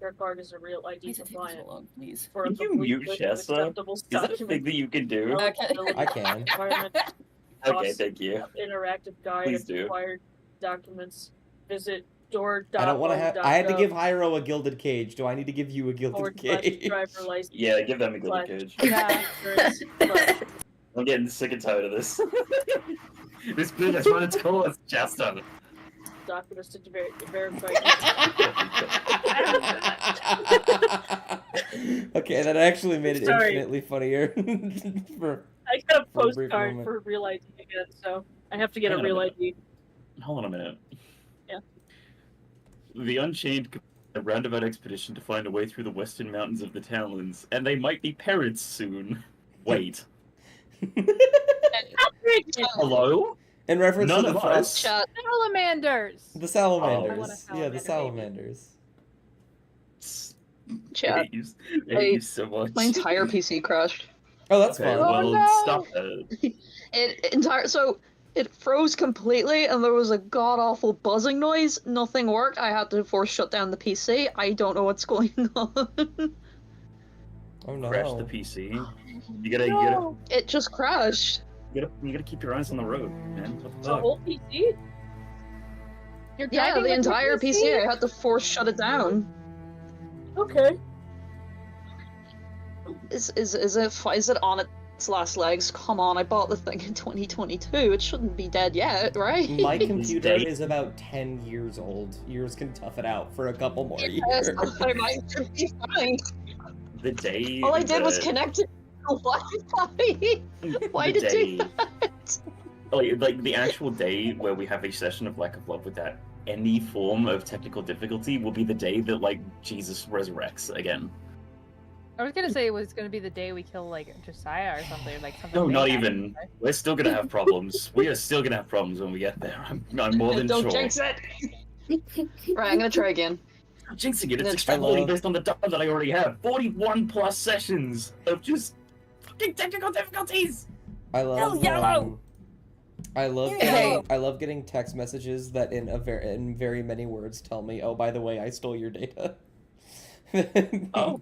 Your card is a real ID Please leave us compliant. alone, please. For a Can you complete mute list of Shasta? acceptable Is that a thing documents, that you can do? Okay. eligibility I can. requirements, Okay, costs, thank you. interactive guide Please of do. required documents. Visit door.gov. I don't want to have. I had to give Hyro a gilded cage. Do I need to give you a gilded cage? driver license. Yeah, give them a Slash- gilded cage. Yeah. slash- I'm getting sick and tired of this. This bitch is what it's called. It's Shasta. documents to verify. Okay, that actually made it Sorry. infinitely funnier. I got a For a brief postcard moment. for real ID again, so I have to get Hang a on a real minute. ID. Hold on a minute. Yeah. The Unchained complete a roundabout expedition to find a way through the western mountains of the Talons, and they might be parents soon. Wait. Hello? In reference None to the of us. thrust, Salamanders. the salamanders. I want a Yeah, the salamander, salamanders. I Chat. hate you, I hate you so much. My entire PC crashed. Oh, that's Okay, fun. Oh, well, no. stop that. So it froze completely, and there was a god awful buzzing noise. Nothing worked. I had to force shut down the PC. I don't know what's going on. Oh no. Crash the PC. You gotta It just crashed. keep your eyes on the road, man. What the The fuck? whole PC? You're Yeah, driving the with your entire PC. I had to force shut it down. Okay. Is it on its last legs? Come on, I bought the thing in 2022. It shouldn't be dead yet, right? My computer dead. is about 10 years old. Yours can tough it out for a couple more years. Yes, I might be fine. The day. All I did was that- connect it to Wi-Fi. Why the did it do day- that? Like the actual day where we have a session of Lack of Love without any form of technical difficulty will be the day that like Jesus resurrects again. I was gonna say it was gonna be the day we kill like Josiah or something, or, like something. No, big not happens, even. right? We're still gonna have problems. We are still gonna have problems when we get there. I'm more than Don't sure. jinx it. Right, I'm gonna try again. I'm jinxing it. It's That's extrapolating love- based on the data that I already have. 41 plus sessions of just fucking technical difficulties. I love yellow! I love Yellow! getting, I love getting text messages that in very many words tell me, "Oh, by the way, I stole your data." Oh.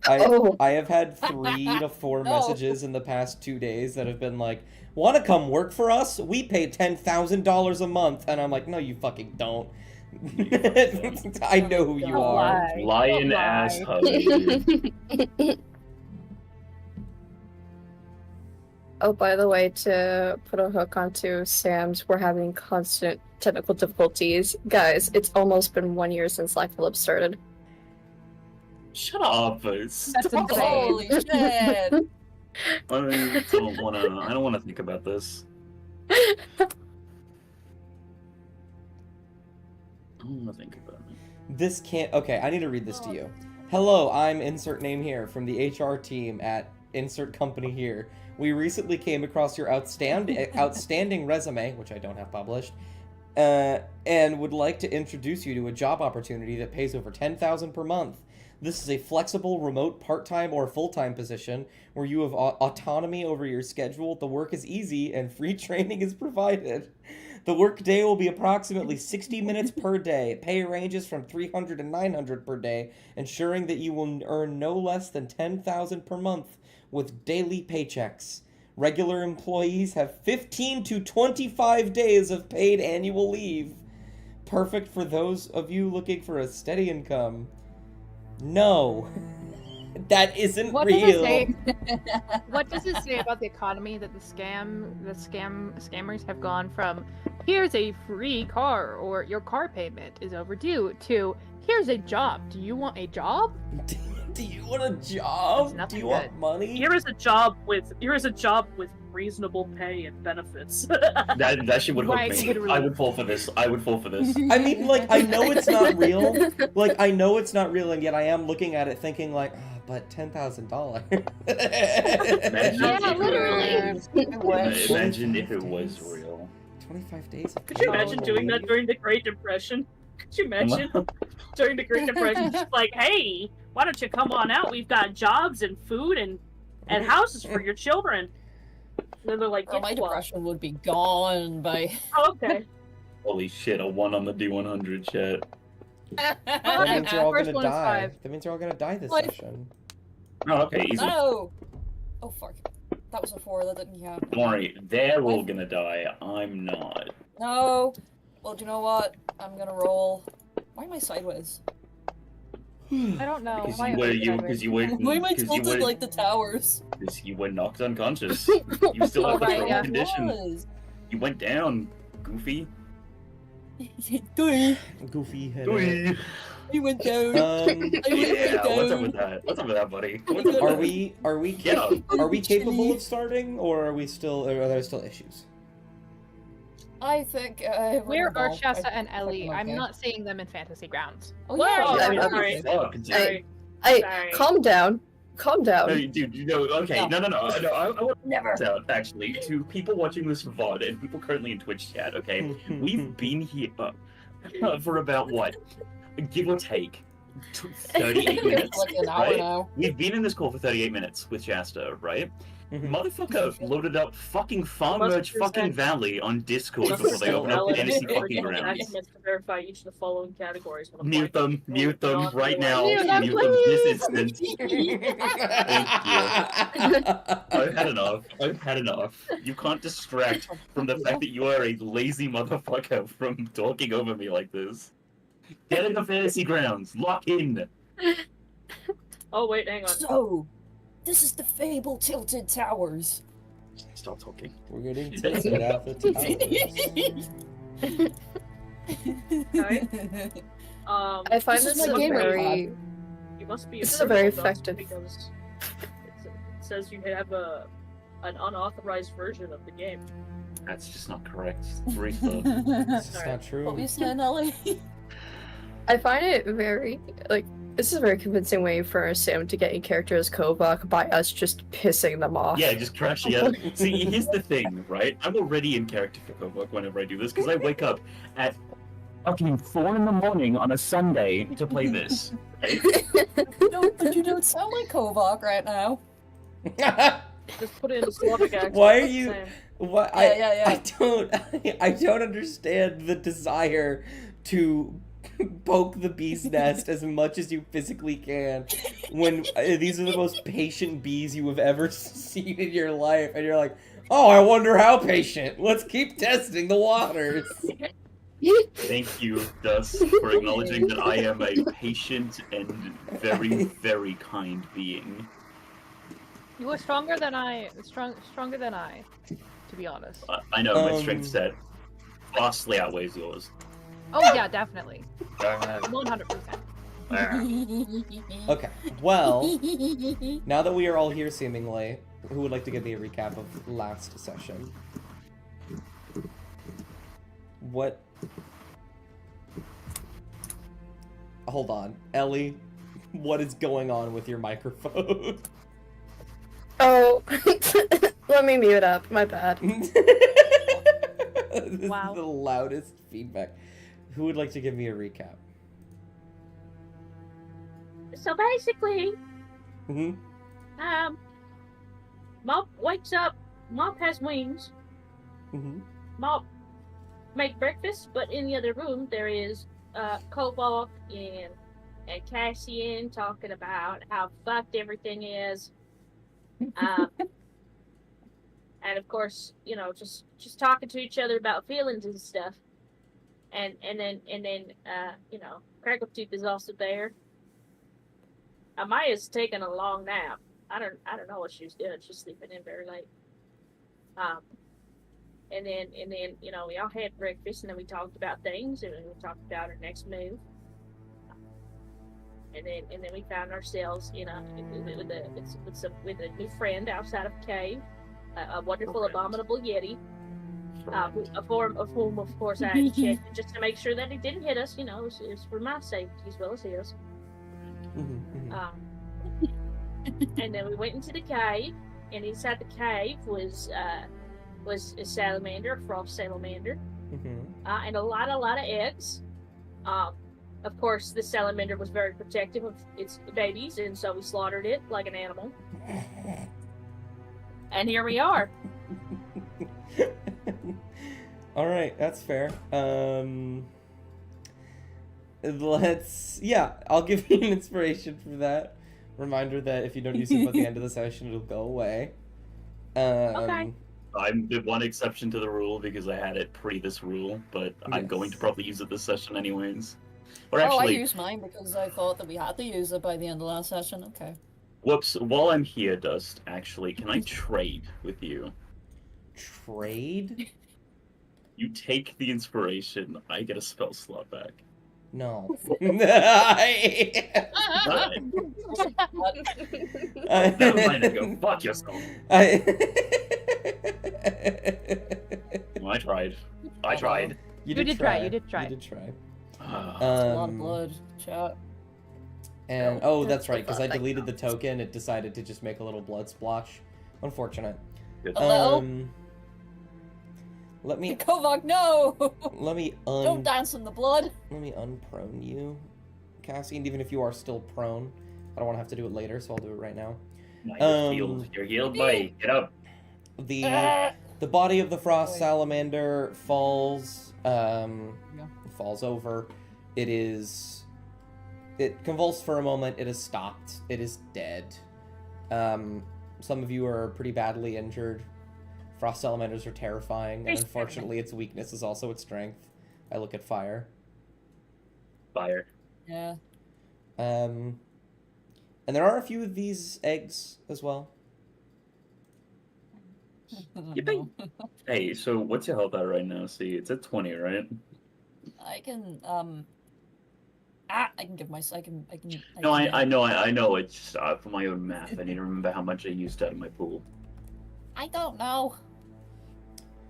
I have had 3 to 4 No. messages in the past 2 days that have been like, "Want to come work for us? We pay $10,000 a month," and I'm like, "No, you fucking don't." I know who you Don't are. lie. Lying Don't lie. ass hoe. Oh, by the way, to put a hook onto Sam's, we're having constant technical difficulties. Guys, it's almost been 1 year since Life Lab started. Shut up. Stop. insane. Holy shit! I don't wanna think about this. I don't wanna think about it. This can't. Okay, I need to read this to you. Hello, I'm insert name here from the HR team at insert company here. We recently came across your outstanding resume, which I don't have published, and would like to introduce you to a job opportunity that pays over $10,000 per month. This is a flexible, remote, part-time or full-time position where you have autonomy over your schedule. The work is easy and free training is provided. The work day will be approximately 60 minutes per day. Pay ranges from $300 to $900 per day, ensuring that you will earn no less than $10,000 per month with daily paychecks. Regular employees have 15 to 25 days of paid annual leave. Perfect for those of you looking for a steady income. No. That isn't What does it real. say? What does it say about the economy that the scammers have gone from here's a free car or your car payment is overdue to here's a job. Do you want a job? Do you want a job? It's nothing Do you want good. money? Here is a job with reasonable pay and benefits. That shit would hook Right, me. literally. I would fall for this. I I mean, like, I know it's not real. Like, I know it's not real, and yet I am looking at it thinking, like, oh, but $10,000. Imagine Yeah, if it literally. was- Imagine if it was real. 25 days. Of Could you imagine paid doing that leave? during the Great Depression? Could you imagine during the Great Depression, just like, hey, why don't you come on out? We've got jobs and food and houses for your children. And then they're like, Girl, my "Get what?" depression would be gone by. Oh, okay. Holy shit! A 1 on the D100 chat. That means you're all First gonna one is die. 5. That means you're all gonna die this What? session. Oh, okay, easy. No! Oh, fuck. That was a 4, that didn't count. Don't worry, they're all gonna die. I'm not. No! Well, do you know what? I'm gonna roll. Why am I sideways? I don't know. Because Why you am were I you sideways? because you were Why am I because you tilted were like the towers? because you were knocked unconscious. You still have Oh, right, control yeah. condition. Was. You went down, Goofy. Doing. Goofy head. Doing. He went down. Yeah, what's up down. with that? What's up with that, buddy? What's up with Are that? we Get up. capable of starting, or are there still issues? I think Where are well, Shasta I and think Ellie? I'm I'm okay. not seeing them in Fantasy Grounds. Oh Where yeah, are yeah, you? yeah. Sorry. Fuck, dude. Sorry. Hey, Sorry. calm down. Calm down. No, dude, you know, okay, no, I want Never. to out, actually, to people watching this VOD and people currently in Twitch chat, okay? We've been here for about, what, give or take, 38 minutes, Like an hour right? now. We've been in this call for 38 minutes with Shasta, right? Mhm. Motherfucker loaded up fucking Farm Must Merge fucking present- Valley on Discord Must before they present open up valid Fantasy information fucking and Grounds. documents to verify each of the following categories. When Mute applying them for right now, Mute them, mute them this instant. I've had enough. I've had enough. You can't distract from the fact that you are a lazy motherfucker from talking over me like this. Get into Fantasy Grounds. Lock in. Oh wait, hang on. So, this is the Fable Tilted Towers. Stop talking. We're getting tilted out the towers. I find This is this my a game very. You must be. This is a very approval dust effective- because it says you have an unauthorized version of the game. That's just not correct. Refill. It's just not What true. we saying, Ellie? I find it very like this is a very convincing way for Sam to get a character as Kovak by us just pissing them off. Yeah, just crashing out. See, here's the thing, right? I'm already in character for Kovok whenever I do this because I wake up at fucking 4 in the morning on a Sunday to play this. Right? You don't sound like Kovak right now. Just put in a Slavic accent. Why are that's the you- same. What Yeah. I don't understand the desire to poke the bee's nest as much as you physically can when these are the most patient bees you have ever seen in your life, and you're like, oh, I wonder how patient. Let's keep testing the waters. Thank you, Dust, for acknowledging that I am a patient and very, very kind being. You were stronger than I. Stronger than I, to be honest. I know my Um, strength set vastly outweighs yours. Oh yeah, definitely. 100%. Okay, well, now that we are all here seemingly, who would like to give me a recap of last session? What? Hold on. Ellie, what is going on with your microphone? Oh, let me mute up. My bad. This Wow. is the loudest feedback. Who would like to give me a recap? So basically, Hmm. Mop wakes up. Mop has wings. Hmm. Mop make breakfast, but in the other room there is Cobalt and Cassian talking about how fucked everything is. And of course, you know, just talking to each other about feelings and stuff. And then you know, Crackletooth is also there. Amaya's taking a long nap. I don't know what she was doing. She's sleeping in very late. And then you know, we all had breakfast and then we talked about things and we talked about our next move. And then we found ourselves with a new friend outside of a cave, a wonderful abominable yeti, a form of whom of course I had checked just to make sure that it didn't hit us. You know, it was for my safety as well as his. And then we went into the cave, and inside the cave was a salamander, a frost salamander, and a lot of eggs. Of course, the salamander was very protective of its babies, and so we slaughtered it like an animal. And here we are. All right, that's fair. I'll give you an inspiration for that. Reminder that if you don't use it by the end of the session, it'll go away. Okay. I'm the one exception to the rule because I had it pre this rule, but I'm going to probably use it this session anyways. Or I actually, used mine because I thought that we had to use it by the end of last session. Okay. whoops, while I'm here, Dust, actually, can I trade with you? Trade? You take the inspiration, I get a spell slot back. No. Never mind, I go, fuck yourself. Well, I tried. I tried. You did try, you did try. You did try. That's a lot of blood. Chat. And oh, that's right, because I deleted the token. It decided to just make a little blood splotch. Unfortunate. Good. Let me Kovac, no! let me Don't dance in the blood. let me unprone you, Cassian. Even if you are still prone, I don't want to have to do it later, so I'll do it right now. You're healed. You're healed, buddy. Get up. The body of the frost salamander falls falls over. It convulsed for a moment. It has stopped. It is dead. Some of you are pretty badly injured. Frost salamanders are terrifying, and unfortunately its weakness is also its strength. I look at fire. Fire. Yeah. And there are a few of these eggs as well. Yippee. Hey, so what's your health at right now? See, it's at 20, right? I can I can give myself. No, I know. It's just, for my own math. I need to remember how much I used out of my pool. I don't know.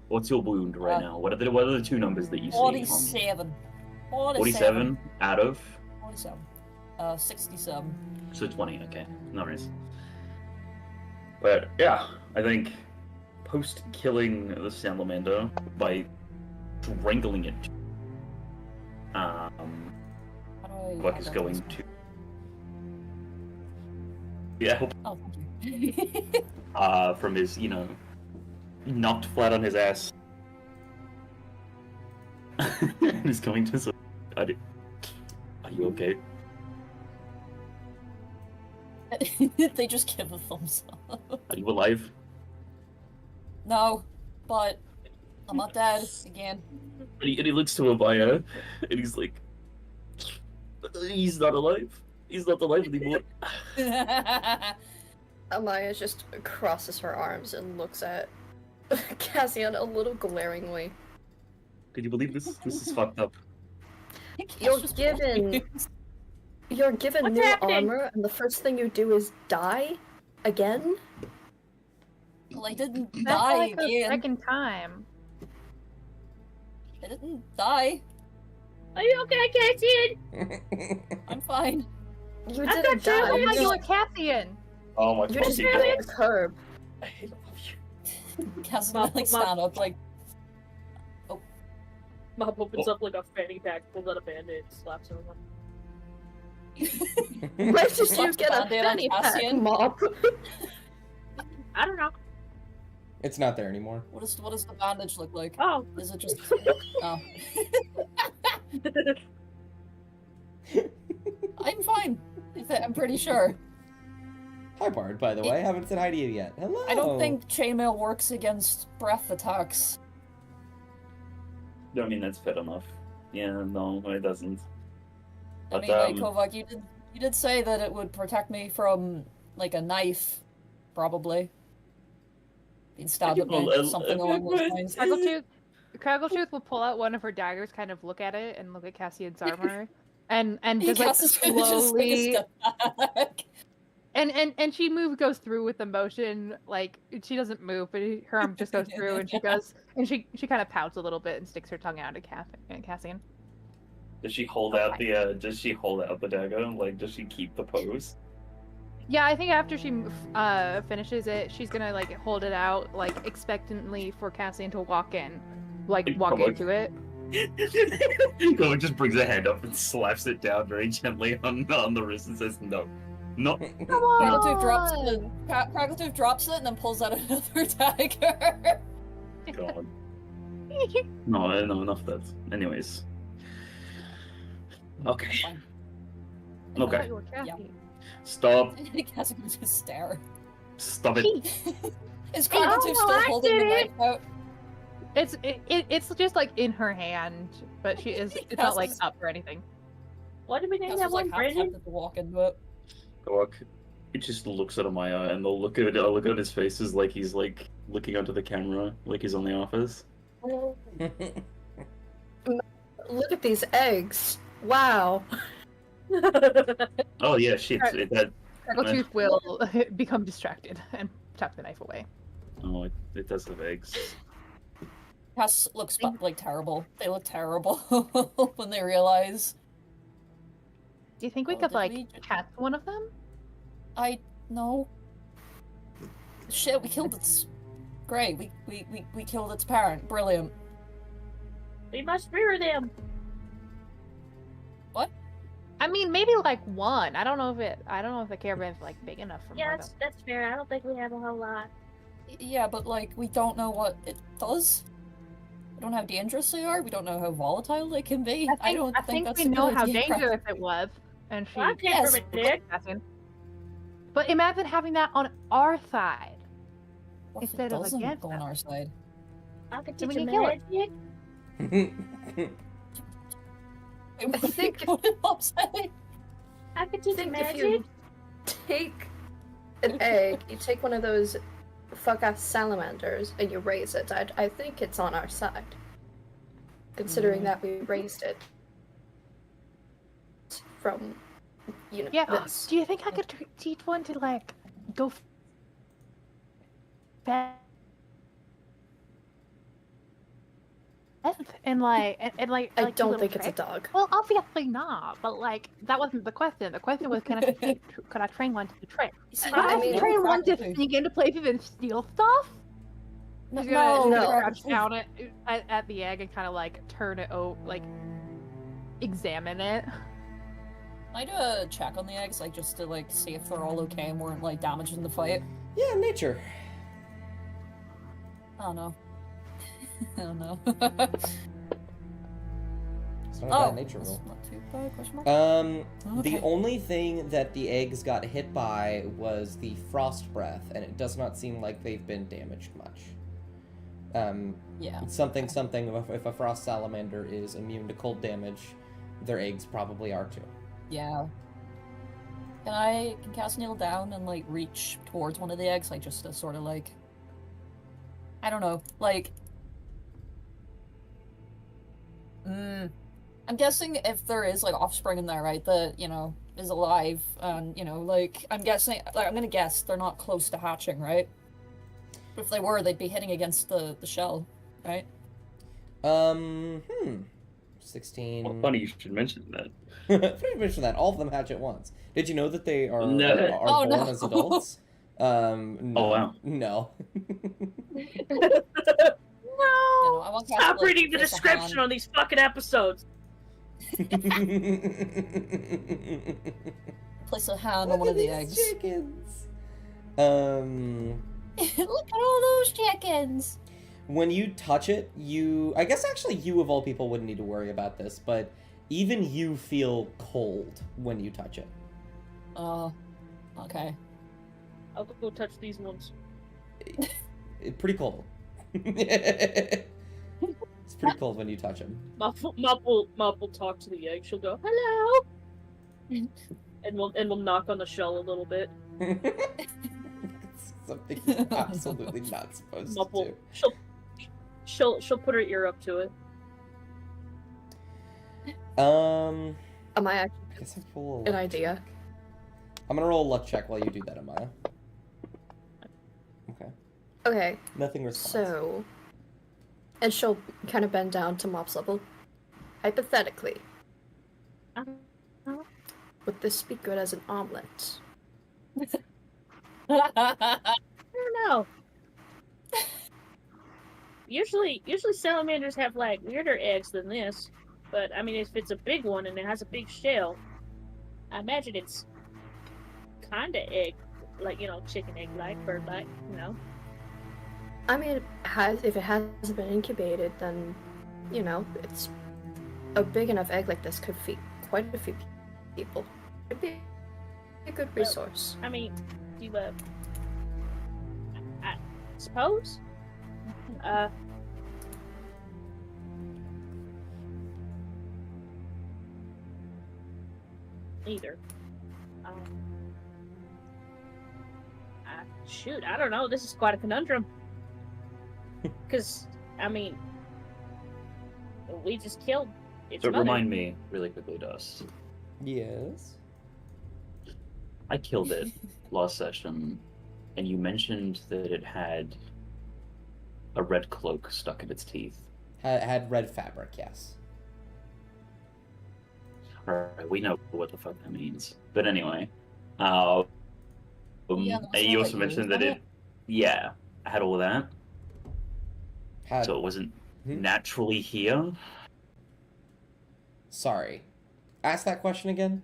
What's your wound right now? What are the two numbers that you see? 47. 47 out of? 47. 67. So 20, okay. No worries. But, yeah, I think post-killing the salamander by strangling it, Buck is going to... Yeah, Oh, thank you. from his, knocked flat on his ass. He's going to say, are you okay? They just give a thumbs up. Are you alive? No, but I'm not dead again. And he looks to Abaya, and he's like, he's not alive. He's not alive anymore. Amaya just crosses her arms and looks at Cassian a little glaringly. Can you believe this? This is fucked up. You're given What's new happening? armor, and the first thing you do is die again. Well, I didn't That's die like the again. second time. I didn't die. Are you okay, Cassian? I'm fine. You I'm didn't not sure die. what You Oh, you you were just, Cassian. Oh my you just fucking hit god. the curb. I love you. Cass Mom, like Mom. stand up like Mom opens up like a fanny pack, pulls out a band-aid, slaps him. Where did you Slaps get a Band-Aid on fanny pack, Cassian. Mop? I don't know. It's not there anymore. what does the bandage look like? Oh. Is it just oh. I'm fine. I'm pretty sure. Hi, Bard, by the way. I haven't said hi to you yet. Hello. I don't think chainmail works against breath attacks. I mean, that's fair enough. Yeah, no, it doesn't. I But, mean, like Kovac, you did say that it would protect me from like a knife, probably. Being stabbed at me, something along those lines. Craggletooth will pull out one of her daggers, kind of look at it, and look at Cassian's armor, and just like Cass is gonna just take a slowly, step back. and she goes through with the motion, like she doesn't move, but her arm just goes through, and she kind of pouts a little bit and sticks her tongue out at Cassian. Does she hold out the does she hold out the dagger? Like, does she keep the pose? Yeah, I think after she finishes it, she's gonna like hold it out, like expectantly for Cassian to walk in, like walk Come on. into it. Go just brings her hand up and slaps it down very gently on the wrist and says, "No, no." Come on! Craggletooth drops it and then pulls out another dagger. God. No, enough of that. Anyways. Okay. Fine. I thought Okay. you were Kathy. Stop. Cassie's gonna just stare. Stop it. Is Cockatoo still I holding the did knife out? It's just like in her hand, but it's not like Cassie's- up or anything. What did we name Cass that was like one, half Brandon? tempted to walk into it. Doc, it just looks out of my eye, and the look at his face is like he's like looking onto the camera, like he's on The Office. Look at these eggs. Wow. Oh yeah, shit. Right. That. Crackletooth will become distracted and tuck the knife away. Oh, it does have eggs. Cass looks like terrible. They look terrible when they realize. Do you think we Oh, could did like we- catch one of them? I no. Shit, we killed its. Great, we killed its parent. Brilliant. We must mirror them. I mean, maybe like one. I don't know if the caravan's like big enough for Yeah, more that's fair. I don't think we have a whole lot. Yeah, but like we don't know what it does. We don't know how dangerous they are. We don't know how volatile they can be. I think that's we a know good how idea. dangerous it was, and she. Well, I came Yes. from it, Nick. But imagine having that on our side. What if Instead it of doesn't against go on us? our side? I could Then teach we you can kill it. magic. I think if- What did Bob say? I could I teach you think if magic. you take an egg, you take one of those fuck-ass salamanders and you raise it, I think it's on our side. Considering that we raised it from, Yeah. this. Do you think I could teach one to like go fast and like I like, do don't little think it's a tricks? dog. Well, obviously not. But like that wasn't the question. The question was, can I train one to do tricks? See, Can I mean, train one to practically- sneak into places and steal stuff? No, She's gonna no. crouch down at the egg and kind of like turn it over, like examine it. Can I do a check on the eggs, like just to like see if they're all okay and weren't like damaged in the fight? Yeah, nature. I don't know. I don't know. It's not a bad nature that's roll. not too bad. Question mark? The Okay. only thing that the eggs got hit by was the frost breath, and it does not seem like they've been damaged much. Yeah. Something. If a frost salamander is immune to cold damage, their eggs probably are too. Yeah. Can Cass kneel down and like reach towards one of the eggs, like just to sort of like, I don't know, like. I'm guessing if there is like offspring in there, right, that is alive, and like I'm guessing, like I'm gonna guess they're not close to hatching, right? But if they were, they'd be hitting against the shell, right? 16. Well, funny you should mention that. Pretty much that. All of them hatch at once. Did you know that they are, No. are Oh, born no. as adults? No. Oh, wow. No. No! I want Cass Stop to, like, reading the place a description hand- on these fucking episodes. Place a hand on one of the eggs. Chickens. Look at all those chickens. When you touch it, I guess actually you of all people wouldn't need to worry about this, but even you feel cold when you touch it. Okay. I'll go touch these ones. Pretty cold. It's pretty cold when you touch them. Mop will talk to the egg. She'll go, hello! and we'll knock on the shell a little bit. It's something you're absolutely not supposed Mop to will, do. she'll put her ear up to it. Am I actually I guess I pull a an luck idea? check. I'm gonna roll a luck check while you do that, Amaya. Okay. Okay, Nothing responds. so... And she'll kind of bend down to Mop's level. Hypothetically, would this be good as an omelet? I don't know. Usually salamanders have like weirder eggs than this, but I mean, if it's a big one and it has a big shell, I imagine it's kind of egg, like chicken egg like, bird like, I mean, if it hasn't been incubated, then, it's a big enough egg like this could feed quite a few people. It'd be a good resource. I mean, do you, I suppose? Either. Shoot, I don't know. This is quite a conundrum. Because, I mean, we just killed its So mother. remind me really quickly, Dust. Yes. I killed it last session, and you mentioned that it had a red cloak stuck in its teeth. Had red fabric, yes. Alright, we know what the fuck that means. But anyway, Yeah, that's you all also that mentioned used that on it, yeah, I had all of that, Had, so it wasn't Hmm? naturally here. Sorry. Ask that question again?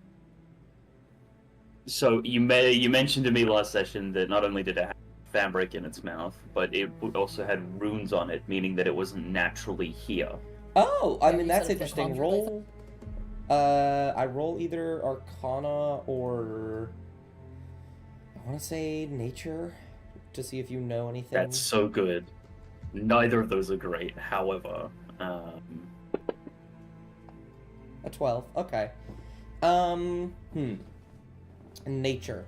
So you mentioned to me last session that not only did it have fabric in its mouth, but it also had runes on it, meaning that it wasn't naturally here. Oh, I Yeah, mean, you that's said it interesting. conjured, I Roll. I roll either Arcana or I want to say Nature to see if you know anything. That's so good. Neither of those are great. However, A 12. Okay. Nature.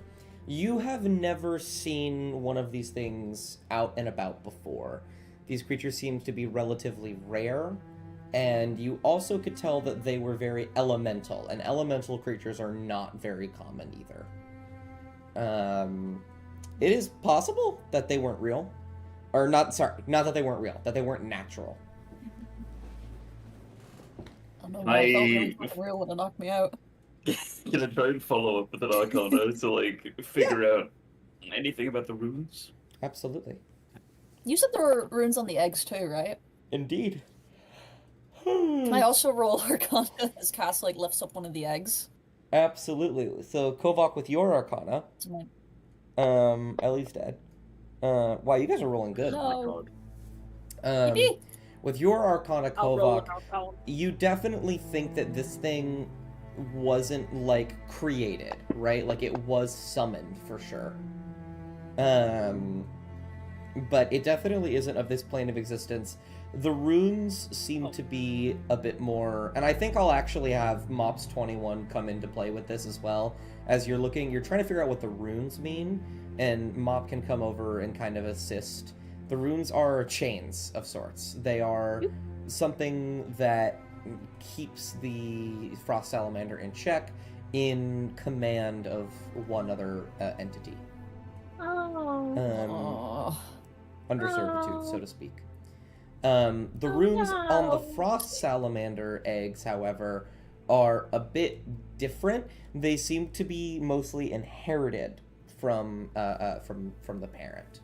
You have never seen one of these things out and about before. These creatures seem to be relatively rare, and you also could tell that they were very elemental, and elemental creatures are not very common either. It is possible that they weren't real. Or not that they weren't real, that they weren't natural. I don't know why I felt really I- fucking real when it knocked me out. gonna try and follow up with an Arcana to like figure out anything about the runes. Absolutely. You said there were runes on the eggs too, right? Indeed. Can I also roll Arcana as Cass like lifts up one of the eggs? Absolutely. So Kovac with your Arcana. It's my- Ellie's dead. Wow, you guys are rolling good. No. Oh my god. Yippee! With your Arcana, I'll roll Kovac, it, I'll call him. you definitely think that this thing wasn't like created, right? Like it was summoned for sure. But it definitely isn't of this plane of existence. The runes seem to be a bit more, and I think I'll actually have Mops 21 come into play with this as well. As you're trying to figure out what the runes mean, and Mop can come over and kind of assist. The runes are chains of sorts. They are something that keeps the Frost Salamander in check, in command of one other entity. Oh. Aw. Under servitude, Oh. so to speak. The runes on the no. Frost Salamander eggs, however, are a bit different. They seem to be mostly inherited from the parent.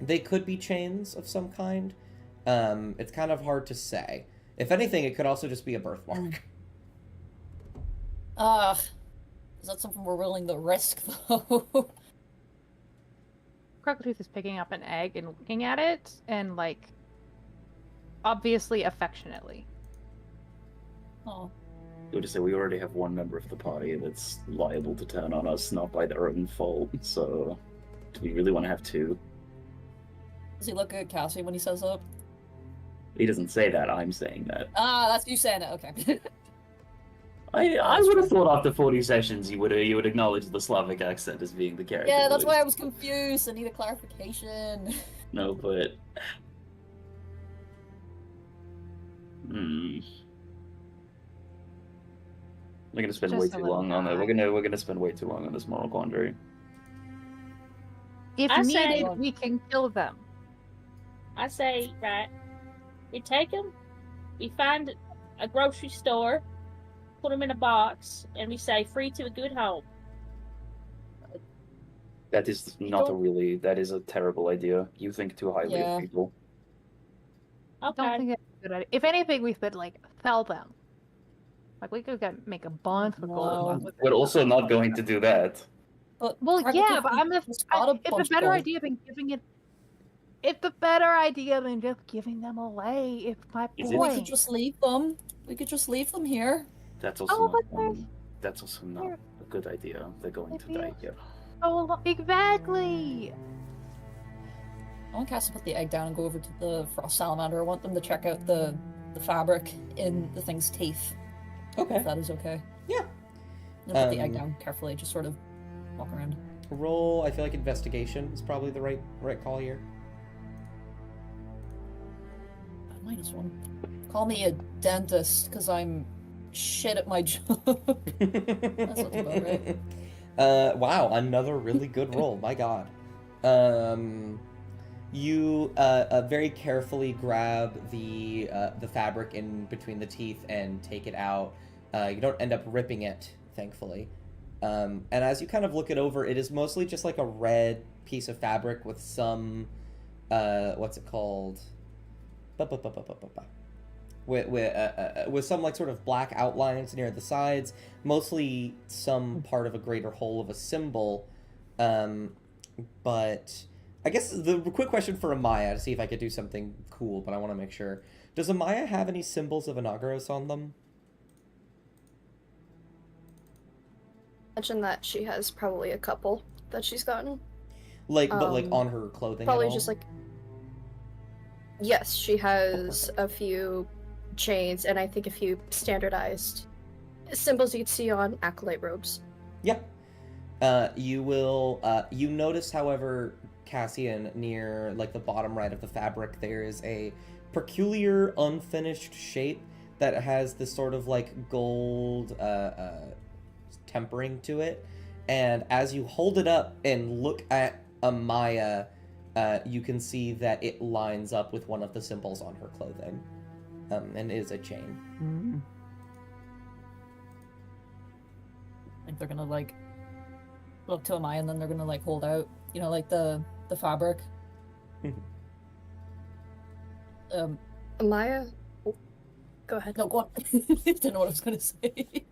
They could be chains of some kind. It's kind of hard to say. If anything, it could also just be a birthmark. Is that something we're willing to risk though? Crocotooth is picking up an egg and looking at it, and like, obviously affectionately. Oh. I would just say we already have one member of the party that's liable to turn on us, not by their own fault. So, do we really want to have two? Does he look at Cassie when he says that? He doesn't say that. I'm saying that. Ah, that's you saying it. Okay. I would have thought after 40 sessions you would acknowledge the Slavic accent as being the character. Yeah, that's voice. why I was confused. I need a clarification. No, but we're gonna spend Just way a too little long on that. guy. We're gonna spend way too long on this moral quandary. If I needed, say- we can kill them. I say, right, we take them, we find a grocery store, put them in a box, and we say, free to a good home. That is not a People- really. That is a terrible idea. You think too highly Yeah. of people. I don't Okay. think that's a good idea. If anything, we could like sell them. Like we could make a bunch of No. gold. with We're it. also not going to do that. But Well, practically yeah, but we spot it's a bunch of better gold. idea than giving it. It's a better idea than just giving them away. It's my Is it? We point. could just leave them. We could just leave them here. That's also Oh, not, but there's- that's also not a good idea. They're going to die here. Oh, exactly. I want Cass to put the egg down and go over to the frost salamander. I want them to check out the fabric in the thing's teeth. Okay. If that is okay. Yeah. And put the egg down carefully, just sort of walk around. Roll. I feel like investigation is probably the right call here. -1. Call me a dentist, because I'm shit at my job. That's not too bad, right? Wow, another really good roll. My God. You very carefully grab the fabric in between the teeth and take it out. You don't end up ripping it, thankfully. And as you kind of look it over, it is mostly just like a red piece of fabric with some, what's it called? With some like sort of black outlines near the sides, mostly some part of a greater whole of a symbol. But I guess the quick question for Amaya to see if I could do something cool, but I want to make sure. Does Amaya have any symbols of Anagros on them? Imagine that she has probably a couple that she's gotten. Like, but like on her clothing? Probably at all? just like. Yes, she has a few chains and I think a few standardized symbols you'd see on acolyte robes. Yeah. You will. You notice, however, Cassian, near like the bottom right of the fabric, there is a peculiar unfinished shape that has this sort of like gold tempering to it, and as you hold it up and look at Amaya, you can see that it lines up with one of the symbols on her clothing, and is a chain. Mm. I think they're gonna like look to Amaya and then they're gonna like hold out, you know, like the fabric. Amaya, go ahead. No, go on. Didn't know what I was gonna say.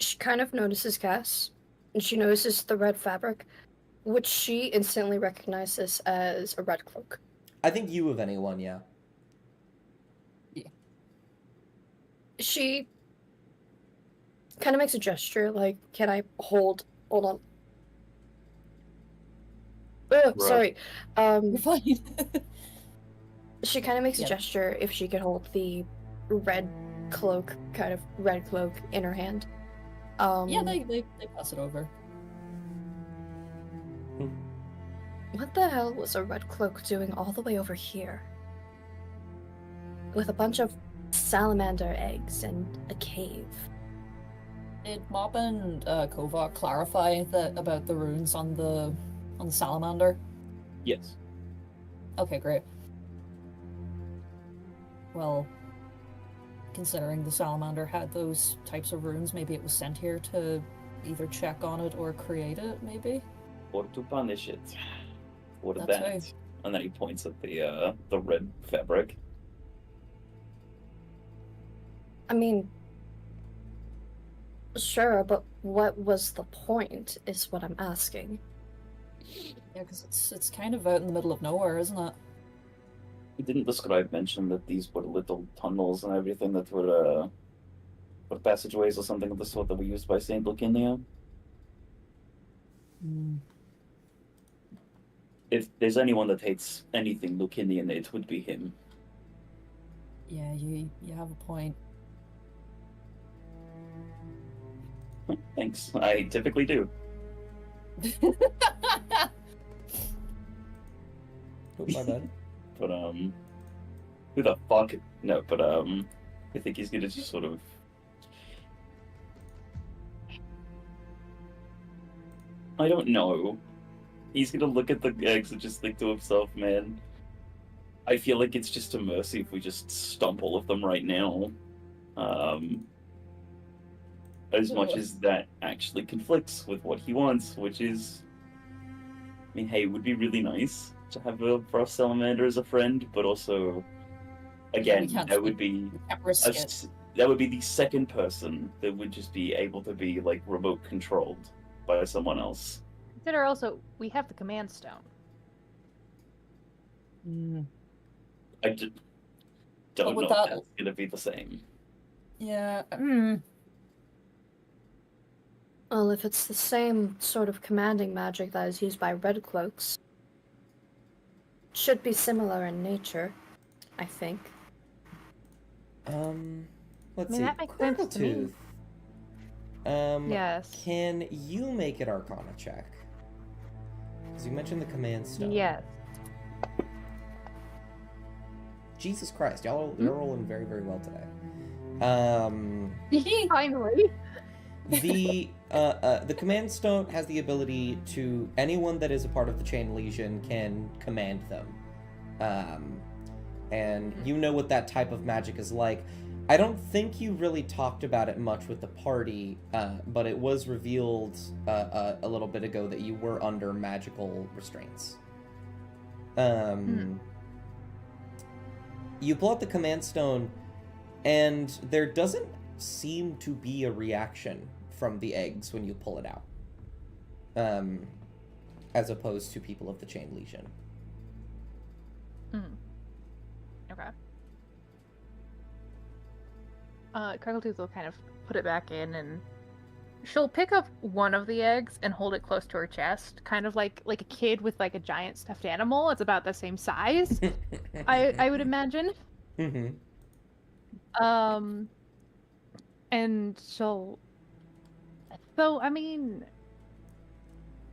She kind of notices Cass, and she notices the red fabric, which she instantly recognizes as a red cloak. I think you of anyone, yeah. She kind of makes a gesture, like, can I hold on. Oh, Right. sorry. You're fine. She kind of makes a Yeah. gesture if she could hold the red cloak in her hand. Yeah, they pass it over. What the hell was a red cloak doing all the way over here? With a bunch of salamander eggs and a cave. Did Mop and Kovak clarify that about the runes on the salamander? Yes. Okay, great. Well, considering the salamander had those types of runes, maybe it was sent here to either check on it or create it, maybe? Or to punish it. Or That's that. right. And then he points at the red fabric. I mean, sure, but what was the point, is what I'm asking. Yeah, because it's kind of out in the middle of nowhere, isn't it? He didn't the scribe mention that these were little tunnels and everything that were passageways or something of the sort that were used by Saint Lucinia? If there's anyone that hates anything Lucinian, it would be him. Yeah, you have a point. Thanks. I typically do. Oh, my bad. But who the fuck? No, but I think he's gonna just sort of. I don't know. He's gonna look at the eggs and just think to himself, man. I feel like it's just a mercy if we just stomp all of them right now. As much as that actually conflicts with what he wants, which is, I mean, hey, it would be really nice to have a frost salamander as a friend, but also, again, that would be Can't risk it. that would be the second person that would just be able to be like remote controlled by someone else. Consider also, we have the command stone. I just don't with know if that- that's gonna be the same. Yeah. Well, if it's the same sort of commanding magic that is used by Red Cloaks, it should be similar in nature, I think. Let's I mean, see. that makes sense to me. Crackletooth. Yes. Can you make an Arcana check? Because you mentioned the command stone. Yes. Jesus Christ, you're rolling very, very well today. Finally. The command stone has the ability to anyone that is a part of the Chain Legion can command them. And you know what that type of magic is like. I don't think you really talked about it much with the party, but it was revealed a little bit ago that you were under magical restraints. You pull out the command stone, and there doesn't seem to be a reaction from the eggs when you pull it out, as opposed to people of the Chain Legion. Okay. Crackletooth will kind of put it back in, and she'll pick up one of the eggs and hold it close to her chest, kind of like a kid with like a giant stuffed animal. It's about the same size, I would imagine. Mm-hmm. And she'll. So I mean,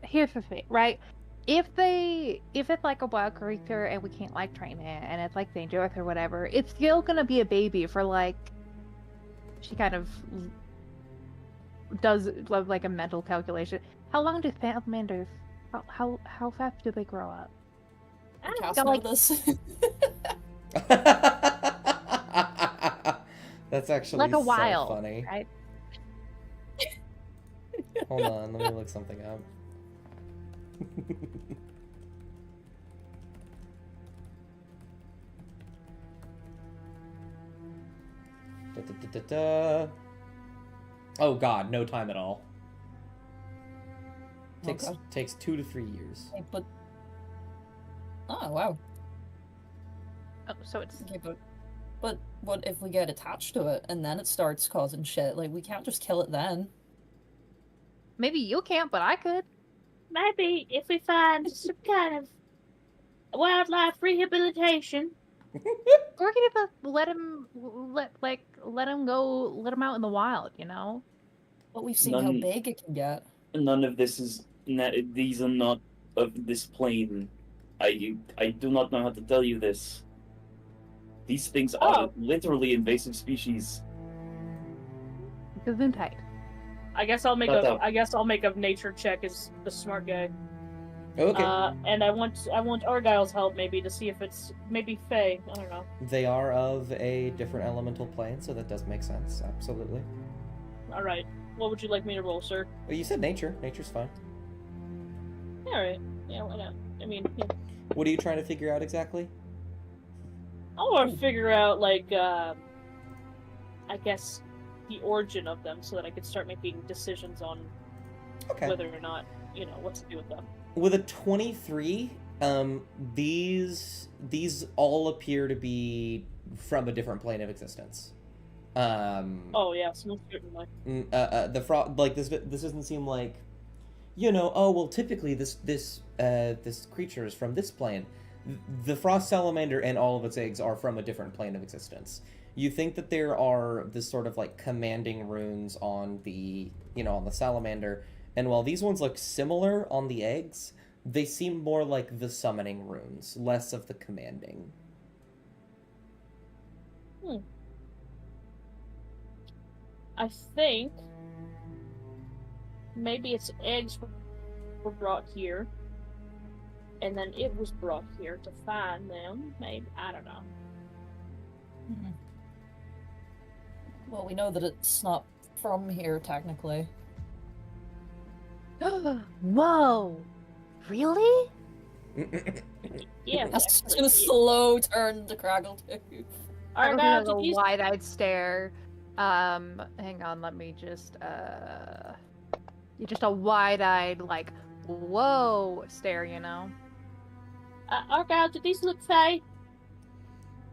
here's the thing, right? If it's like a wild creature and we can't like train it and it's like dangerous or whatever, it's still gonna be a baby for like. She kind of does like a mental calculation. How long do salamanders? How fast do they grow up? Cast got, like- this. That's actually Like a so while, funny. right? Hold on, let me look something up. Oh god, no time at all. Takes 2 to 3 years. Okay, but oh wow. Oh, so it's Okay, but what if we get attached to it and then it starts causing shit? Like we can't just kill it then. maybe you can't, but I could. Maybe if we find some kind of wildlife rehabilitation. Or we can just let him out in the wild, you know? But we've seen how None- big it can get. None of this is. These are not of this plane. I do not know how to tell you this. These things are literally invasive species. Gesundheit. I guess I'll make Shut up. a nature check as the smart guy. Okay. And I want Argyle's help maybe to see if it's maybe Fae. I don't know. They are of a different elemental plane, so that does make sense. Absolutely. All right. What would you like me to roll, sir? Well, you said nature. Nature's fine. All right. Yeah, why not? I mean, yeah. What are you trying to figure out exactly? I want to figure out like, I guess, the origin of them, so that I could start making decisions on Okay. whether or not what to do with them. With a 23, these all appear to be from a different plane of existence. Oh yes, most certainly. The frog, like this doesn't seem like, oh well, typically this creature is from this plane. The frost salamander and all of its eggs are from a different plane of existence. You think that there are this sort of like commanding runes on the on the salamander, and while these ones look similar on the eggs, they seem more like the summoning runes, less of the commanding. I think maybe its eggs were brought here, and then it was brought here to find them. Maybe, I don't know. Well, we know that it's not from here technically. Whoa! Really? Yeah, That's actually, gonna slow turn to Crackletooth. Argyle, Has a did you wide-eyed stare. Hang on, let me just just a wide-eyed like, whoa stare, Argyle, do these look fey?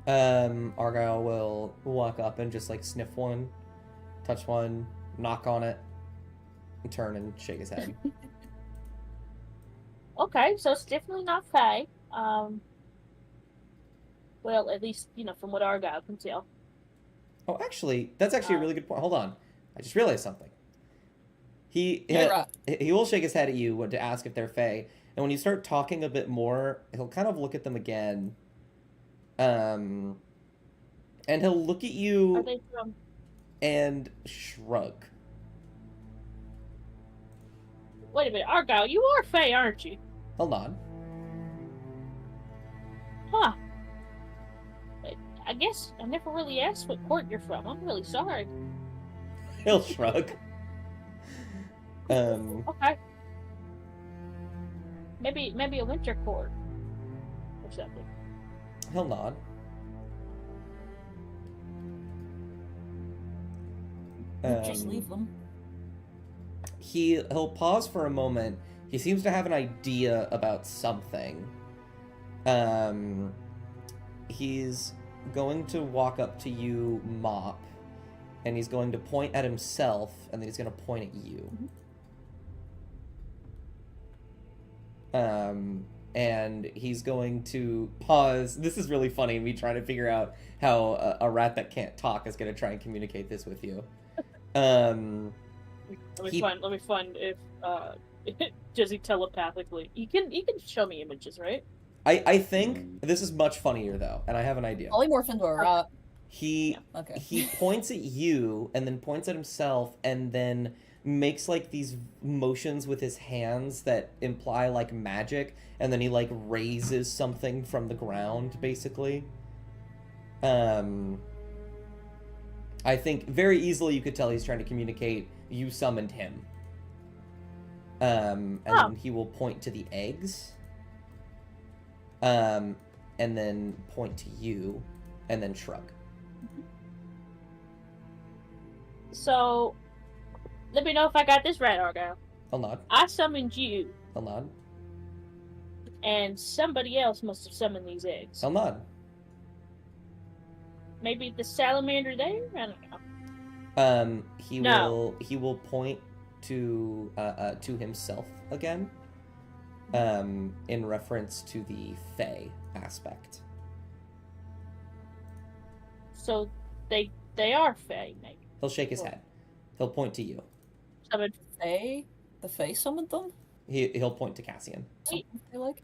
Argyle will walk up and just like sniff one, touch one, knock on it, and turn and shake his head. Okay, so it's definitely not fey. Well, at least, from what Argyle can tell. Oh, actually, that's actually a really good point. Hold on. I just realized something. He will shake his head at you to ask if they're fey, and when you start talking a bit more, he'll kind of look at them again. And he'll look at Are you they from... and shrug. Wait a minute, Argyle, you are fey, aren't you? He'll nod. Huh. I guess I never really asked what court you're from. I'm really sorry. He'll shrug. Okay. Maybe a winter court or something. He'll nod. Just leave them. He'll pause for a moment. He seems to have an idea about something. He's going to walk up to you, Mop, and he's going to point at himself, and then he's going to point at you. And he's going to pause. This is really funny, me trying to figure out how a rat that can't talk is going to try and communicate this with you. Let me find if does he telepathically? He can show me images, right? I think this is much funnier though, and I have an idea. Polymorph into a rat. He points at you and then points at himself and then makes like these motions with his hands that imply like magic, and then he like raises something from the ground basically. I think very easily you could tell he's trying to communicate you summoned him. And then he will point to the eggs. And then point to you, and then shrug. So, let me know if I got this right, Argyle. I'll nod. I summoned you, I'll nod. and somebody else must have summoned these eggs. I'll nod. Maybe the salamander there? I don't know. He will point to himself again. In reference to the Fae aspect. So they are fey, maybe. He'll shake his head. He'll point to you. Summoned Fae? The Fae summoned them? He'll point to Cassian. Something they like?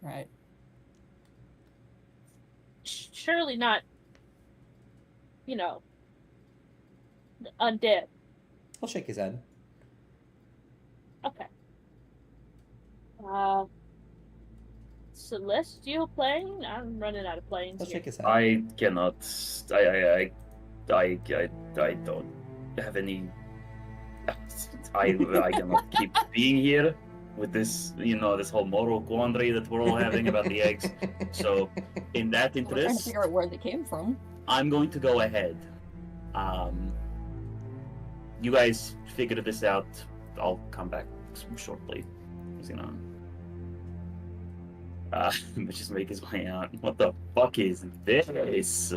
Right. surely not, undead. He'll shake his head. Okay. Celestial plane? I'm running out of planes. He'll here. shake his head. I cannot. I don't have any. I cannot keep being here with this, this whole moral quandary that we're all having about the eggs. So, in that We're trying to interest, figure out where they came from. I'm going to go ahead. You guys figure this out. I'll come back shortly. Just make his way out. What the fuck is this?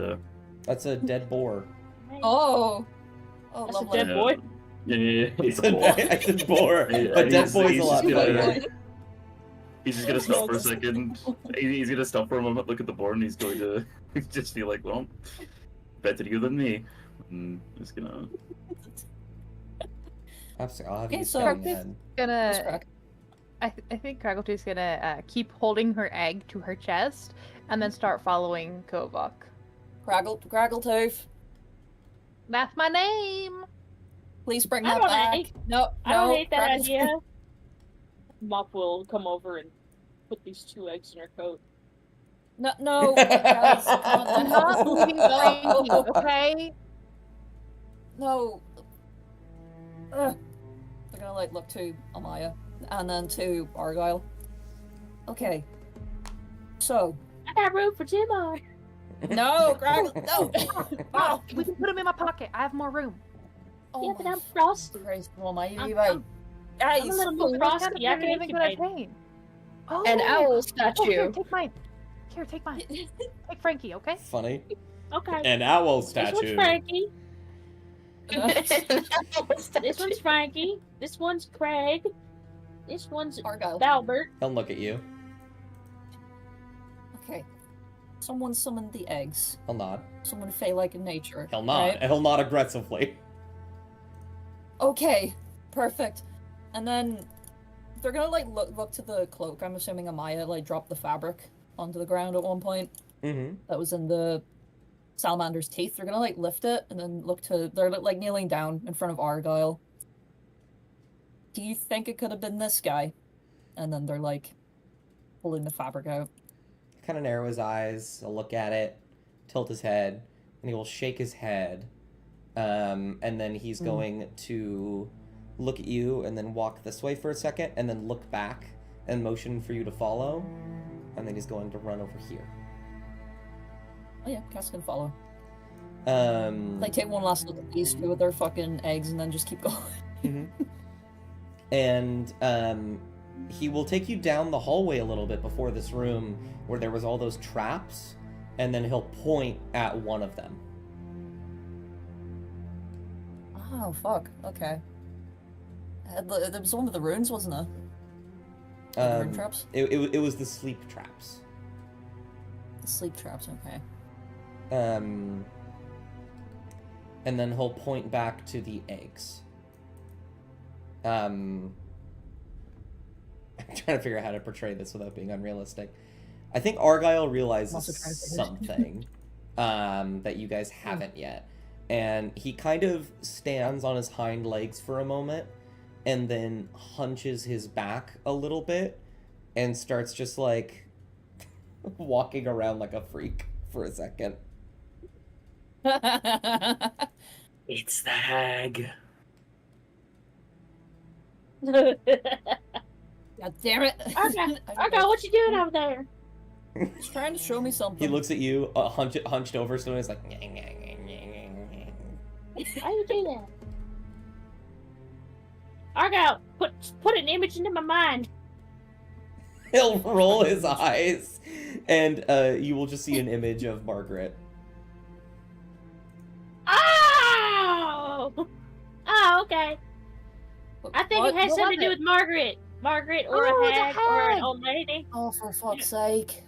That's a dead boar. Oh, That's a lovely. dead boy. Yeah, it's It's a boar, but dead boy's a lot funnier. He's just gonna stop for a second. He's gonna stop for a moment, look at the board, and he's going to just be like, "Well, better you than me." And just gonna. I'll have Okay, you so- stand then. That's Gonna. correct. I think Kraggletooth's gonna keep holding her egg to her chest and then start following Kovok. Kraggletooth, That's my name. please bring I that don't back. hate- No, I don't no, hate that Kraggletooth. idea. Mop will come over and put these 2 eggs in her coat. No, guys, come on, I'm not moving Frankie, okay? No. Ugh. They're gonna look to Amaya and then to Argyle. Okay. So, I got room for 2 more. no, Kraggle, no. Oh, we can put him in my pocket. I have more room. Oh Yeah, but my I'm frosty. Christ, well, my I'm- right. I'm Guys, a little more What kind of frosty. I can living could I incubate. paint? Oh, An owl oh, here, statue. take mine. Here, take mine. Take Frankie, okay? Funny. Okay. An owl This one's statue. Frankie. An owl statue. This one's Frankie. This one's Craig. This one's Argyle. Albert. He'll look at you. Okay. Someone summoned the eggs. He'll nod. Someone fey-like in nature. He'll nod. right? And he'll nod aggressively. Okay, perfect. And then they're gonna like look to the cloak. I'm assuming Amaya like dropped the fabric onto the ground at one point. Mm-hmm. That was in the salamander's teeth. They're gonna like lift it and then look to. They're like kneeling down in front of Argyle. Do you think it could have been this guy? And then they're like pulling the fabric out. Kind of narrow his eyes. He'll look at it, tilt his head, and he will shake his head. And then he's going to look at you and then walk this way for a second and then look back and motion for you to follow. And then he's going to run over here. Oh yeah, Cass can follow. Like Take one last look at these two with their fucking eggs and then just keep going. And he will take you down the hallway a little bit before this room where there was all those traps, and then he'll point at one of them. Oh fuck. Okay. There was one of the runes, wasn't there? The rune traps. It was the sleep traps. The sleep traps. Okay. And then he'll point back to the eggs. I'm trying to figure out how to portray this without being unrealistic. I think Argyle realizes something that you guys haven't yet. And he kind of stands on his hind legs for a moment and then hunches his back a little bit and starts just like walking around like a freak for a second. It's the hag. God damn it! Argyle, what you doing over there? He's trying to show me something. He looks at you, hunched over, so he's like, Why you do that? Argyle, put an image into my mind. he'll roll his eyes, and you will just see an image of Margaret. Oh! Oh, okay. I think it has something to do with Margaret. Margaret, or Oh, a the hag, or an hag! old lady. Oh, for fuck's sake!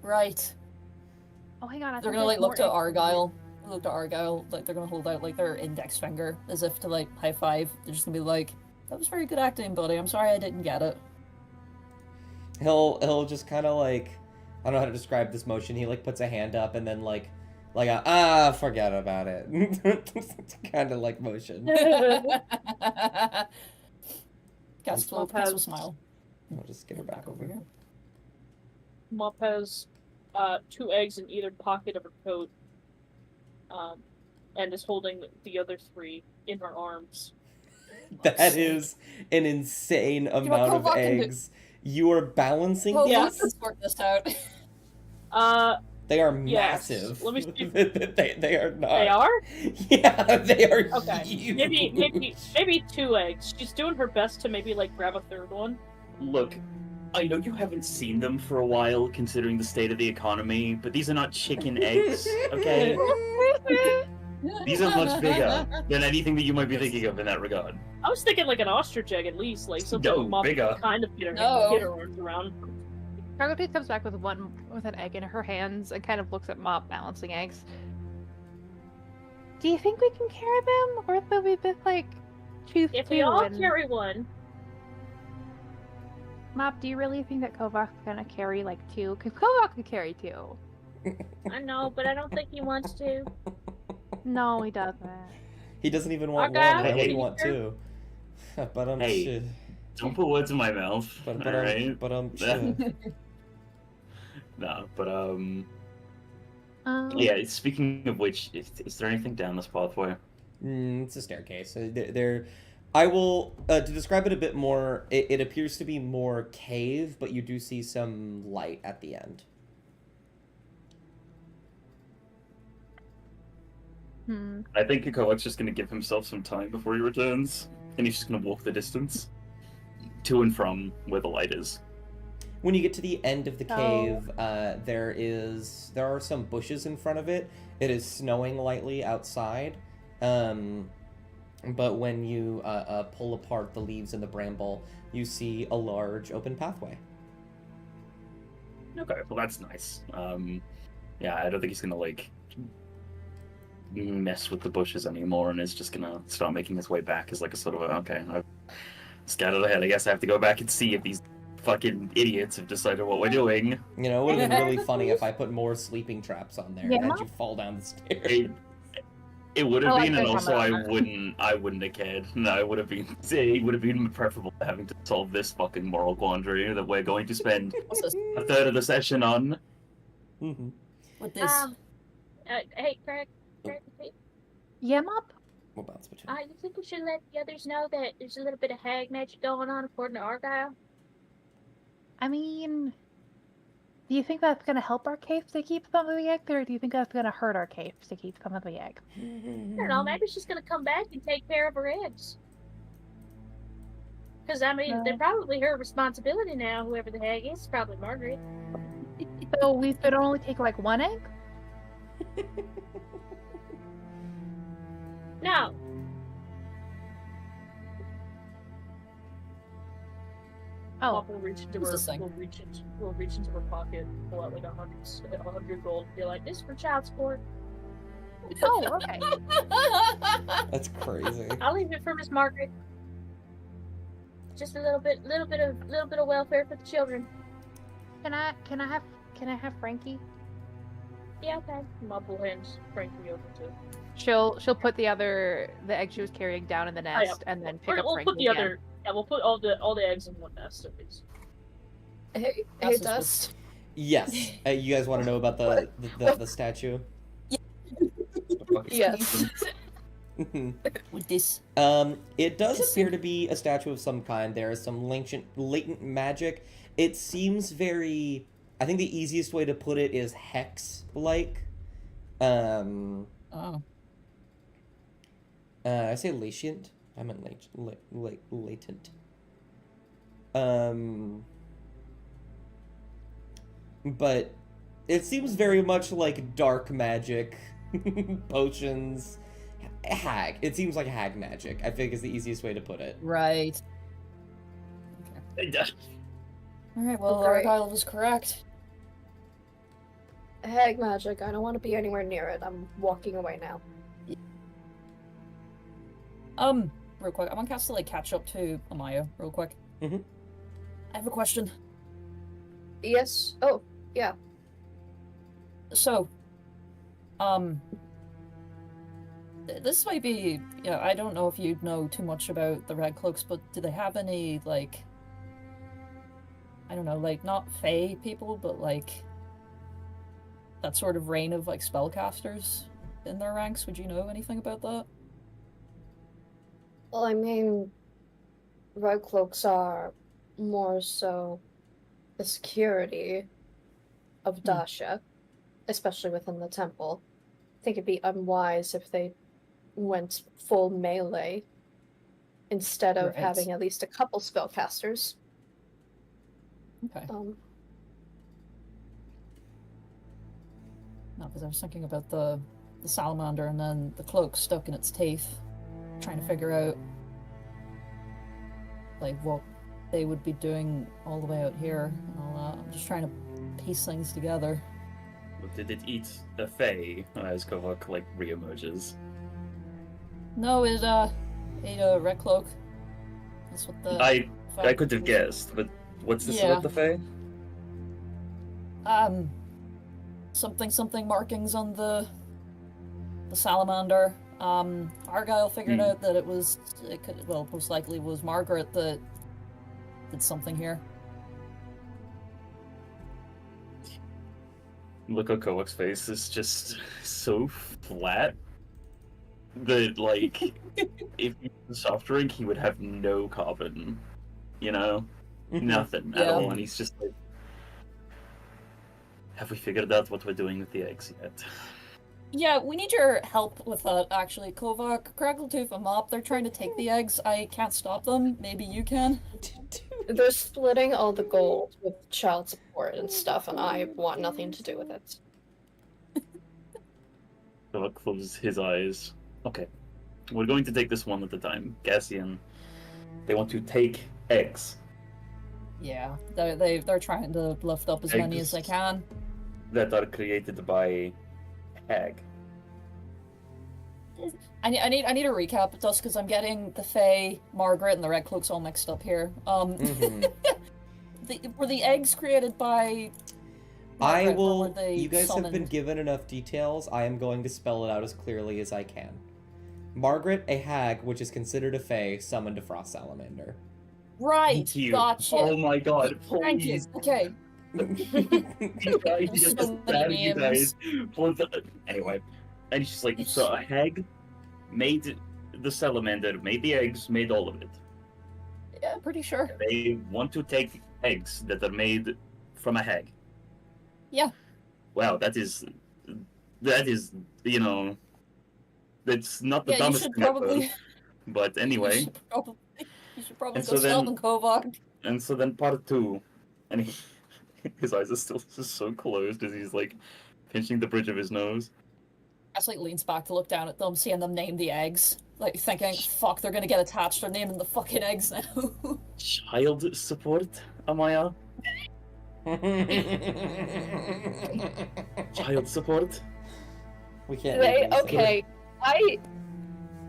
Right. Oh, hang on. I They're thought gonna like there's look to more eggs. Argyle. Look to Argyle. Like they're gonna hold out like their index finger as if to like high five. They're just gonna be like, "That was very good acting, buddy. I'm sorry I didn't get it." He'll just kind of like, I don't know how to describe this motion. He like puts a hand up and then like a forget about it kind of like motion. Cass will smile. I'll just get her back over here. Mop has 2 eggs in either pocket of her coat, and is holding the other 3 in her arms. That is an insane amount of eggs. You are balancing Oh, Yeah. let's sort this out. They are Yes. massive. Let me see. they are not. They are? Yeah, they are Okay. huge. Maybe 2 eggs. She's doing her best to maybe like grab a 3rd one. Look, I know you haven't seen them for a while, considering the state of the economy, but these are not chicken eggs, okay? These are much bigger than anything that you might be thinking of in that regard. I was thinking like an ostrich egg at least, like something No, Mop bigger. can kind of get her, No. get her arms around. Cargoteeth comes back with an egg in her hands and kind of looks at Mop balancing eggs. Do you think we can carry them, or will we be like choose If two? we all and... carry one, Mop, do you really think that Kovak's gonna carry like 2? Because Kovak could carry 2. I know, but I don't think he wants to. No, he doesn't. He doesn't even want Okay. one. Why would he Hey. want 2? But I'm Hey. shit. Don't put words in my mouth, But alright? I'm shit. No, but Um, yeah, speaking of which, is there anything down this pathway? It's a staircase. I will to describe it a bit more. It appears to be more cave, but you do see some light at the end. I think Kokovac's just gonna give himself some time before he returns, and he's just gonna walk the distance to and from where the light is. When you get to the end of the Oh. cave, there are some bushes in front of it. It is snowing lightly outside, but when you pull apart the leaves and the bramble, you see a large open pathway. Okay, well that's nice. Yeah, I don't think he's gonna like mess with the bushes anymore, and is just gonna start making his way back as like a sort of okay, I've scattered ahead. I guess I have to go back and see if these fucking idiots have decided what we're doing. You know, it would have been really funny if I put more sleeping traps on there Yeah. and had you fall down the stairs. It would have I like been, and those also on I wouldn't have cared. No, it would have been preferable to having to solve this fucking moral quandary that we're going to spend What's this? a third of the session on. Mhm. What this? Hey, Craig. Hey, Yeah, Mop? We'll bounce between. you think we should let the others know that there's a little bit of hag magic going on according to Argyle? I mean, do you think that's gonna help our case to keep some of the eggs, or do you think that's gonna hurt our case to keep some of the eggs? I don't know, maybe she's gonna come back and take care of her eggs. Because, I mean, they're probably her responsibility now, whoever the hag is. Probably Margaret. So we should only take like one egg? No. Oh, We'll reach into What's her. this thing? We'll reach into her pocket, pull out like 100 gold, and be like, "This is for child support." oh, okay. That's crazy. I'll leave it for Miss Margaret. Just a little bit of welfare for the children. Can I have Frankie? Yeah, okay. Mop will hand Frankie over to. She'll put the egg she was carrying down in the Oh, yeah. nest and then pick up We'll Frankie put the again. other. Yeah, we'll put all the eggs in one nest at least. Hey, That's Dust. Yes. You guys want to know about the statue? Yes. With this. It does appear to be a statue of some kind. There is some latent magic. It seems very. I think the easiest way to put it is hex-like. Oh. I say latent. I meant latent. But it seems very much like dark magic, potions, hag. It seems like hag magic. I think is the easiest way to put it. Right. Alright, well, Great. Argyle was correct. Hag magic. I don't want to be anywhere near it. I'm walking away now. Real quick, I want Cass to, like, catch up to Amaya, real quick. Mhm. I have a question. Yes. Oh, yeah. So, this might be, yeah, I don't know if you know too much about the Red Cloaks, but do they have any, like, I don't know, like, not Fae people, but, like, that sort of reign of, like, spellcasters in their ranks? Would you know anything about that? Well, I mean, Red Cloaks are more so the security of Dasha, especially within the temple. I think it'd be unwise if they went full melee instead of Right. having at least a couple spellcasters. Okay. No, because I was thinking about the salamander and then the cloak stuck in its teeth, trying to figure out, like, what they would be doing all the way out here and all that. I'm just trying to piece things together. Did it eat a Fae? As Kovok like reemerges. No, it ate a red cloak. That's what the. I could have guessed, but what's this about the Fae? Something markings on the salamander. Argyle figured out that most likely was Margaret that did something here. Look at Kovok's face is just so flat that, like, if he was a soft drink, he would have no carbon. You know? Nothing at Yeah. all, and he's just like, have we figured out what we're doing with the eggs yet? Yeah, we need your help with that, actually. Kovac, Craggletooth, and Mop, they're trying to take the eggs. I can't stop them. Maybe you can? They're splitting all the gold with child support and stuff, and I want nothing to do with it. Kovac closes his eyes. Okay. We're going to take this one at a time. Cassian, they want to take eggs. Yeah, they're trying to lift up as many as they can. That are created by hag. I need a recap, just because I'm getting the Fae, Margaret, and the Red Cloaks all mixed up here. Were the eggs created by Margaret, I will. or were they You guys have been summoned? given enough details. I am going to spell it out as clearly as I can. Margaret, a hag, which is considered a fae, summoned a frost salamander. Right, Thank you. gotcha. Oh my god, Thank you. please. Okay. Anyway, and she's like, so a hag made the salamander, made the eggs, made all of it. Yeah, pretty sure. They want to take eggs that are made from a hag. Yeah. Wow, that is, you know, that's not the Yeah, you dumbest should thing I've probably. heard. But anyway, You should probably And go so then- summon Kovac. and so then part 2, and his eyes are still just so closed as he's like pinching the bridge of his nose. Ashley leans back to look down at them, seeing them name the eggs. Like, thinking, fuck, they're gonna get attached. They're naming the fucking eggs now. Child support, Amaya? Child support? We can't. Wait, make this. okay.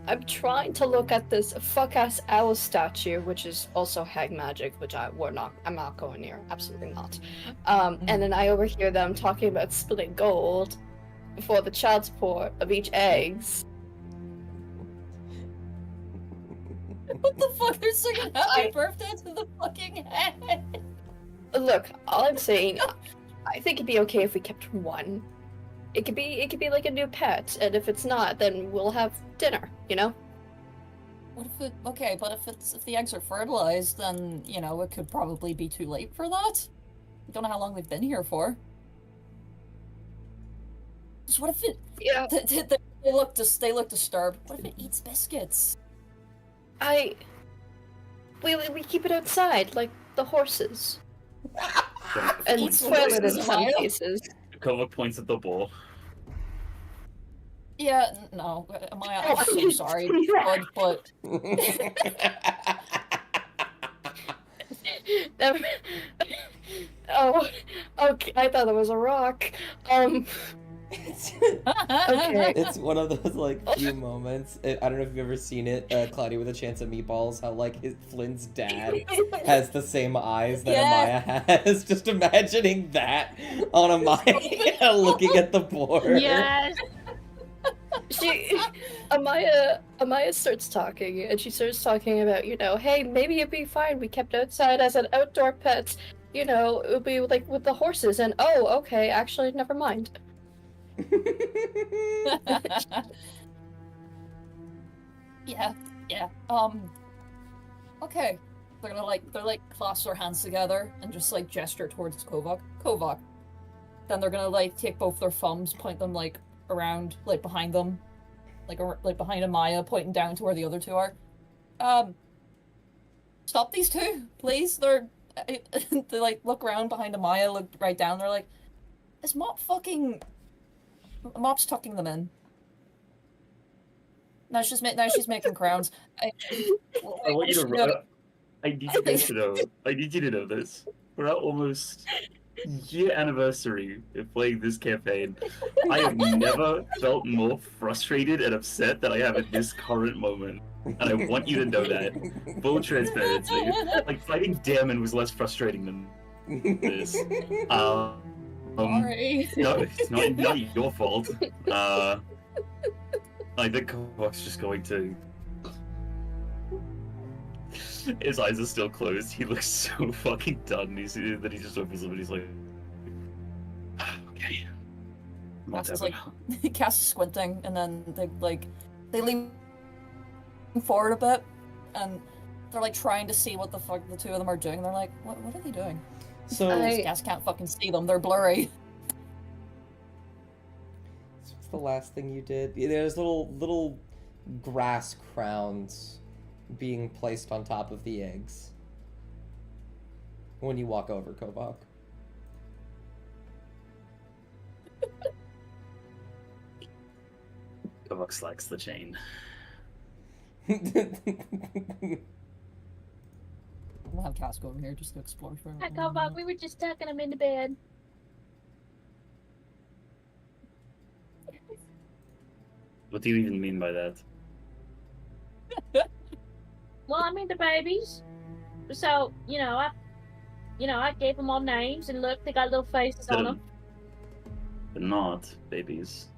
I'm trying to look at this fuck-ass owl statue, which is also hag magic, which I'm not going near. Absolutely not. And then I overhear them talking about splitting gold for the child support of each eggs. What the fuck? They're singing happy I- birthday to the fucking head. Look, all I'm saying, I think it'd be okay if we kept one. It could be like a new pet, and if it's not, then we'll have dinner, you know? What if it? Okay, but if the eggs are fertilized, then you know it could probably be too late for that. We don't know how long they've been here for. So what if it? Yeah. They look disturbed. What if it eats biscuits? We keep it outside, like the horses. And Eats spoil it in horses, some Maya? cases. Kovac points at the ball. Yeah, no, Maya, I'm so sorry, bud, but Oh, okay. I thought it was a rock. Okay. It's one of those like few moments. I don't know if you've ever seen it, Cloudy with a Chance of Meatballs. How like Flynn's dad has the same eyes that Yeah. Amaya has. Just imagining that on Amaya looking at the board. Yes. Amaya starts talking, and she starts talking about, hey, maybe it'd be fine we kept outside as an outdoor pet. It would be like with the horses, and oh, okay, actually, never mind. yeah. Okay. They're like clasp their hands together and just like gesture towards Kovac. Then they're gonna like take both their thumbs, point them like around, like behind them, like behind Amaya, pointing down to where the other two are. Stop these two, please. They like look around behind Amaya, look right down. They're like, is Mop's tucking them in. Now she's making crowns. I want you to. I need you guys to know. I need you to know this. We're at almost year anniversary of playing this campaign. I have never felt more frustrated and upset than I have at this current moment. And I want you to know that. Full transparency. Like, fighting Damon was less frustrating than this. Sorry. No, it's not your fault. I think Kovac's just going to... His eyes are still closed. He looks so fucking done. He just opens them and he's like... Okay. Cass is like, Cass is squinting, and then they lean forward a bit, and they're like trying to see what the fuck the two of them are doing. They're like, what are they doing? So I- Cass can't fucking see them. They're blurry. the last thing you did? There's little grass crowns being placed on top of the eggs when you walk over, Kovok. Kovok slacks the chain. We'll have Casco over here just to explore for Hi, Kovok. We were just tucking him into bed. What do you even mean by that? Well, I mean the babies. So I gave them all names, and look, they got little faces on them. But not babies.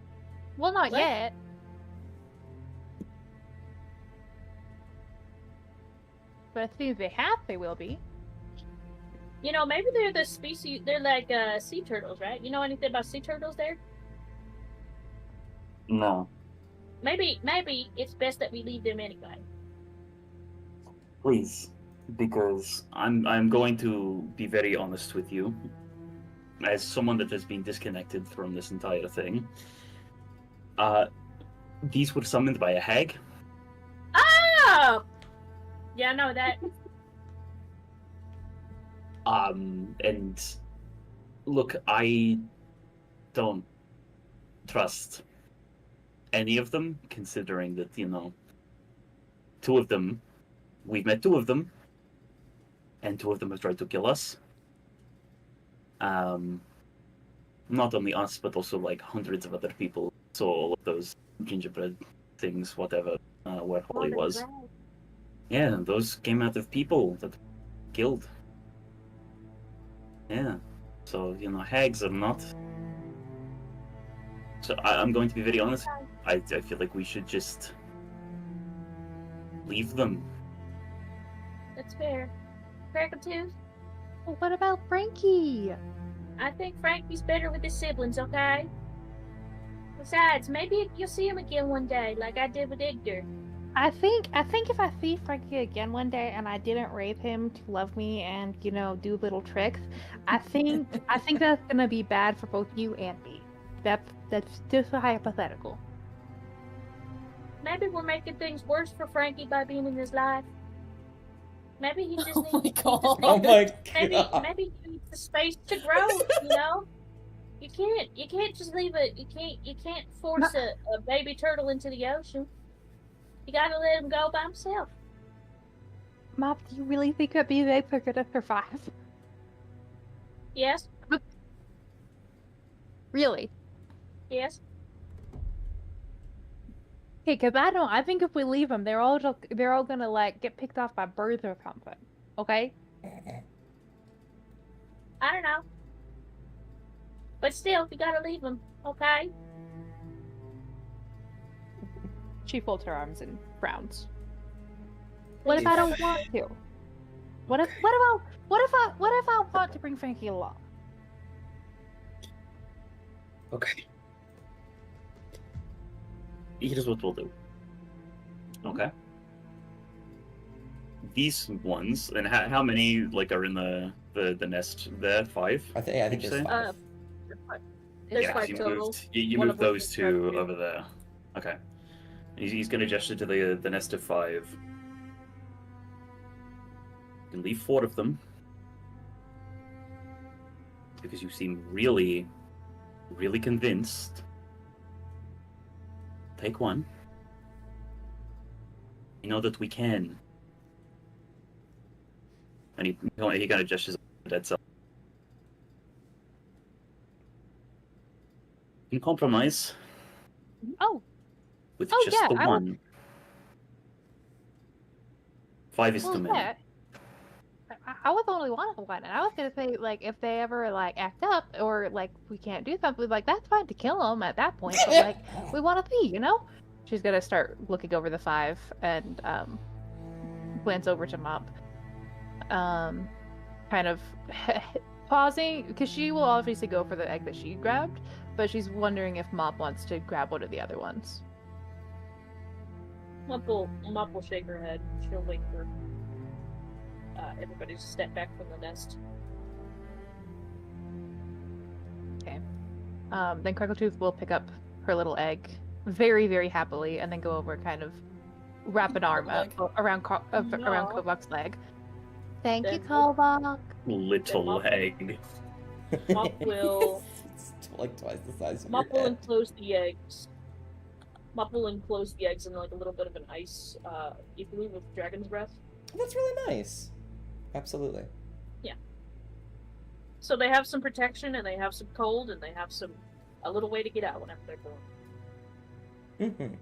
Well, not What? yet. But as soon as they have, they will be. Maybe they're the species. They're like sea turtles, right? You know anything about sea turtles there? No. Maybe it's best that we leave them anyway. Please. Because I'm going to be very honest with you. As someone that has been disconnected from this entire thing. These were summoned by a hag. Oh! Yeah, I know that. And look, I don't trust any of them, considering that, two of them, we've met two of them, and two of them have tried to kill us. Not only us, but also like hundreds of other people. So all of those gingerbread things, whatever, where Holly was. Yeah, those came out of people that killed. Yeah. So, hags are not. So I'm going to be very honest. I feel like we should just leave them. That's fair. Crackletooth, Well, what about Frankie? I think Frankie's better with his siblings, okay? Besides, maybe you'll see him again one day, like I did with Igor. I think if I see Frankie again one day and I didn't raise him to love me and do little tricks, I think that's gonna be bad for both you and me. That's just a hypothetical. Maybe we're making things worse for Frankie by being in his life. Maybe he just Oh my needs god. Oh my god. maybe he needs the space to grow, You can't just leave you can't force a baby turtle into the ocean. You gotta let him go by himself. Mom, do you really think that these eggs are gonna survive? Yes, Really? yes. Okay, because I think if we leave them, they're all gonna like get picked off by birds or something. Okay? I don't know. But still, you gotta leave him, okay? She folds her arms and frowns. What if I don't want to? What if I want to bring Frankie along? Okay. Here's what we'll do. Okay. These ones, and how many are in the nest there? 5? I think Did you there's say? 5. There's Yeah, 5 you total. moved. You One moved of them those is 2 5. over there. Okay. He's going to gesture to the nest of 5. You can leave 4 of them because you seem really, really convinced. Take 1. You know that we can. And he kind of gestures at the dead cell. You can compromise Oh, with Oh, just yeah, the I will- 1. 5 is well, too many. yeah. I was only one of one, and I was gonna say if they ever act up or we can't do something, that's fine to kill them at that point. But we want to see, She's gonna start looking over the 5 and glance over to Mop, kind of pausing because she will obviously go for the egg that she grabbed, but she's wondering if Mop wants to grab one of the other ones. Mop will shake her head. She'll wait for everybody to step back from the nest. Then Crackletooth will pick up her little egg very, very happily, and then go over and kind of wrap an arm up around Kovok's leg. Thank you, Then- Kovok. Little Then egg. Mop will It's like twice the size of Mop your will head. enclose the eggs. Mop will enclose the eggs in like a little bit of an ice igloo with dragon's breath. That's really nice. Absolutely. So they have some protection and they have some cold and they have a little way to get out whenever they're born. Mm-hmm.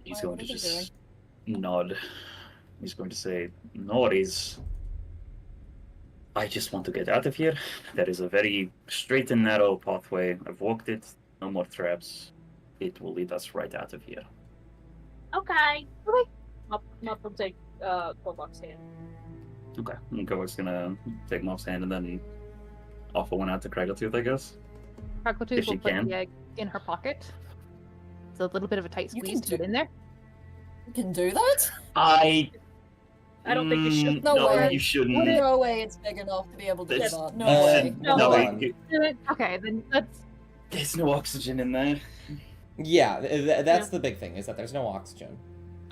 He's Why, going what to are they just nod. He's going to say, "No worries. I just want to get out of here. There is a very straight and narrow pathway. I've walked it. No more traps. It will lead us right out of here." Okay. Mop will take Kovok's hand. Okay. And Kovok's gonna take Mop's hand and then offer one out to Kraggletooth, I guess. Crocotooth If she will put can. the egg in her pocket. It's a little bit of a tight You squeeze can to get do- in there. You can do that? I I don't think you should. No way. you shouldn't. No way it's big enough to be able to do There's- that. No Uh, way. No. No, Hold on. Okay, then let's. there's no oxygen in there. Yeah, that's the big thing, is that there's no oxygen.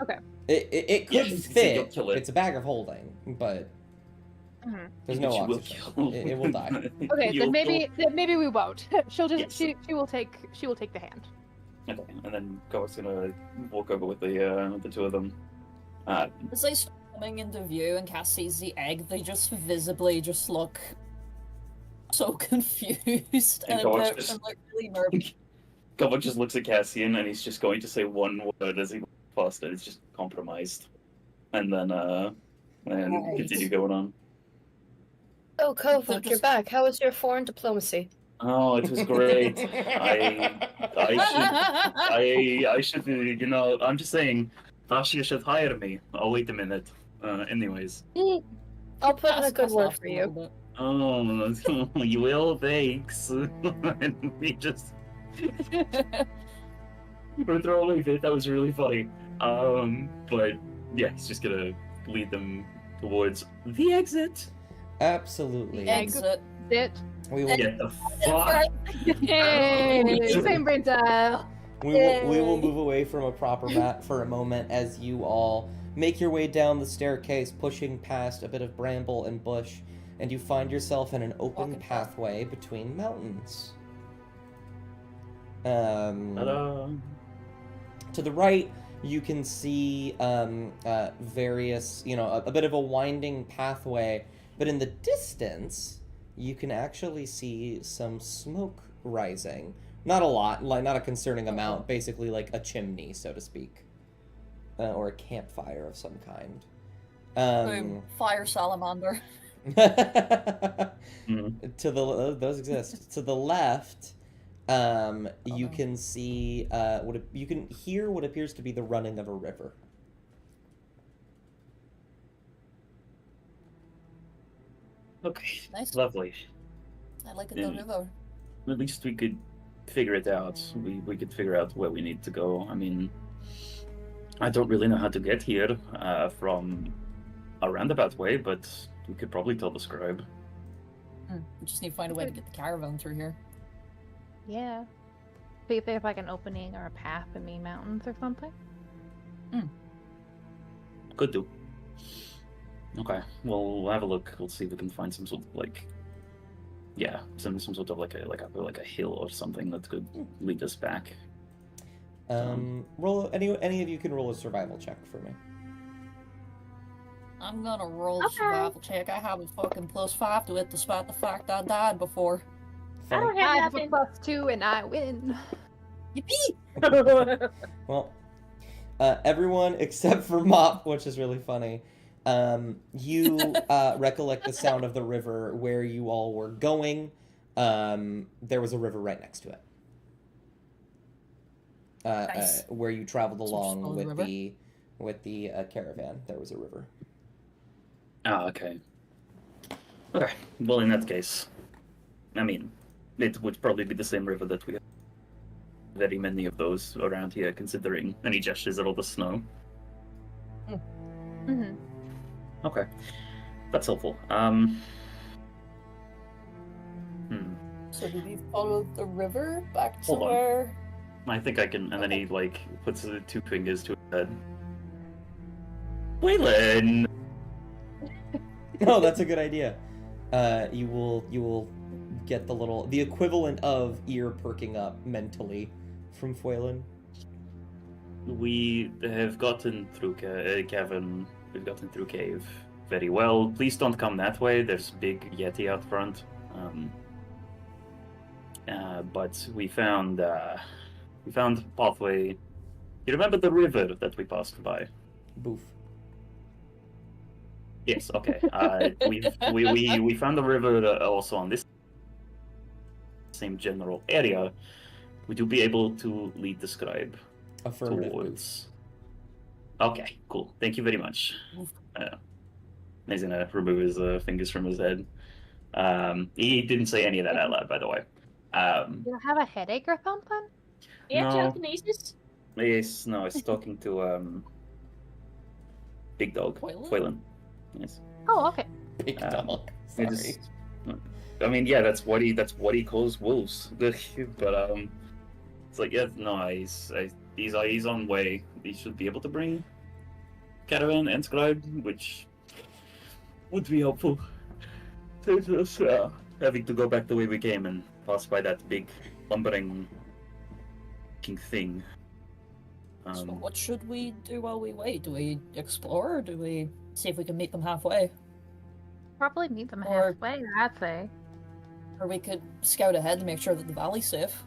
Okay. It Yeah, could you can fit. kill it. It's a bag of holding, but Mhm. there's But no you will oxygen. kill- It will die. Okay, You'll then maybe we won't. She'll just Yes. she will take the hand. kill- Okay, and then Kovok's gonna walk over with the two of them. As they start coming into view and Cass sees the egg, they just visibly just look so confused And and, Kovok's they're- just- and like really nervous. Kovok just looks at Cassian and he's just going to say one word as he walks past, and it's just compromised. And then Right. continue going on. Oh, They're Kovok, you're just- back. How was your foreign diplomacy? Oh, it was great. I should, you know, I'm just saying, Vasha should hire me. Oh, wait a minute. Anyways. I'll put in a Cass good word laughs for a you. little bit. Oh, you will, thanks. And we just we're throwing it. That was really funny. But yeah, he's just gonna lead them towards the exit. Absolutely. Exit. Sit. We will. Get the fuck. Hey, same brain style. We will move away from a proper map for a moment as you all make your way down the staircase, pushing past a bit of bramble and bush, and you find yourself in an open Walking pathway between mountains. Ta-da. To the right, you can see various, a bit of a winding pathway, but in the distance, you can actually see some smoke rising. Not a lot, like not a concerning amount, basically like a chimney, so to speak, or a campfire of some kind. Boom. Fire salamander. To the those exist. To the left, you can see you can hear what appears to be the running of a river. Okay, Nice. lovely. I like a Yeah. good river. At least we could figure it out. We could figure out where we need to go. I mean, I don't really know how to get here from a roundabout way, but we could probably tell the scribe. We just need to find a way to get the caravan through here. Yeah. See if they have like an opening or a path in the mountains or something. Could do. Okay, well, we'll have a look. We'll see if we can find some sort of some sort of like a hill or something that could lead us back. Roll any of you can roll a survival check for me. I'm gonna roll a Okay. survival check. I have a fucking +5 to it, despite the fact I died before. I don't I have have a nothing. +2 and I win. Yippee! Well, everyone except for Mop, which is really funny. You recollect the sound of the river where you all were going. There was a river right next to it. Nice. Where you traveled So just along follow the with river? the caravan. There was a river. Okay. Okay, well, in that case, I mean, it would probably be the same river that we have very many of those around here, considering any gestures at all the snow. Mm-hmm. Okay, that's helpful. So do we follow the river back to Hold on. where? I think I can. And then he like puts the 2 fingers to his head. Waylon. Oh, that's a good idea. You will get the equivalent of ear perking up mentally from Fuelin. We have gotten through Kevin. We've gotten through cave very well. Please don't come that way. There's big yeti out front. But we found pathway. You remember the river that we passed by? Boof. Yes. Okay. We found the river also on this same general area. Would you be able to lead the scribe Affirmative. towards? Okay. Cool. Thank you very much. He's gonna remove his fingers from his head. He didn't say any of that out loud, by the way. You have a headache or something? Yeah, No. telekinesis. Yes, no, I was talking to Big Dog, Foylan? Foylan. Yes. Oh, okay. Big Um, dog. I Sorry. just- I mean, yeah, that's what he calls wolves. But it's like, yeah, no, he's on way. He should be able to bring caravan and scribe, which would be helpful. Saves us having to go back the way we came and pass by that big lumbering thing. So what should we do while we wait? Do we explore, or do we see if we can meet them halfway? Probably meet them Or- halfway, I'd say. Or we could scout ahead to make sure that the valley's safe.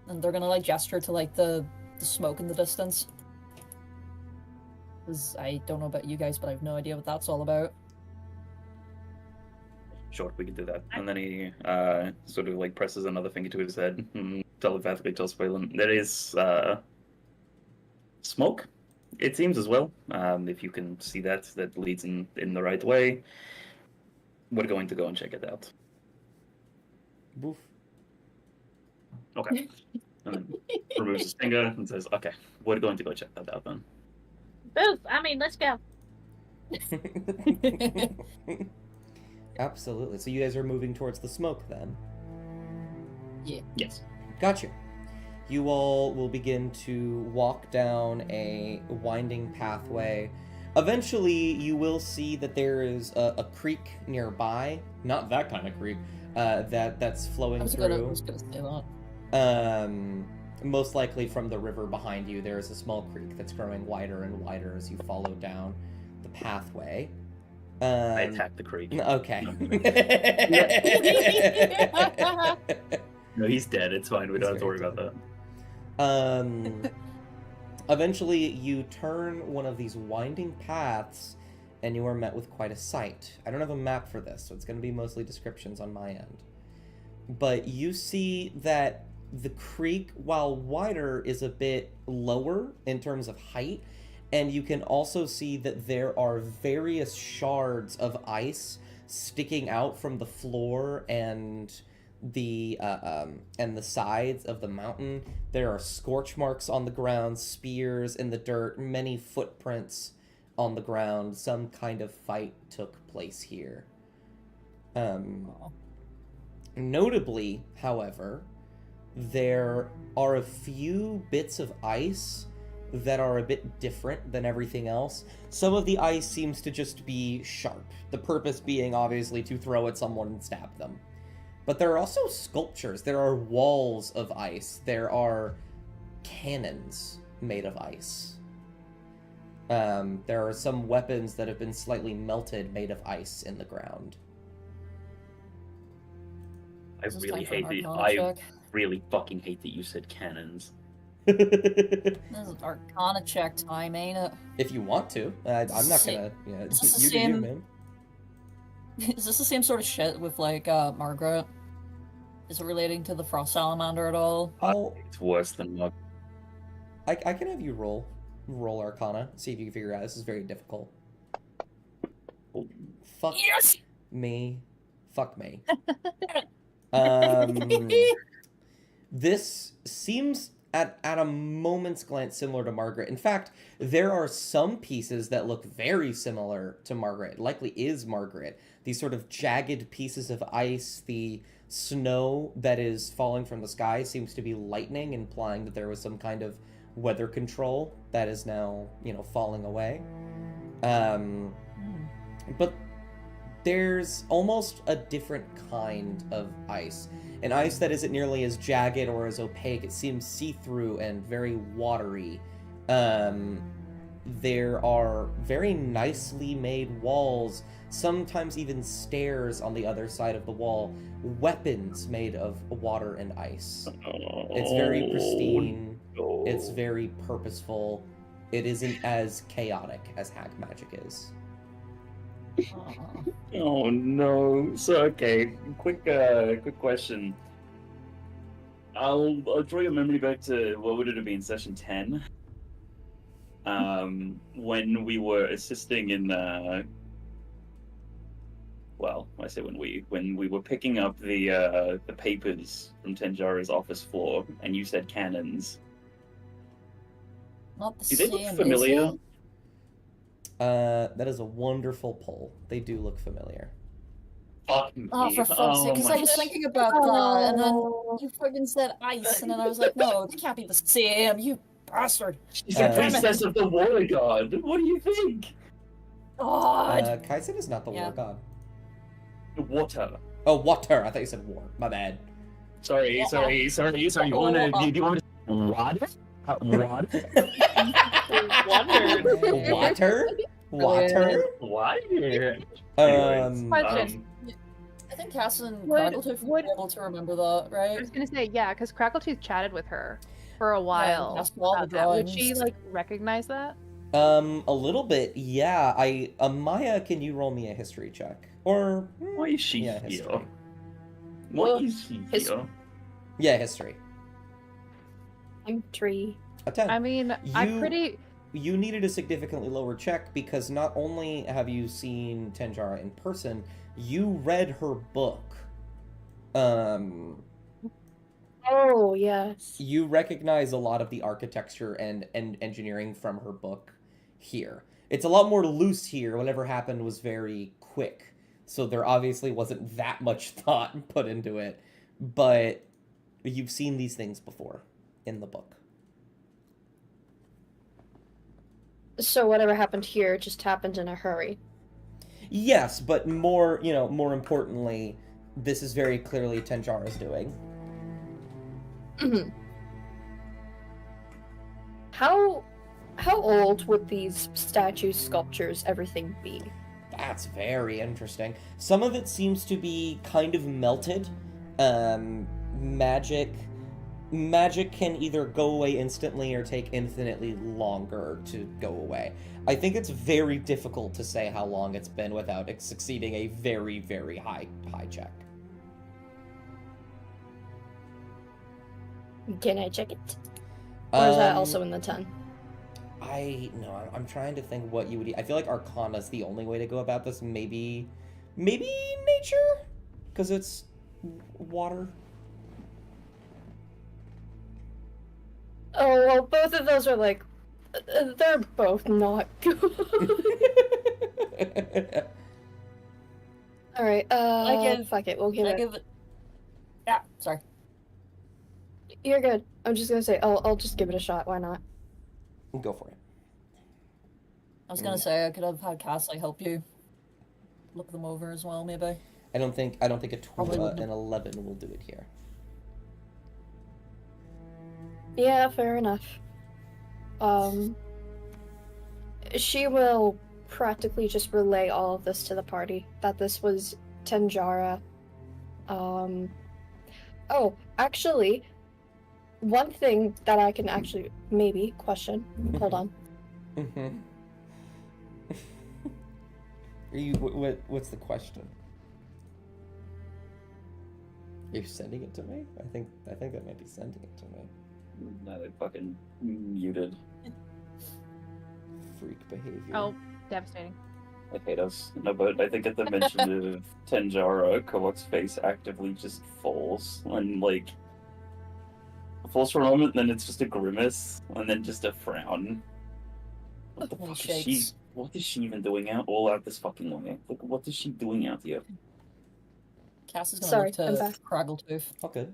And they're gonna like gesture to like the smoke in the distance. Because I don't know about you guys, but I have no idea what that's all about. Sure, we can do that. And then he sort of like presses another finger to his head and telepathically tells Phelan there is smoke, it seems, as well. If you can see that leads in the right way. We're going to go and check it out. Boof. Okay. And then removes his finger and says, okay, we're going to go check that out then. Boof. I mean, let's go. Absolutely. So you guys are moving towards the smoke then? Yes. Gotcha. You all will begin to walk down a winding pathway. Eventually, you will see that there is a creek nearby. Not that kind of creek. That's flowing I was through. gonna say that. Most likely from the river behind you, there is a small creek that's growing wider and wider as you follow down the pathway. I attacked the creek. Okay. No, he's dead. It's fine. We don't have to worry about that. Eventually, you turn one of these winding paths, and you are met with quite a sight. I don't have a map for this, so it's going to be mostly descriptions on my end. But you see that the creek, while wider, is a bit lower in terms of height, and you can also see that there are various shards of ice sticking out from the floor and the sides of the mountain. There are scorch marks on the ground, spears in the dirt, many footprints on the ground. Some kind of fight took place here. Notably, however, there are a few bits of ice that are a bit different than everything else. Some of the ice seems to just be sharp, the purpose being obviously to throw at someone and stab them. But there are also sculptures, there are walls of ice, there are cannons made of ice. There are some weapons that have been slightly melted made of ice in the ground. I Is this really time for an hate that. Arcana I check? really fucking hate that you said cannons. This is Arcana check time, ain't it? If you want to. I'm not gonna... Yeah, Is this the you do you, same- man. Is this the same sort of shit with like Margaret? Is it relating to the frost salamander at all? It's worse than mug. I can have you roll Arcana, see if you can figure it out. This is very difficult. Fuck Yes! me. Fuck me. This seems at a moment's glance similar to Margaret. In fact, there are some pieces that look very similar to Margaret. It likely is Margaret. These sort of jagged pieces of ice, the snow that is falling from the sky seems to be lightning, implying that there was some kind of weather control that is now, falling away. But there's almost a different kind of ice. An ice that isn't nearly as jagged or as opaque. It seems see-through and very watery. There are very nicely made walls, sometimes even stairs on the other side of the wall. Weapons made of water and ice. It's very pristine. It's very purposeful. It isn't as chaotic as hack magic is. Oh no. So okay, quick question. I'll draw your memory back to what would it have been, session 10? When we were assisting in well, I say when we were picking up the papers from Tenjara's office floor, and you said cannons. Not the Do they same, look familiar? is it? That is a wonderful poll. They do look familiar. Fuck Oh, me. for fuck's sake, because my I was thinking about that, and then you fucking said ice, and then I was like, no, it can't be the same, you bastard. She's the Uh, princess of the water god. What do you think? God. Kaisen is not the Yeah. war god. Water. Oh, water. I thought you said war. My bad. Sorry. You want to? Do you want me to? Water. Water. Water? Water? Water. Question. I think Cass and Would- Crackletooth would be able to remember that, I right? was gonna say, yeah, because Crackletooth chatted with her for a while. that's all the about that. Would she drawings. recognize that? A little bit, yeah. Maya, can you roll me a history check? Or Why is she yeah, here? history. Why Well, is she his- here? Yeah, history. I'm 3. A 10. I mean, I'm You- pretty. You needed a significantly lower check because not only have you seen Tenjara in person, you read her book. Oh, yes. You recognize a lot of the architecture and engineering from her book here. It's a lot more loose here. Whatever happened was very quick. So there obviously wasn't that much thought put into it. But you've seen these things before in the book. So whatever happened here just happened in a hurry. Yes, but more importantly, this is very clearly Tenjara's doing. How old would these statues, sculptures, everything be? That's very interesting. Some of it seems to be kind of melted. Magic can either go away instantly or take infinitely longer to go away. I think it's very difficult to say how long it's been without it succeeding a very, very high check. Can I check it? Or is that Um, also in the 10? I'm trying to think what you would. I feel like Arcana's the only way to go about this. Maybe nature, because it's water. Oh, well, both of those are like... they're both not good. Alright, fuck it, we'll give I it... give it. Yeah, sorry. You're good. I'm just gonna say, I'll just give it a shot, why not? Go for it. I was gonna say I could have had Cass help you look them over as well, maybe. I don't think a Probably wouldn't. an 11 will do it here. Yeah, fair enough. She will practically just relay all of this to the party. That this was Tenjara. Oh, actually, one thing that I can actually maybe question. Hold on. Mm-hmm. What's the question? Are you sending it to me? I think that might be sending it to me. No, they fucking muted. Freak behavior. Oh, devastating. They hate us. No, but I think at the mention of Tenjara, Kowak's face actively just falls and pause for a moment, then it's just a grimace, and then just a frown. What the He fuck is she? shakes. What is she even doing all out this fucking long? Like, what is she doing out here? Cass is gonna Sorry, look to I'm back. Craggletooth All good.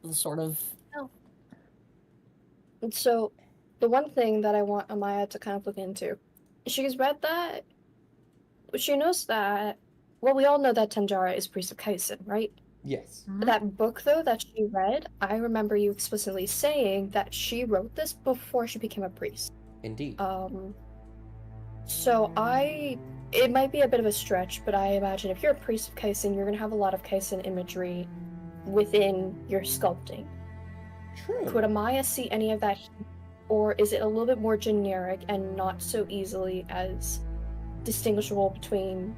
with a sort of So, the one thing that I want Amaya to kind of look into, she's read that. She knows that. Well, we all know that Tanjara is priest of Kaisen, right? Yes. That book, though, that she read, I remember you explicitly saying that she wrote this before she became a priest. Indeed. So it might be a bit of a stretch, but I imagine if you're a priest of Kaisen, you're gonna have a lot of Kaisen imagery within your sculpting. True. Could Amaya see any of that, or is it a little bit more generic and not so easily as distinguishable between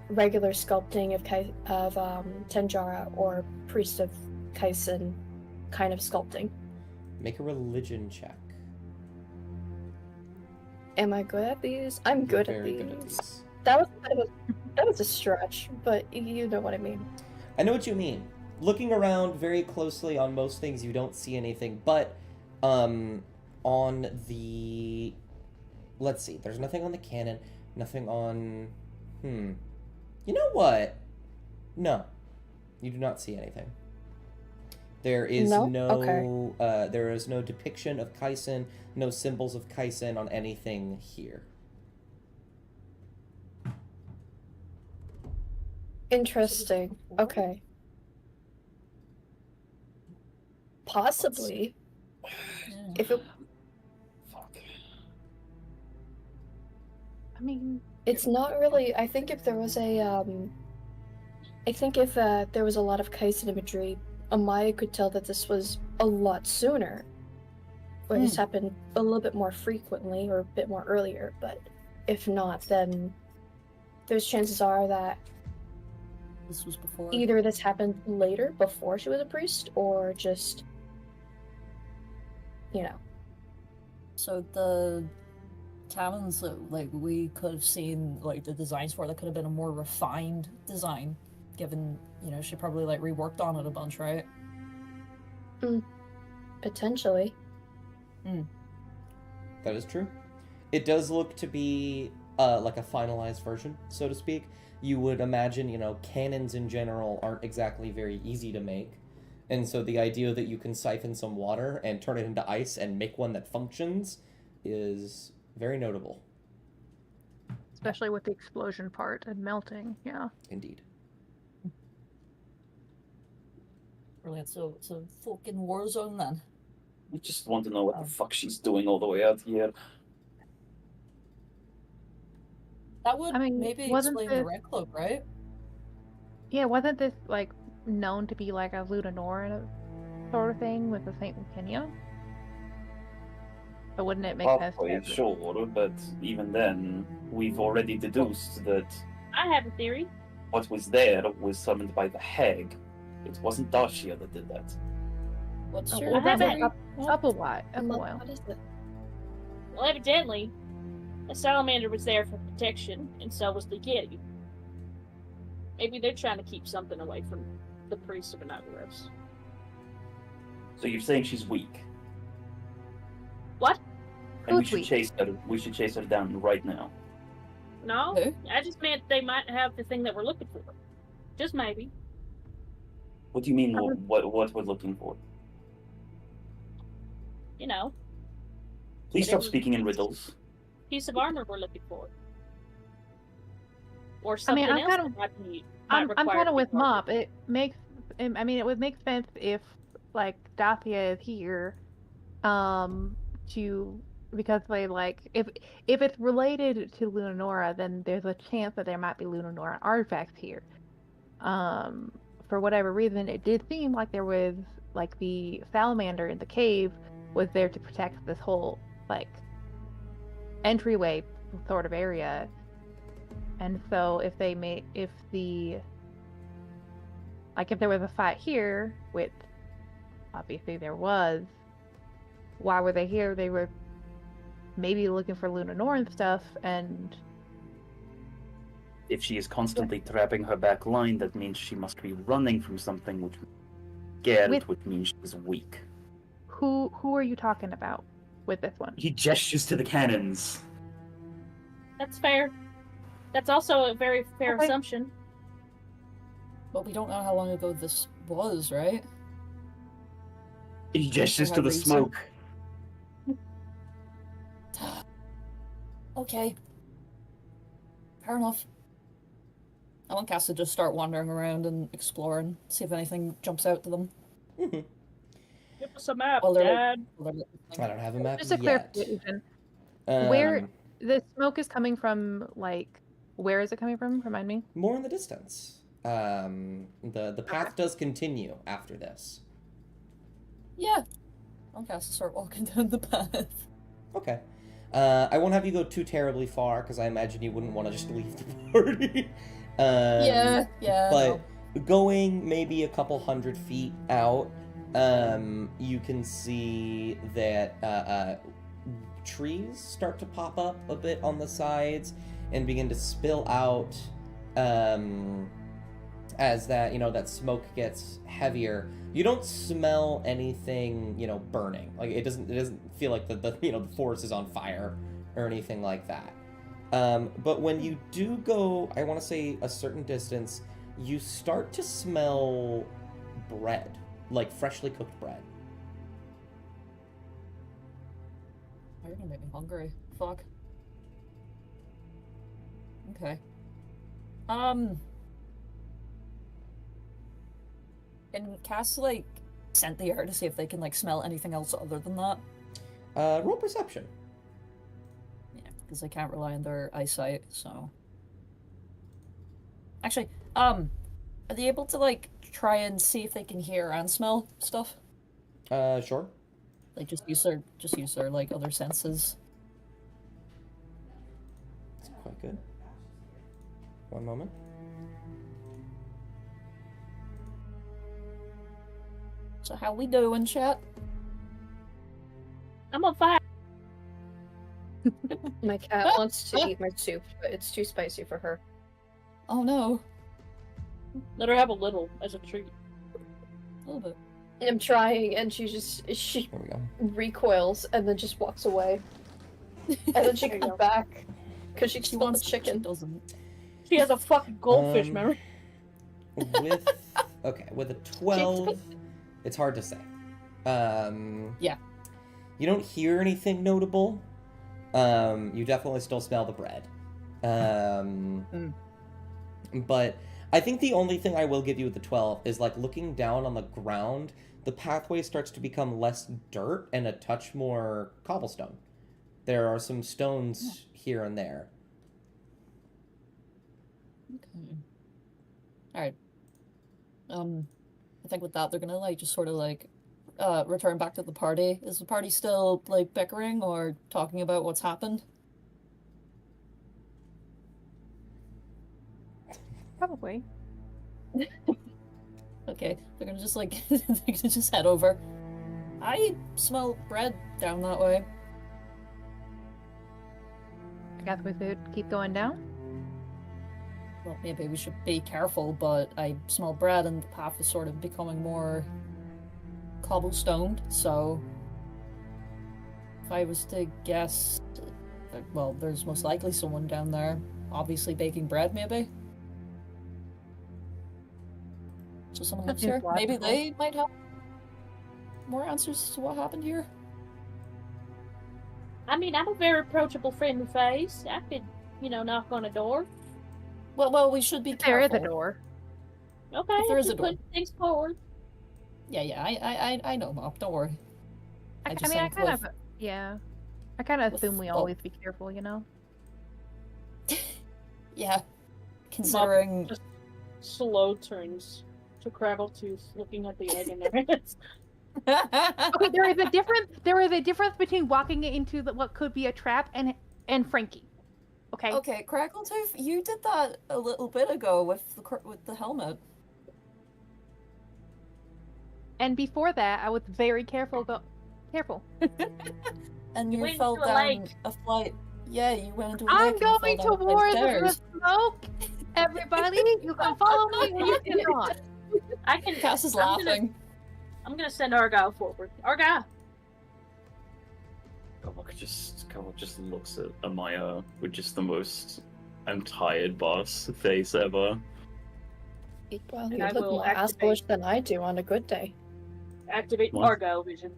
regular sculpting of Tanjara or priest of Kaisen kind of sculpting? Make a religion check. Am I good at these? I'm good You're at very these. good at these. That was a stretch, but you know what I mean. I know what you mean. Looking around very closely on most things, you don't see anything, but on the... Let's see, there's nothing on the cannon, nothing on... You know what? No. You do not see anything. There is No? there is no depiction of Kaisen, no symbols of Kaisen on anything here. Interesting. Okay. Possibly. If it, Fuck. I mean, it's not really. I think if there was a I think if there was a lot of Kaisen imagery, Amaya could tell that this was a lot sooner, or this happened a little bit more frequently or a bit more earlier. But if not, then there's chances are that this was before. either this happened later, before she was a priest, or just, you know. So the cabins that like we could have seen like the designs for that could have been a more refined design, given she probably like reworked on it a bunch, right? Potentially. That is true. It does look to be like a finalized version, so to speak. You would imagine, cannons in general aren't exactly very easy to make. And so the idea that you can siphon some water and turn it into ice and make one that functions is very notable. especially with the explosion part and melting. Yeah. Indeed. Brilliant. So it's a fucking war zone then. I just want to know what the fuck she's doing all the way out here. That would I mean, maybe wasn't explain the this- Red Cloak, right? Yeah, wasn't this like known to be like a Ludonora sort of thing with the Saint Lucinia? But wouldn't it make sense? Halfway, sure, but even then, we've already deduced that I have a theory. what was there was summoned by the hag. It wasn't Dacia that did that. What's Oh, your well, that's theory? Up a while. What is it? Well, evidently, the salamander was there for protection, and so was the Yeti. Maybe they're trying to keep something away from the priest of Anagros. So you're saying she's weak? What? And we Who's should weak? chase her. We should chase her down right now. No, Who? I just meant they might have the thing that we're looking for. Just maybe. What do you mean? What we're looking for? You know, Please stop Whatever. speaking in riddles. piece of armor we're looking for. Or something I'm else kinda- that might be. I'm require kind of with big armor. Mop. It would make sense if like Dacia is here, because they like if it's related to Lunanora, then there's a chance that there might be Lunanora artifacts here. For whatever reason, it did seem like there was like the salamander in the cave was there to protect this whole like entryway sort of area. And so if there was a fight here, which obviously there was, why were they here? They were maybe looking for Lunanor and stuff, and If she is constantly trapping her back line, that means she must be running from something, which scared, With- which means she's weak. who are you talking about with this one? He gestures to the cannons. That's fair. That's also a very fair Okay. assumption. But we don't know how long ago this was, right? He gestures For to the what reason? smoke. Okay. Fair enough. I want Cass to just start wandering around and exploring, see if anything jumps out to them. Mhm. Give us a map, Well, they're- Dad. I don't have a map Just a yet. clarification. Where- Um, The smoke is coming from, like, where is it coming from? Remind me. More in the distance. The path does continue after this. Yeah. I want Cass to start walking down the path. Okay. I won't have you go too terribly far because I imagine you wouldn't want to just leave the party. Yeah. But going maybe a couple 100 feet out, you can see that trees start to pop up a bit on the sides and begin to spill out as that, that smoke gets heavier. You don't smell anything, burning. Like it doesn't feel like the forest is on fire or anything like that. But when you do go, I want to say a certain distance, you start to smell bread, like freshly cooked bread. Oh, you're gonna make me hungry. Fuck. Okay. And Cass, sent the air to see if they can, smell anything else other than that? Roll perception. Yeah, because they can't rely on their eyesight, so... Actually, are they able to, try and see if they can hear and smell stuff? Sure. Just use their, other senses? That's quite good. One moment. So how we doing, chat? I'm on fire. My cat wants to eat my soup, but it's too spicy for her. Oh no. Let her have a little as a treat. A little bit. I'm trying, and she There we go. recoils and then just walks away. And then she There you comes go. back because she She spilled wants the She chicken. doesn't. She has a fucking goldfish Um, memory. With a 12, it's hard to say. Yeah. You don't hear anything notable. You definitely still smell the bread. But I think the only thing I will give you with the 12 is looking down on the ground, the pathway starts to become less dirt and a touch more cobblestone. There are some stones here and there. Okay. Alright. I think with that, they're gonna, just sort of, return back to the party. Is the party still, bickering or talking about what's happened? Probably. Okay, they're gonna just, they're gonna just head over. I smell bread down that way. I guess we should keep going down. Well, maybe we should be careful, but I smell bread and the path is sort of becoming more cobblestoned, so if I was to guess, well, there's most likely someone down there, obviously baking bread, maybe? So someone That lives here? seems Maybe logical. they might have more answers to what happened here? I mean, I'm a very approachable, friendly face. I could, knock on a door. Well, we should be There is careful. a door. Okay, If there is just a door. put things forward. Yeah, I know, Mop, don't worry. I just mean, I think kind with- of, yeah. I kind of with- assume we well- always be careful, you know? Yeah, considering... Just slow turns to Craggletooth, looking at the egg in their hands. Okay, there is a difference. There is a difference between walking into what could be a trap and Frankie. Okay. Okay, Crackletooth, you did that a little bit ago with the helmet. And before that, I was very careful. Careful. And you went fell into a down lake. a flight. Yeah, you went into a I'm lake and going fell down towards the stairs. smoke. Everybody, you can follow me or you cannot. I can. Cass is I'm gonna- laughing. I'm gonna send Argyle forward. Argyle, Kavok just looks at Amaya with just the most I'm tired boss face ever. Well, And you I look will more activate- assholish than I do on a good day. Activate What? Argyle Vision.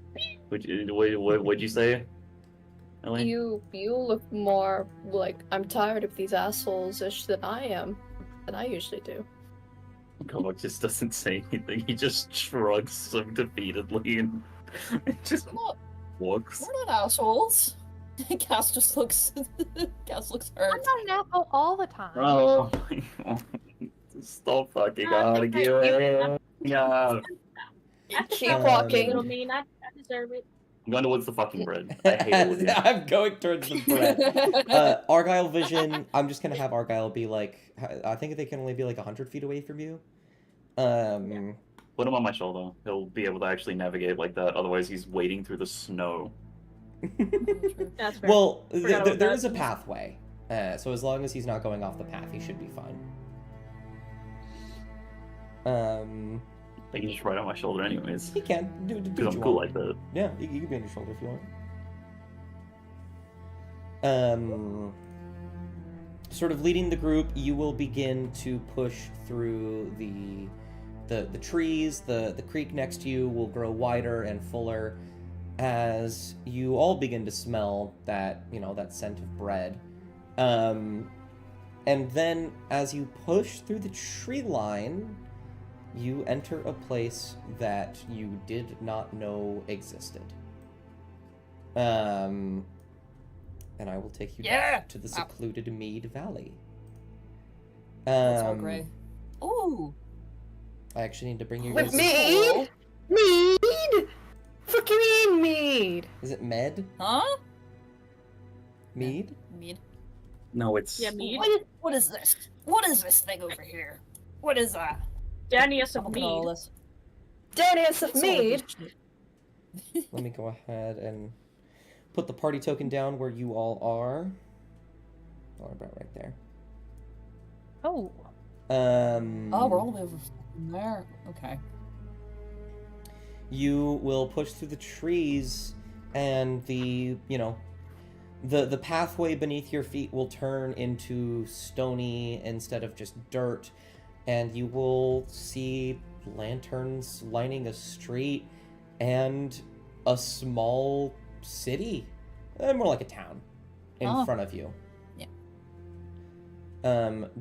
What'd you say, Ellie? You look more like I'm tired of these assholes-ish than I usually do. Kavok just doesn't say anything. He just shrugs so defeatedly and just Look, walks. we're not assholes. Cass just looks. Cass looks I'm hurt. not an asshole all the time. Oh my god. Stop fucking arguing. Yeah. Keep Um, walking. Little mean, I deserve it. I'm going towards the fucking bread. I hate it with you. I'm going towards the bread. Argyle Vision, I'm just gonna have Argyle be like, I think they can only be like 100 feet away from you. Put him on my shoulder. He'll be able to actually navigate like that. Otherwise, he's wading through the snow. That's fair. Well, Forgot about there that. is a pathway. So as long as he's not going off the path, he should be fine. They can just ride on my shoulder anyways. He can. Do Because what I'm you cool want. like that. Yeah, you can be on your shoulder if you want. Sort of leading the group, you will begin to push through the trees. The creek next to you will grow wider and fuller as you all begin to smell that, that scent of bread. And then as you push through the tree line, you enter a place that you did not know existed. And I will take you back to the secluded Mead Valley. That's all great. Ooh. I actually need to bring you With guys. Mead? Mead? Fucking mean Mead! Is it Med? Huh? Mead? Mead. No, it's... Yeah, mead. What is this? What is this thing over here? What is that? Danius I'm of looking at all Mead. this. Danius of It's all Mead? this- Let me go ahead and put the party token down where you all are. Oh, about right there. Oh. Oh, we're all the way over there. Okay. You will push through the trees, and the pathway beneath your feet will turn into stony instead of just dirt, and you will see lanterns lining a street and a small city, more like a town, in front of you. Yeah.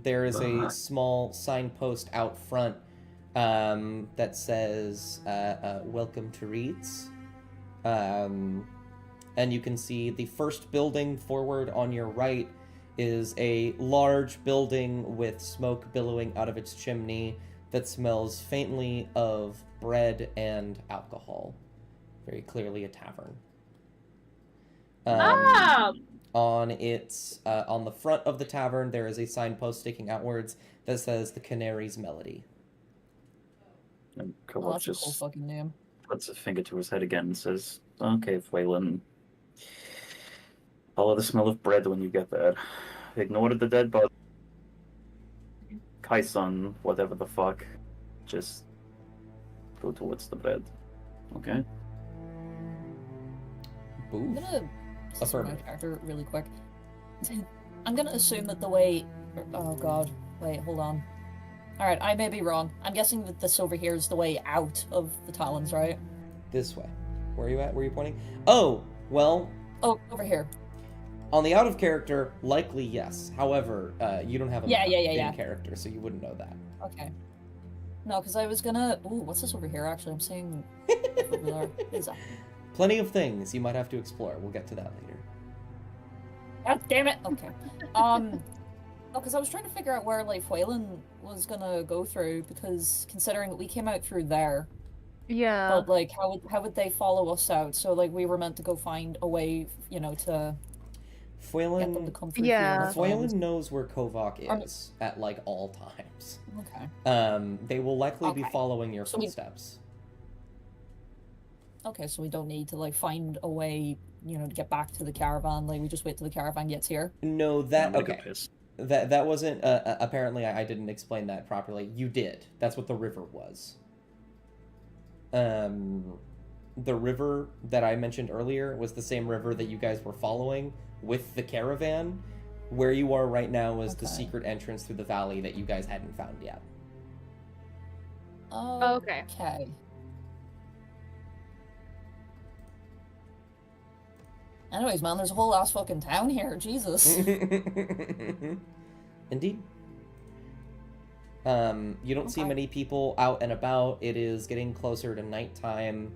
There is a small signpost out front that says "Welcome to Reeds," and you can see the first building forward on your right is a large building with smoke billowing out of its chimney that smells faintly of bread and alcohol. Very clearly a tavern. On the front of the tavern, there is a signpost sticking outwards that says "The Canary's Melody." And Oh, Kavok that's a cool just fucking name. puts a finger to his head again and says, "Okay, Phelan. Follow the smell of bread when you get there. Ignore the dead body. Kaison, whatever the fuck. Just go towards the bread. Okay?" I'm Boo. gonna assess my Affirmative. character really quick. I'm gonna assume that the way. Oh god. Wait, hold on. Alright, I may be wrong. I'm guessing that this over here is the way out of the Talons, right? This way. Where are you at? Where are you pointing? Oh, well, Oh, over here. on the out of character, likely yes. However, you don't have a map in Yeah. character, so you wouldn't know that. Okay. No, because I was gonna. Ooh, what's this over here? Actually, I'm seeing. Over there. What is that? Plenty of things you might have to explore. We'll get to that later. God damn it! Okay. No, because I was trying to figure out where, like, Phelan was gonna go through, because considering that we came out through there, Yeah. but, like, how would they follow us out? So, like, we were meant to go find a way, to get them to Phelan, come through Yeah. here. Phelan knows where Kovak is at like all times. Okay. They will likely be Okay. following your So we- footsteps. Okay, so we don't need to, like, find a way, to get back to the caravan. Like, we just wait till the caravan gets here. No, that I'm gonna go okay. piss. That wasn't apparently I didn't explain that properly. You did. That's what the river was. the river that I mentioned earlier was the same river that you guys were following with the caravan. Where you are right now is the secret entrance through the valley that you guys hadn't found yet. Oh, Okay. Okay. Anyways, man, there's a whole ass fucking town here. Jesus. Indeed. You don't see many people out and about. It is getting closer to nighttime.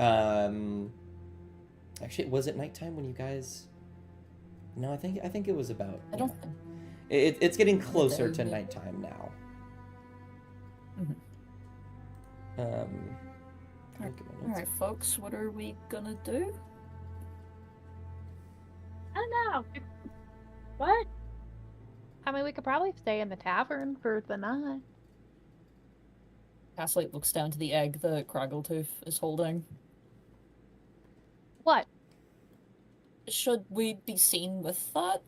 Actually, was it nighttime when you guys? No, I think it was about. I don't think. It's getting closer to nighttime now. Alright, folks, what are we gonna do? I don't know. What? I mean, we could probably stay in the tavern for the night. Gaslight looks down to the egg that Craggletooth is holding. What? Should we be seen with that?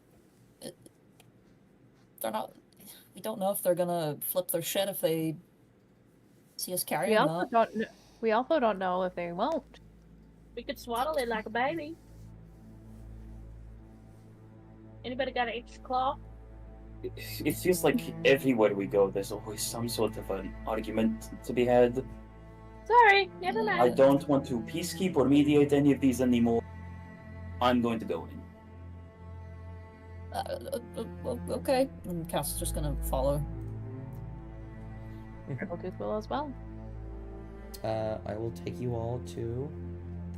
They're not. We don't know if they're gonna flip their shit if they see us carrying We also that. don't. We also don't know if they won't. We could swaddle it like a baby. Anybody got an extra claw? It feels like everywhere we go, there's always some sort of an argument to be had. Sorry, never I mind. don't want to peacekeep or mediate any of these anymore. I'm going to go in. Okay. And Cass is just gonna follow. Craggletooth will as well. I will take you all to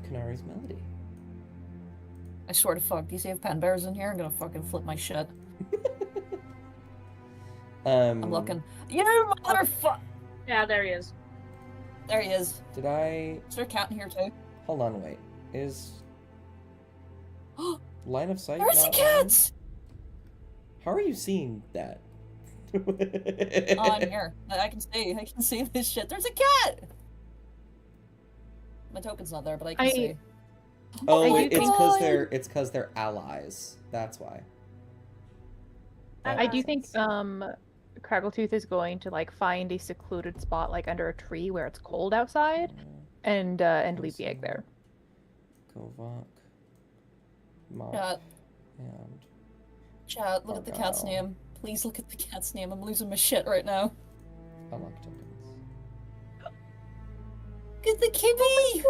Canari's Melody. I swear to fuck, do you see if Pan Bear's in here? I'm gonna fucking flip my shit. I'm looking. You motherfucker! Yeah, there he is. There he is. Did I? Is there a cat in here too? Hold on, wait. Is line of sight? There's a not cat! on? How are you seeing that? Oh, I'm here. I can see this shit. There's a cat! My token's not there, but I can see. Oh, my it's God! because they're allies. That's why. I do think Craggletooth is going to like find a secluded spot like under a tree where it's cold outside, and leave the egg there. Kovak. Mop. Chat. And Chat, look at the cat's Argyle. name. Please look at the cat's name. I'm losing my shit right now. unlock tokens. Look at the kitty!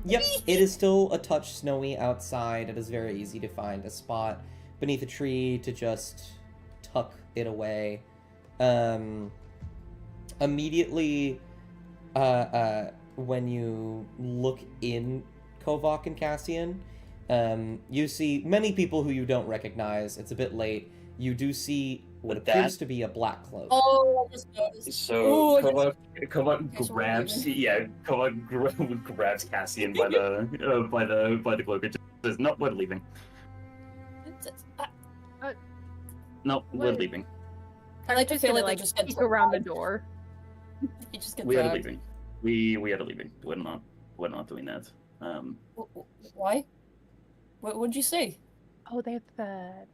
Yep, it is still a touch snowy outside. It is very easy to find a spot beneath a tree to just tuck it away. Immediately, when you look in Kovak and Cassian, you see many people who you don't recognize. It's a bit late. You do see what With appears that- to be a black cloak. Oh, I just noticed. So Ooh, Kovak Okay, so grabs, we're Kovak grabs Cassian by the cloak and just says, "No, we're leaving. No, we're Wait. leaving. I like to Just feel gonna, like they just get peek around the door. You just get We are dragged. leaving. We are leaving. We're not doing that. Why? What'd you say? Oh, there's a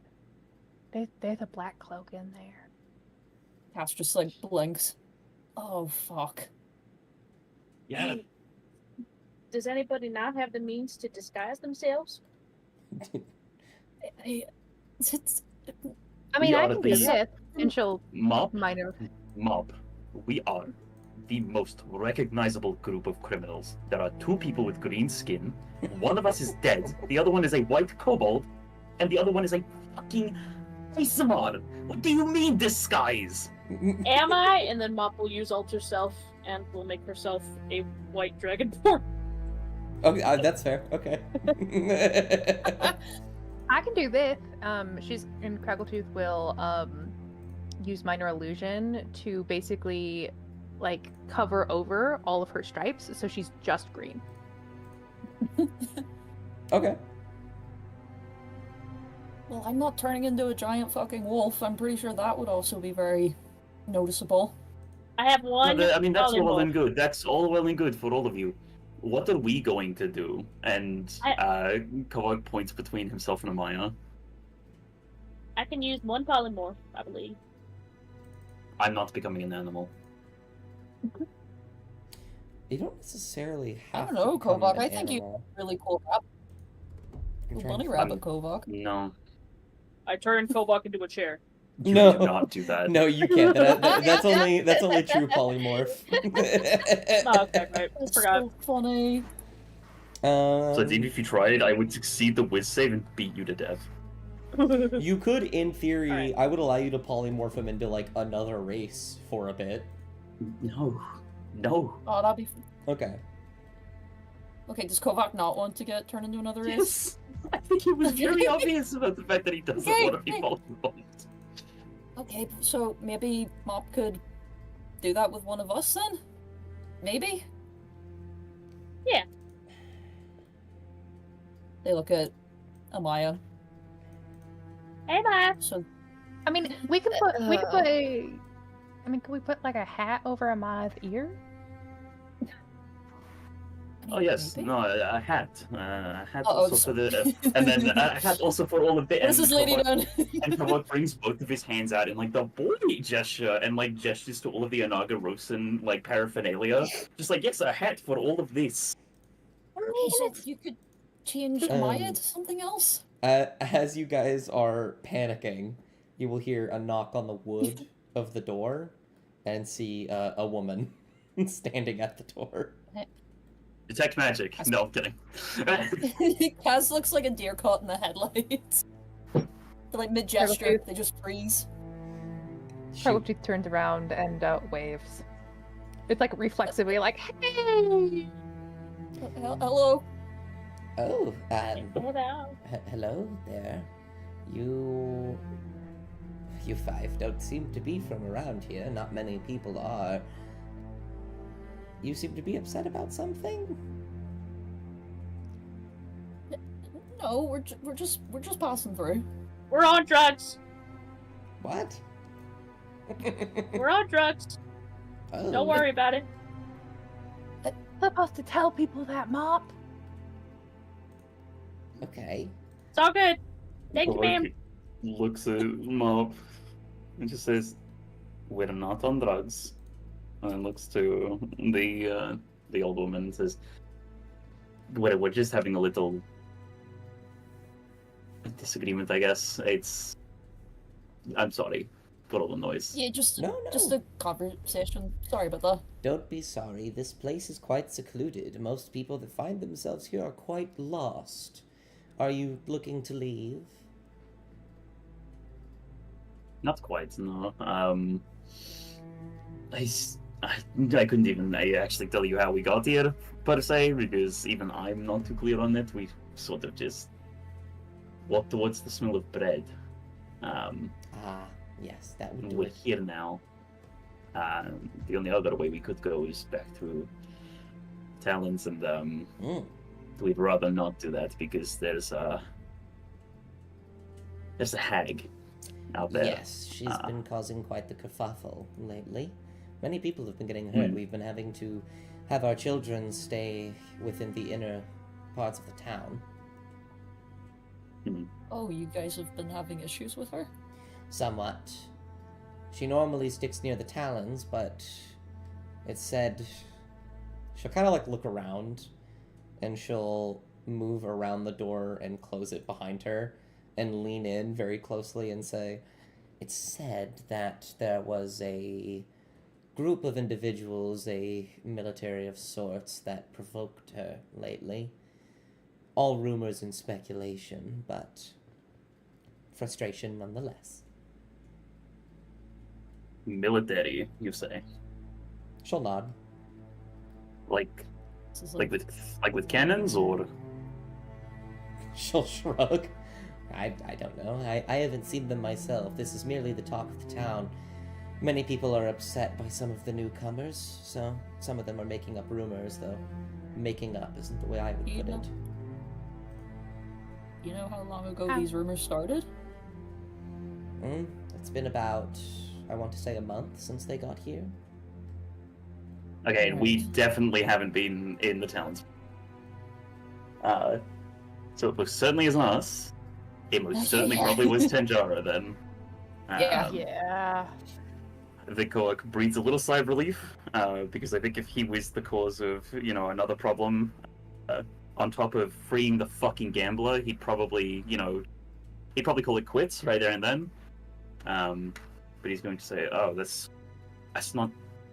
black cloak in there. Cass just like blinks. Oh fuck. Yeah. Does anybody not have the means to disguise themselves? It's I mean, We I are can do the- this, and she'll Mob. minor. We are the most recognizable group of criminals. There are two people with green skin. One of us is dead. The other one is a white kobold, and the other one is a fucking Isamar. What do you mean disguise? Am I? And then Mop will use Alter Self and will make herself a white dragonborn. Okay, that's fair. Okay. I can do this. And Craggletooth will use minor illusion to basically like cover over all of her stripes, so she's just green. Okay. well, I'm not turning into a giant fucking wolf. I'm pretty sure that would also be very noticeable. I have one. I mean, that's all well polymorph. and good. That's all well and good for all of you. What are we going to do? And Kovak points between himself and Amaya. I can use one polymorph, I believe. I'm not becoming an animal. You don't necessarily I have don't know, to become Kovak. an I think you animal. really cool rabbit. I'm Cool trying bunny to rabbit, find- Kovak. No. I turned Kobach into a chair. You No. do not do that. No, you can't. That's only true polymorph. Oh, okay, right. That's Forgot. so funny. So I think if you tried, I would succeed the whiz save and beat you to death. You could, in theory, Alright. I would allow you to polymorph him into like another race for a bit. No. No. Oh, that'd be. Okay. Okay, does Kovak not want to get turned into another race? Yes. I think it was very obvious about the fact that he doesn't Okay, want to be okay. polymorphed. Okay, so maybe Mop could do that with one of us then? Maybe? Yeah. They look at Amaya. Hey, bye. So I mean, we could put a. I mean, could we put like a hat over Amaya's ear? Oh yes, maybe? no, a hat. A hat Uh-oh, also for the, and then a hat also for all of the. What is this lady Kobach- doing? And Kobach brings both of his hands out in like the boy gesture and like gestures to all of the Anaga Rosen like paraphernalia. Just like, yes, a hat for all of this. Okay, so you could change Amaya to something else? As you guys are panicking, you will hear a knock on the wood of the door, and see a woman standing at the door. Detect magic. No, I'm kidding. Kaz looks like a deer caught in the headlights. They're like mid-gesture, they just freeze. Probably turns around and waves. It's like reflexively, like, hey! Hello? Oh, Hello. hello there. You five don't seem to be from around here. Not many people are. You seem to be upset about something? No, we're just passing through. We're on drugs. What? We're on drugs. Oh. Don't worry about it. Supposed to tell people that, Mop. Okay. It's all good. Thank you, ma'am. Looks at Mop and just says, "We're not on drugs." And looks to the old woman and says, we're just having a little disagreement, I guess. I'm sorry for all the noise." Yeah, just No. just a conversation. Sorry about that. Don't be sorry. This place is quite secluded. Most people that find themselves here are quite lost. Are you looking to leave? Not quite, no. I couldn't even actually tell you how we got here, per se, because even I'm not too clear on it. We sort of just walked towards the smell of bread. Yes, that would do We're it. here now. The only other way we could go is back through Talons, and we'd rather not do that because there's a hag out there. Yes, she's been causing quite the kerfuffle lately. Many people have been getting hurt. We've been having to have our children stay within the inner parts of the town. Oh, you guys have been having issues with her? Somewhat. She normally sticks near the Talons, but it's said she'll kind of like look around and she'll move around the door and close it behind her and lean in very closely and say, "It's said that there was a group of individuals, a military of sorts, that provoked her lately. All rumors and speculation, but frustration nonetheless." Military, you say? She'll nod. Like This is with cannons, or? She'll shrug. I don't know. I haven't seen them myself. This is merely the talk of the town. Many people are upset by some of the newcomers, so some of them are making up rumors, though. Making up isn't the way I would You put know- it. You know how long ago these rumors started? It's been about, I want to say, a month since they got here. Okay, we definitely haven't been in the towns. So it most certainly isn't us. It most certainly probably was Tenjara then. Yeah. Yeah. Vikor breathes a little sigh of relief, because I think if he was the cause of, another problem, on top of freeing the fucking gambler, he'd probably call it quits right there and then. But he's going to say, "Oh, that's not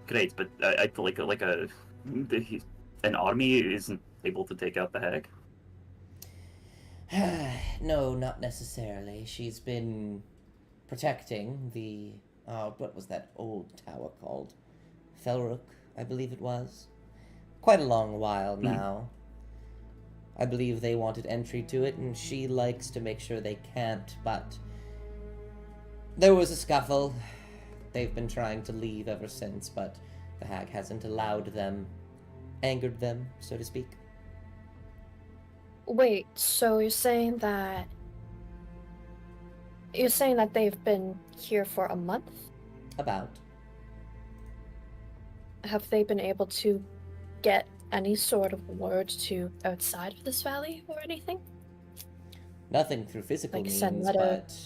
great, but I feel like an army isn't able to take out the hag." No, not necessarily. She's been protecting the... what was that old tower called? Felrook, I believe it was. Quite a long while now. I believe they wanted entry to it, and she likes to make sure they can't, but... There was a scuffle. They've been trying to leave ever since, but the hag hasn't allowed them, angered them, so to speak. Wait, so you're saying that they've been here for a month? About. Have they been able to get any sort of word to outside of this valley or anything? Nothing through physical Like means, send letter. but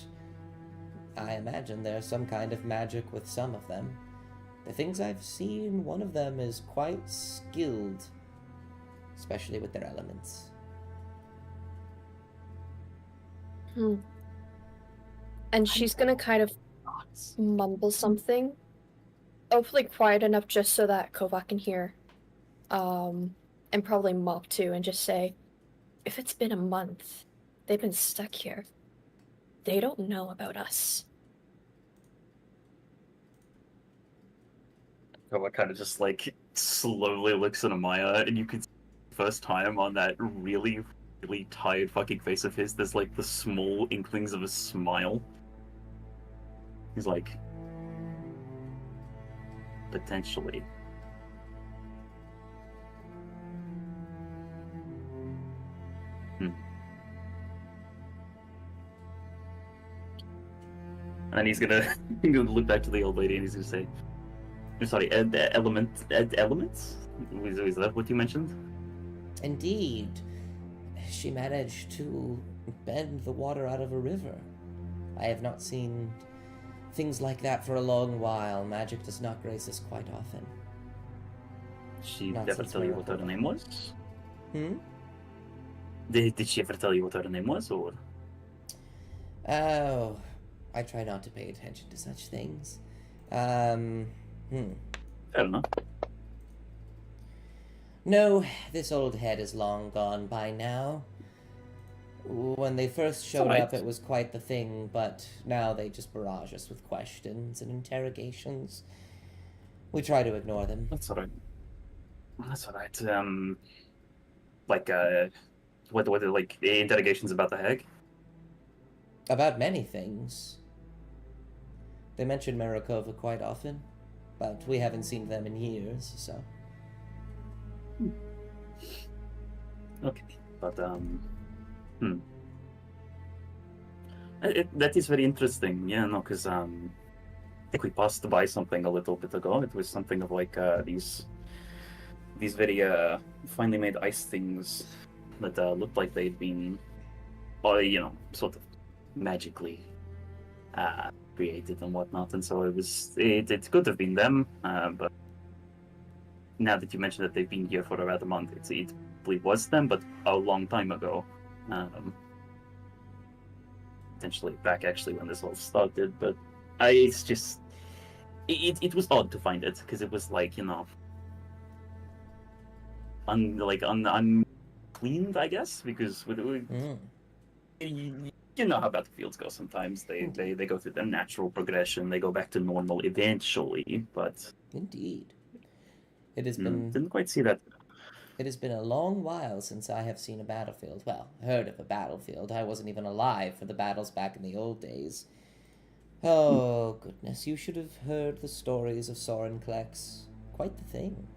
I imagine there's some kind of magic with some of them. The things I've seen, one of them is quite skilled, especially with their elements. And she's gonna kind of mumble something, hopefully quiet enough just so that Kovac can hear, and probably Mop too, and just say, if it's been a month, they've been stuck here. They don't know about us. Kovac kind of just slowly looks at Amaya, and you can see the first time on that really, really tired fucking face of his, there's the small inklings of a smile. He's like, potentially. And then he's gonna look back to the old lady and he's gonna say, I'm sorry, elements? Was that what you mentioned? Indeed. She managed to bend the water out of a river. I have not seen things like that for a long while. Magic does not grace us quite often. She Not ever since tell you Miracle. what her name was? Hmm? Did she ever tell you what her name was, or? Oh, I try not to pay attention to such things. Fair enough. No, this old head is long gone by now. When they first showed Alright. up, it was quite the thing, but now they just barrage us with questions and interrogations. We try to ignore them. That's alright. That's alright. What interrogations about the hag? About many things. They mention Marakova quite often, but we haven't seen them in years, so... Okay, but that is very interesting. Yeah, no, because I think we passed by something a little bit ago. It was something of these very finely made ice things that looked like they'd been, sort of magically created and whatnot. And so it could have been them, but now that you mentioned that they've been here for about a month, it probably was them, but a long time ago. Potentially back actually when this all started, but it's just it was odd to find it because it was uncleaned, I guess, because you know how battlefields go sometimes. They go through their natural progression, they go back to normal eventually, but Indeed. It has been... didn't quite see that. It has been a long while since I have seen a battlefield. Well, heard of a battlefield. I wasn't even alive for the battles back in the old days. Oh, goodness, you should have heard the stories of Soren Klex. Quite the thing.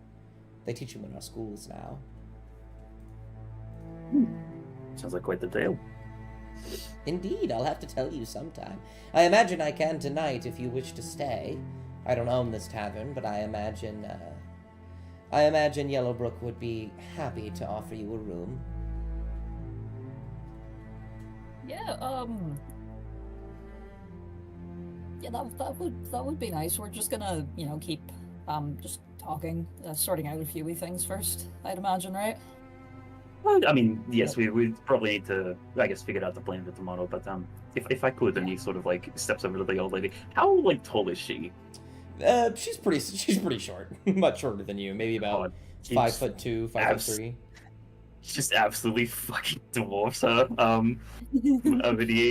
They teach them in our schools now. Sounds like quite the tale. Indeed, I'll have to tell you sometime. I imagine I can tonight if you wish to stay. I don't own this tavern, but I imagine Yellowbrook would be happy to offer you a room. Yeah, Yeah, that would be nice. We're just gonna, you know, keep just talking, sorting out a few wee things first, I'd imagine, right? Well, I mean, yes, we probably need to, I guess, figure out the plan for tomorrow. But if I could, and he sort of like steps over to the old lady. How like tall is she? She's pretty short, much shorter than you. Maybe about she's 5'2", 5'3". She just absolutely fucking dwarfs her. I mean,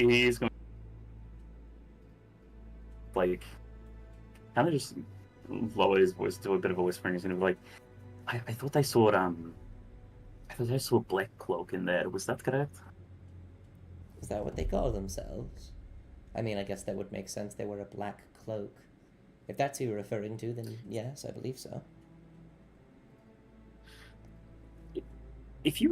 he's going like kind of just lower his voice to a bit of a whispering. He's gonna be like, I thought I saw Black Cloak in there. Was that correct? Is that what they call themselves? I mean, I guess that would make sense. They were a black cloak. If that's who you're referring to, then yes, I believe so. If you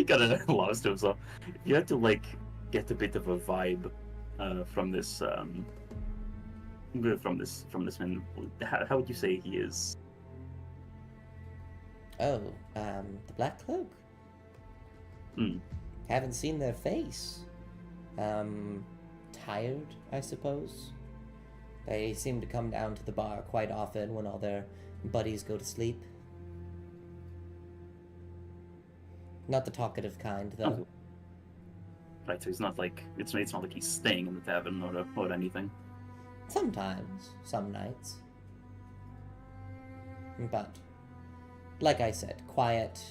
gotta lost to himself. If you had to like get a bit of a vibe from this man, how would you say he is? Oh, the Black Cloak? Haven't seen their face. Tired, I suppose. They seem to come down to the bar quite often when all their buddies go to sleep. Not the talkative kind, though. Oh. Right, so he's not like it's not like he's staying in the tavern or anything. Sometimes, some nights. But, like I said, quiet.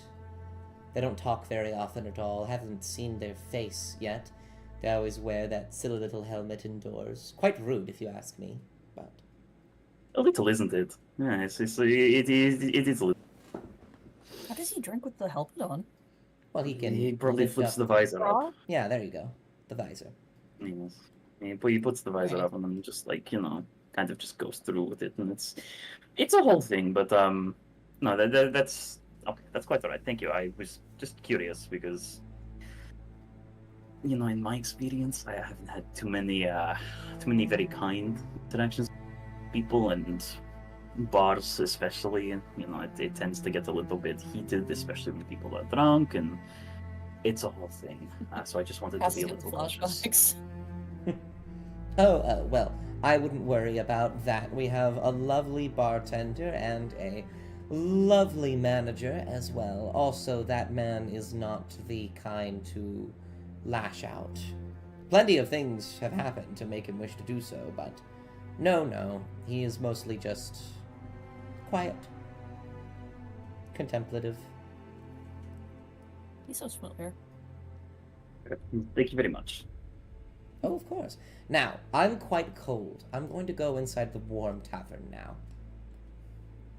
They don't talk very often at all. Haven't seen their face yet. They always wear that silly little helmet indoors. Quite rude, if you ask me. But a little, isn't it? Yeah, it is a little. How does he drink with the helmet on? well, he can. He probably lift flips up- the visor up. Yeah, there you go. The visor. Yes. He puts the visor Right. up and then just like, you know, kind of just goes through with it, and it's a whole thing. But no, that's okay. That's quite alright. Thank you. I was just curious because, you know, in my experience, I haven't had too many very kind interactions with people, and bars especially. And you know, it tends to get a little bit heated, especially when people are drunk, and it's a whole thing. So I just wanted to be a little cautious. flashbacks. Oh, well, I wouldn't worry about that. We have a lovely bartender and a lovely manager as well. Also, that man is not the kind to lash out. Plenty of things have happened to make him wish to do so, but no, he is mostly just quiet, contemplative. He's so familiar. Thank you very much. Oh, of course. Now, I'm quite cold. I'm going to go inside the warm tavern now.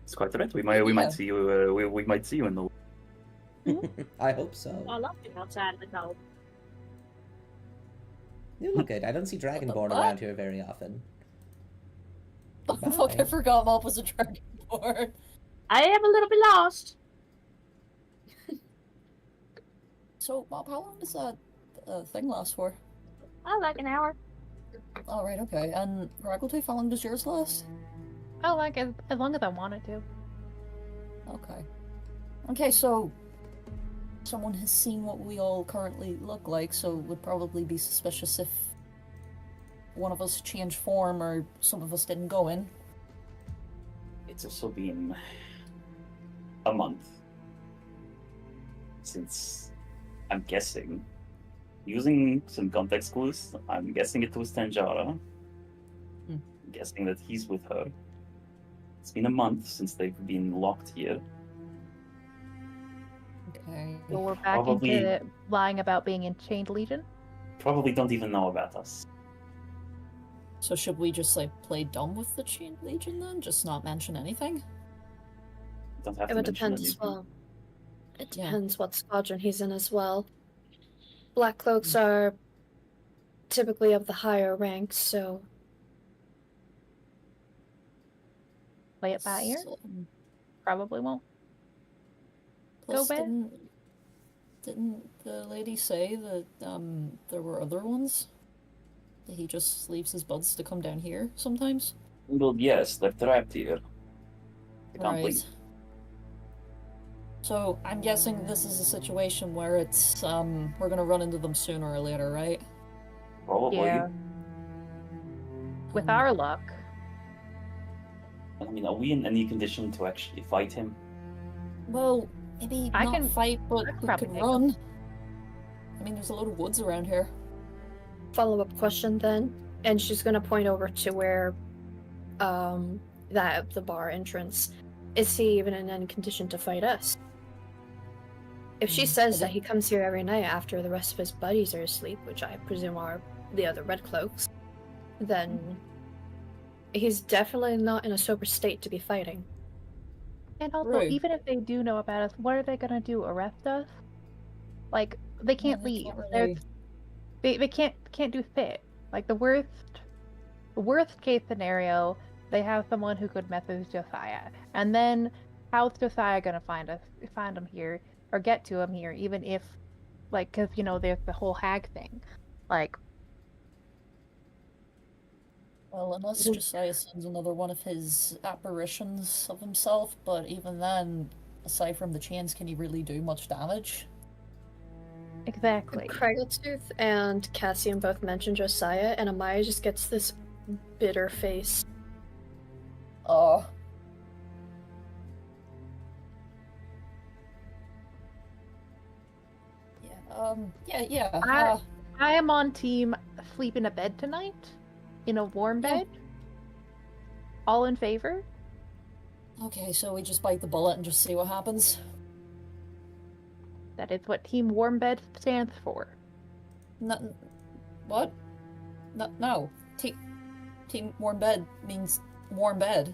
It's quite alright. We might see you. We might see you in the. I hope so. I love being outside in the cold. You look good. I don't see Dragonborn around here very often. Oh, fuck, I forgot Mop was a Dragonborn. I am a little bit lost. So, Mop, how long does that thing last for? Oh, like an hour. Oh, right, okay. And Raggletooth, how long does yours last? Oh, like as long as I wanted to. Okay. Okay, so someone has seen what we all currently look like, so would probably be suspicious if one of us changed form or some of us didn't go in. It's also been a month since, I'm guessing, using some context clues, I'm guessing it was Tanjara. I'm guessing that he's with her. It's been a month since they've been locked here. Okay. So we're back Probably- into lying about being in Chained Legion. Probably don't even know about us. So should we just, like, play dumb with the Chain Legion then? Just not mention anything? Don't have It to would mention depend as anything. well. It Yeah. depends what squadron he's in as well. Black cloaks are typically of the higher ranks, so Play it by ear. So- Probably won't. Plus, back? didn't the lady say that there were other ones? That he just leaves his buds to come down here sometimes? Well, yes, they're trapped here. They can't leave. So I'm guessing this is a situation where it's we're gonna run into them sooner or later, right? Probably. Yeah. With our luck. I mean, are we in any condition to actually fight him? Well, maybe I not can- fight, but I could we probably could take run. I mean, there's a lot of woods around here. Follow-up question then, and she's gonna point over to where, the bar entrance. Is he even in any condition to fight us? If she says that he comes here every night after the rest of his buddies are asleep, which I presume are the other Red Cloaks, then he's definitely not in a sober state to be fighting. And also, Right. even if they do know about us, what are they gonna do? Arrest us? Like, they can't they leave. can't They're- really- They can't do fit. Like the worst case scenario, they have someone who could mess with Josiah, and then how's Josiah gonna find him here, or get to him here, even if, like, because there's the whole hag thing, like. Well, unless Josiah sends another one of his apparitions of himself, but even then, aside from the chains, can he really do much damage? Exactly. Craggletooth and Cassian both mention Josiah, and Amaya just gets this bitter face. Oh. Yeah. I am on team sleep in a bed tonight, in a warm Yeah. bed. All in favor? Okay, so we just bite the bullet and just see what happens. That is what Team Warm Bed stands for. No, what? No. Team warm bed means warm bed.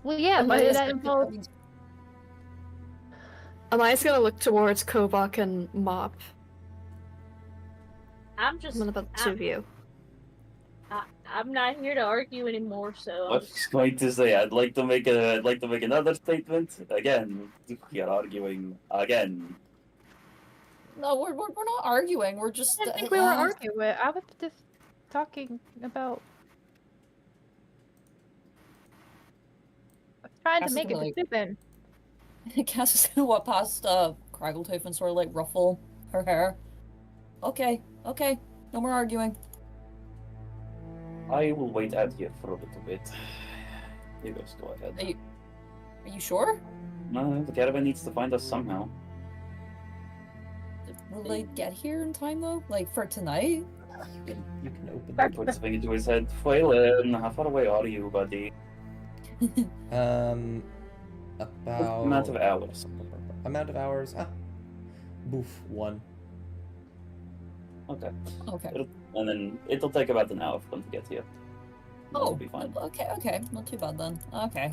Well, yeah, but Amaya's that gonna- involves. Amaya's gonna look towards Kovak and Mop. I'm just. What about the two of you? I'm not here to argue anymore, so. I was going to say I'd like to make another statement. Again, we are arguing again. No, we're not arguing. We're just. I didn't think we were arguing. I was just talking about. I was trying to Cass is make a gonna, like- decision. Cass is gonna walk past Craggletooth and sort of like ruffle her hair. Okay. No more arguing. I will wait out here for a little bit. You guys go ahead. Are you sure? No, the caravan needs to find us somehow. Will they get here in time though? Like for tonight? You can open He the puts a finger to his head. Phelan, how far away are you, buddy? About Amount of hours. amount of hours. Boof, 1. Okay. Okay. And then it'll take about an hour for them to get here. That'll be fine. Okay. Not too bad then. Okay.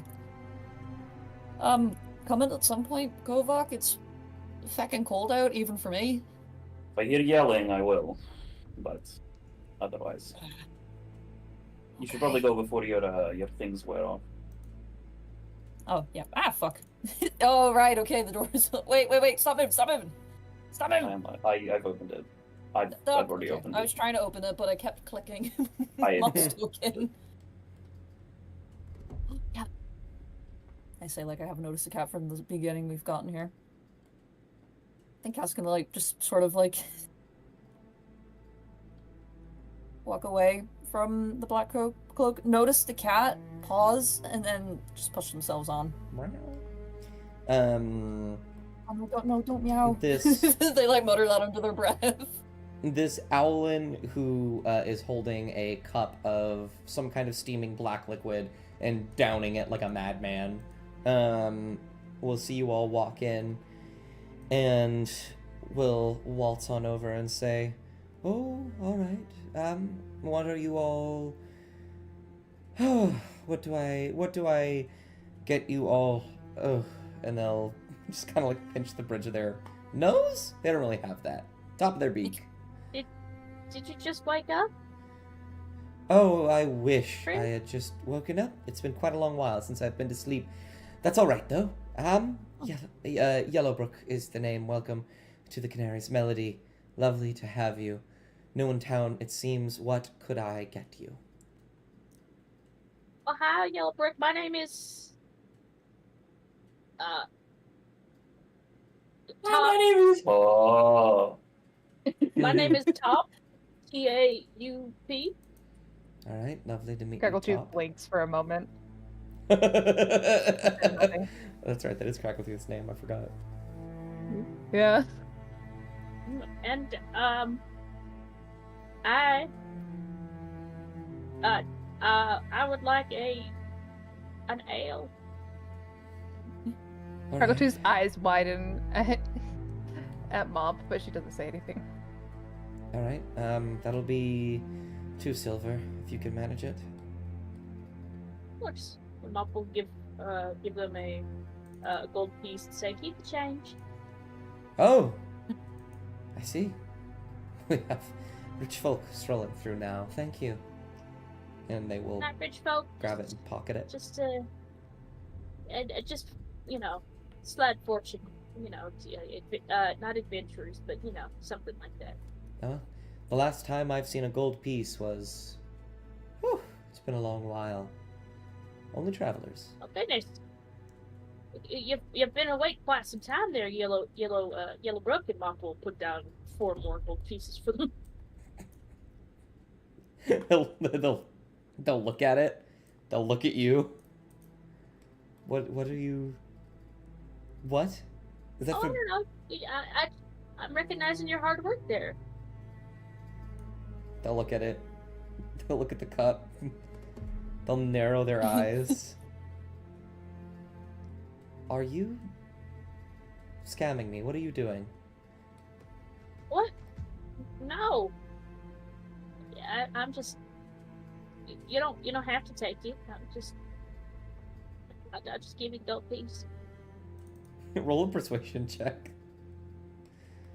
Coming at some point, Kovak, it's feckin' cold out, even for me. If I hear yelling, I will. But otherwise, you should probably go before your things wear off. Oh, yeah. Ah, fuck. Oh, right, okay, the door's... Wait, stop moving! I've opened it. I've already opened I it. was trying to open it, but I kept clicking. I- Mouse token. Yeah. I say like I haven't noticed a cat from the beginning we've gotten here. I think Cat's gonna like just sort of like walk away from the black cloak, notice the cat, pause, and then just push themselves on. Um, Oh my god, no, don't meow. This- They like mutter that under their breath. this Owlin who is holding a cup of some kind of steaming black liquid and downing it like a madman. We'll see you all walk in, and we'll waltz on over and say, "Oh, all right. What are you all? What do I get you all? Oh," and they'll just kind of like pinch the bridge of their nose. They don't really have that. Top of their beak. Did you just wake up? Oh, I wish I Really? had just woken up. It's been quite a long while since I've been to sleep. That's all right, though. Yellowbrook is the name. Welcome to the Canary's Melody. Lovely to have you. New in town, it seems. What could I get you? Oh, hi, Yellowbrick. My name is. My Top. name is. Oh. My name is Top. T-A-U-P. All right, lovely to meet Crackletooth you. blinks for a moment. That's right, that is Crackletooth's name, I forgot. Yeah. And, I would like an ale. All right. Crackletooth's eyes widen at Mop, but she doesn't say anything. All right, that'll be 2 silver, if you can manage it. Of course. The mop will give them a gold piece and say, keep the change. Oh! I see. We have rich folk strolling through now. Thank you. And they will Not rich folk. grab it and pocket it. Just, just, slight fortune. Not adventurers, but, something like that. The last time I've seen a gold piece was... Whew, it's been a long while. Only travelers. Oh, goodness. You've been awake quite some time there, Yellowbrook, and Mop will put down 4 more gold pieces for them. They'll look at it. They'll look at you. What are you... What? Is that Oh, for... no. I'm recognizing your hard work there. They'll look at it. They'll look at the cup. They'll narrow their eyes. Are you scamming me? What are you doing? What? No. I'm just. You don't have to take it. I'll just give you gold piece. Roll a persuasion check.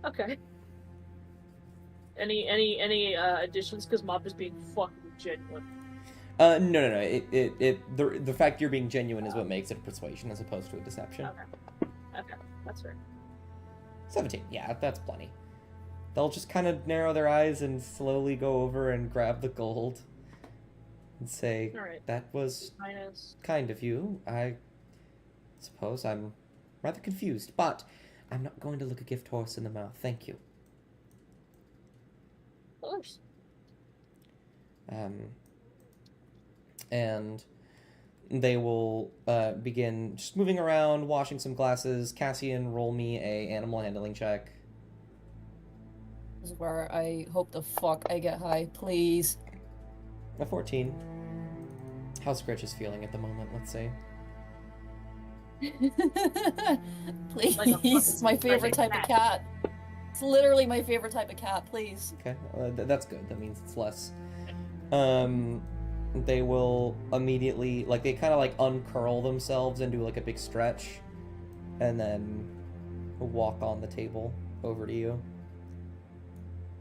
Okay. Any additions? Because Mop is being fucking genuine. No. The fact you're being genuine is what makes it a persuasion as opposed to a deception. Okay, that's fair. 17. Yeah, that's plenty. They'll just kind of narrow their eyes and slowly go over and grab the gold and say, All right. that was Minus. kind of you. I suppose I'm rather confused, but I'm not going to look a gift horse in the mouth. Thank you. Of course. And they will begin just moving around, washing some glasses. Cassian, roll me a animal handling check. This is where I hope the fuck I get high, please. A 14. How Scritch is feeling at the moment, let's see. Please, Like a it's my fucking favorite type of cat. It's literally my favorite type of cat, please. Okay, that's good. That means it's less. They will immediately, like, they kind of, like, uncurl themselves and do, like, a big stretch. And then walk on the table over to you.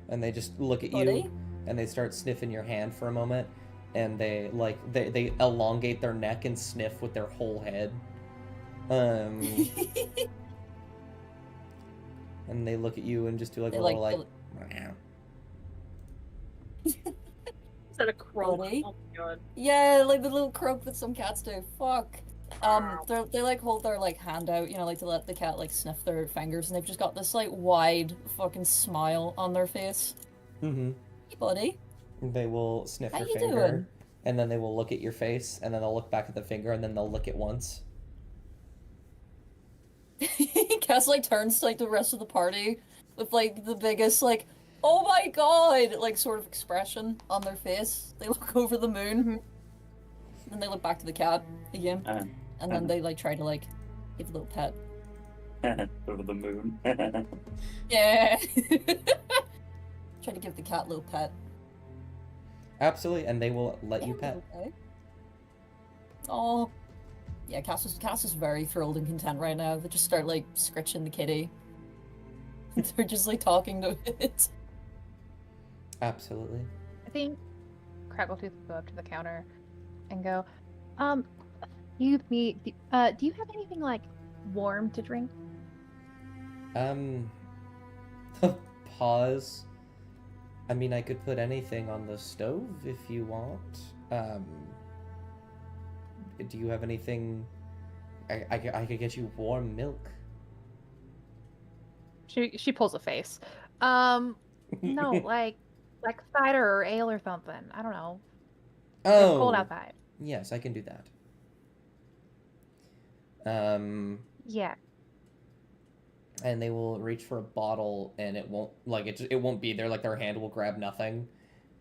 And they just look at you, and they start sniffing your hand for a moment. And they, like, they elongate their neck and sniff with their whole head. And they look at you and just do, like, They a like little, Is that a croak? Buddy? Oh my god. Yeah, like the little croak that some cats do. Fuck. They like hold their like hand out, like to let the cat like sniff their fingers, and they've just got this like wide fucking smile on their face. Mm-hmm. Hey, buddy. They will sniff How your you finger, doing? and then they will look at your face, and then they'll look back at the finger, and then they'll lick it once. Cass like turns to like the rest of the party with like the biggest like, oh my god, like sort of expression on their face. They look over the moon, then they look back to the cat again, and then they like try to like give a little pet. Over the moon. Yeah. Try to give the cat a little pet. Absolutely, and they will let you pet. Okay. Oh. Yeah, Cass is very thrilled and content right now. They just start like scritching the kitty. They're just like talking to it. Absolutely. I think Crackletooth will go up to the counter and go, excuse me, do you have anything like warm to drink? Pause. I mean, I could put anything on the stove if you want. Do you have anything? I could get you warm milk. She pulls a face. No, like like cider or ale or something. I don't know. It's cold Oh, outside. yes, I can do that. Yeah. And they will reach for a bottle, and it won't it won't be there. Like their hand will grab nothing,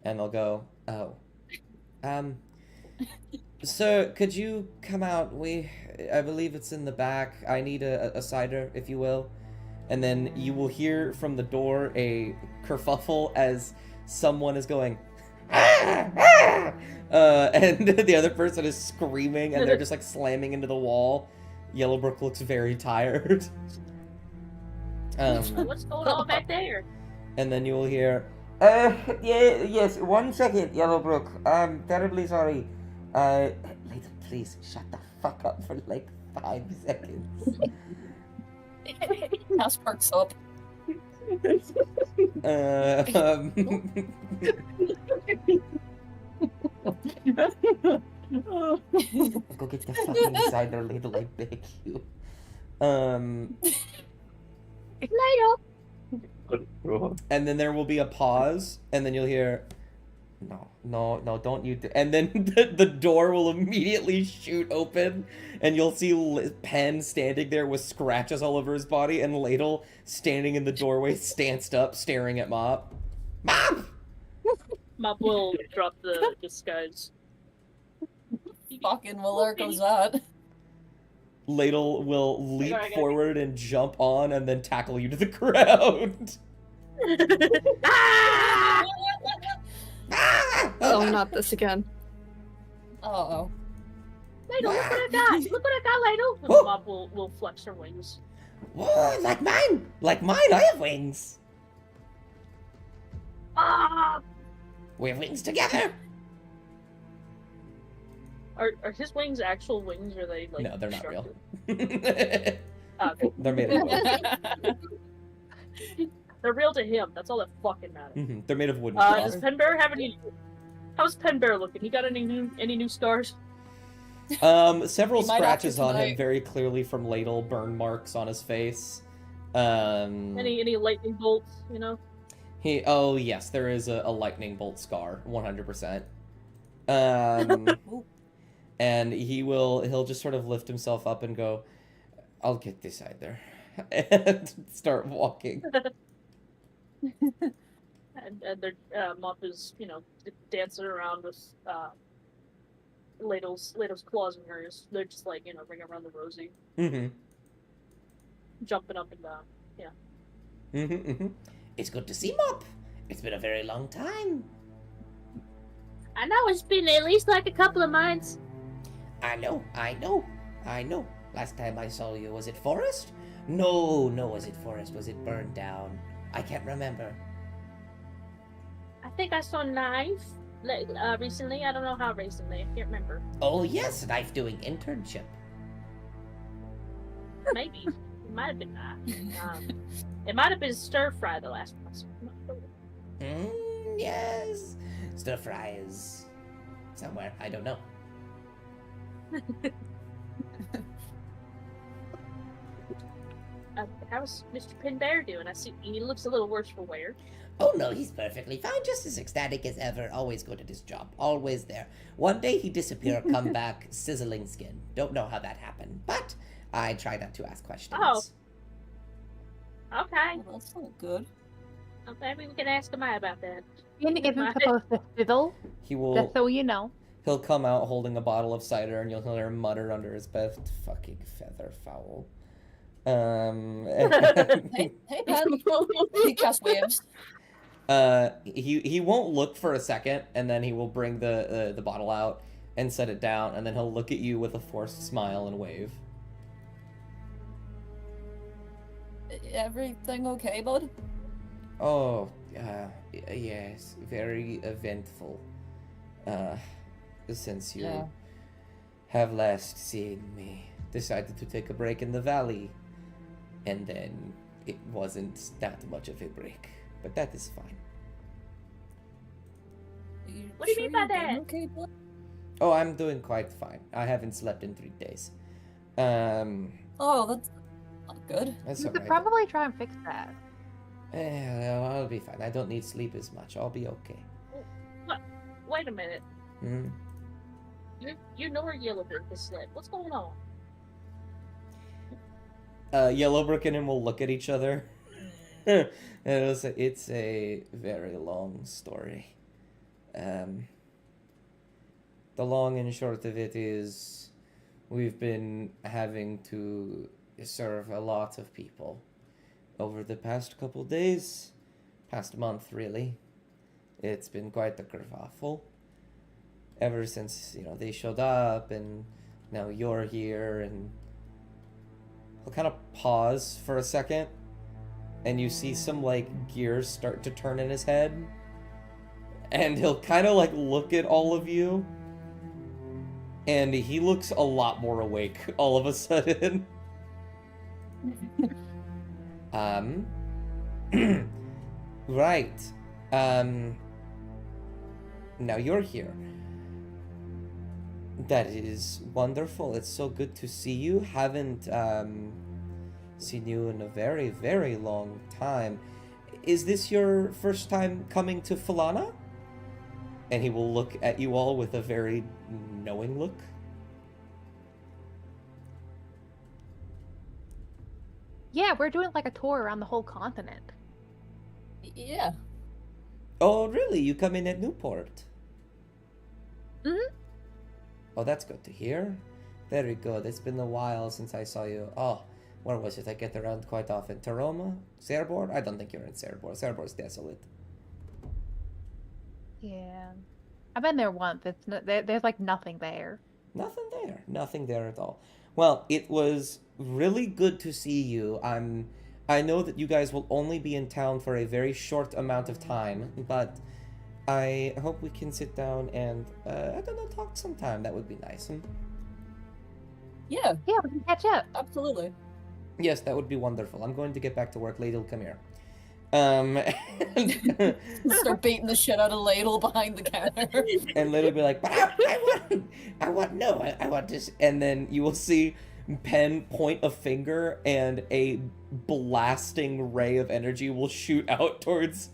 and they'll go, "Oh, sir, could you come out? I believe it's in the back. I need a cider, if you will." And then you will hear from the door a kerfuffle as someone is going, and the other person is screaming, and they're just like slamming into the wall. Yellowbrook looks very tired. What's going on back there? And then you will hear, yes, 1 second, Yellowbrook. I'm terribly sorry. Later, please shut the fuck up for like 5 seconds. House parks up. Go get the fucking cider, Ladle, I beg you. And then there will be a pause, and then you'll hear, no, don't you and then the door will immediately shoot open, and you'll see Penn standing there with scratches all over his body, and Ladle standing in the doorway, stanced up, staring at Mop. Mop! Mop will drop the disguise. Fucking well, there goes that. Ladle will leap Sorry, forward and jump on, and then tackle you to the ground. Ah! Oh, not this again. Uh-oh. Ladle, look what I got! Look what I got, Ladle! And Whoa. Mop will flex her wings. Whoa, like mine! Like mine, I have wings! Ah! We have wings together! Are his wings actual wings, or are they like? No, they're not real. constructed? Okay. They're made of wood. They're real to him. That's all that fucking matters. Mhm, they're made of wood. Does Pen Bear have any? How's Pen Bear looking? He got any new scars? Several He might scratches after on him, tonight. very clearly from Ladle, burn marks on his face. Any lightning bolts? You know. Oh yes, there is a lightning bolt scar, 100%. And he'll just sort of lift himself up and go, "I'll get this either," and start walking. And their Mop is dancing around with Ladle's claws in hers. They're just like ring around the rosy, Mm-hmm. jumping up and down. Mm-hmm. It's good to see Mop. It's been a very long time. I know it's been at least like a couple of months. I know. Last time I saw you, was it Forest? No, was it Forest? Was it burned down? I can't remember. I think I saw Knife recently. I don't know how recently. I can't remember. Oh yes, Knife doing internship. Maybe it might have been Knife. It might have been Stir Fry the last one. Yes. Stir fry is somewhere. I don't know. How's Mr. Pin Bear doing? I see he looks a little worse for wear. Oh no, he's perfectly fine, just as ecstatic as ever, always good at his job, always there. One day he'd disappear, come back, sizzling skin. Don't know how that happened, but I try not to ask questions. Oh. Okay. Well, that's not good. Maybe we can ask him about that. Skin isn't supposed to sizzle, He will, just so you know. he'll come out holding a bottle of cider, and you'll hear him mutter under his breath, "Fucking feather foul." Hey, Pat. He casts waves. He won't look for a second, and then he will bring the bottle out and set it down, and then he'll look at you with a forced smile and wave. Everything okay, bud? Oh, yes, very eventful. Since you Yeah. have last seen me, decided to take a break in the valley, and then it wasn't that much of a break, but that is fine. What do you mean by you're doing that? Okay, bud? Oh, I'm doing quite fine. I haven't slept in 3 days. Oh, that's not good. That's You could alright. probably try and fix that. I'll be fine. I don't need sleep as much. I'll be okay. What? Wait a minute. Hmm? You know where Yellowbird is dead. What's going on? Yellowbrook and him will look at each other. And it'll say, it's a very long story. The long and short of it is we've been having to serve a lot of people over the past couple days, past month really. It's been quite the kerfuffle. Ever since, they showed up and now you're here, and he'll kind of pause for a second and you see some gears start to turn in his head, and he'll kind of look at all of you, and he looks a lot more awake all of a sudden. Right. Now you're here. That is wonderful. It's so good to see you. Haven't seen you in a very, very long time. Is this your first time coming to Falana? And he will look at you all with a very knowing look. Yeah, we're doing a tour around the whole continent. Yeah. Oh, really? You come in at Newport? Mm-hmm. Oh, that's good to hear. Very good. It's been a while since I saw you. Oh, where was it? I get around quite often. Taroma? Cerbor? I don't think you're in Cerbor. Cerbor's desolate. Yeah. I've been there once. There's nothing there. Nothing there. Nothing there at all. Well, it was really good to see you. I know that you guys will only be in town for a very short amount of time, but I hope we can sit down and, talk sometime. That would be nice. Yeah, Yeah, we can catch up. absolutely. Yes, that would be wonderful. I'm going to get back to work. Ladle, come here. Start beating the shit out of Ladle behind the counter. And Ladle will be like, but I want this. And then you will see Pen point a finger, and a blasting ray of energy will shoot out towards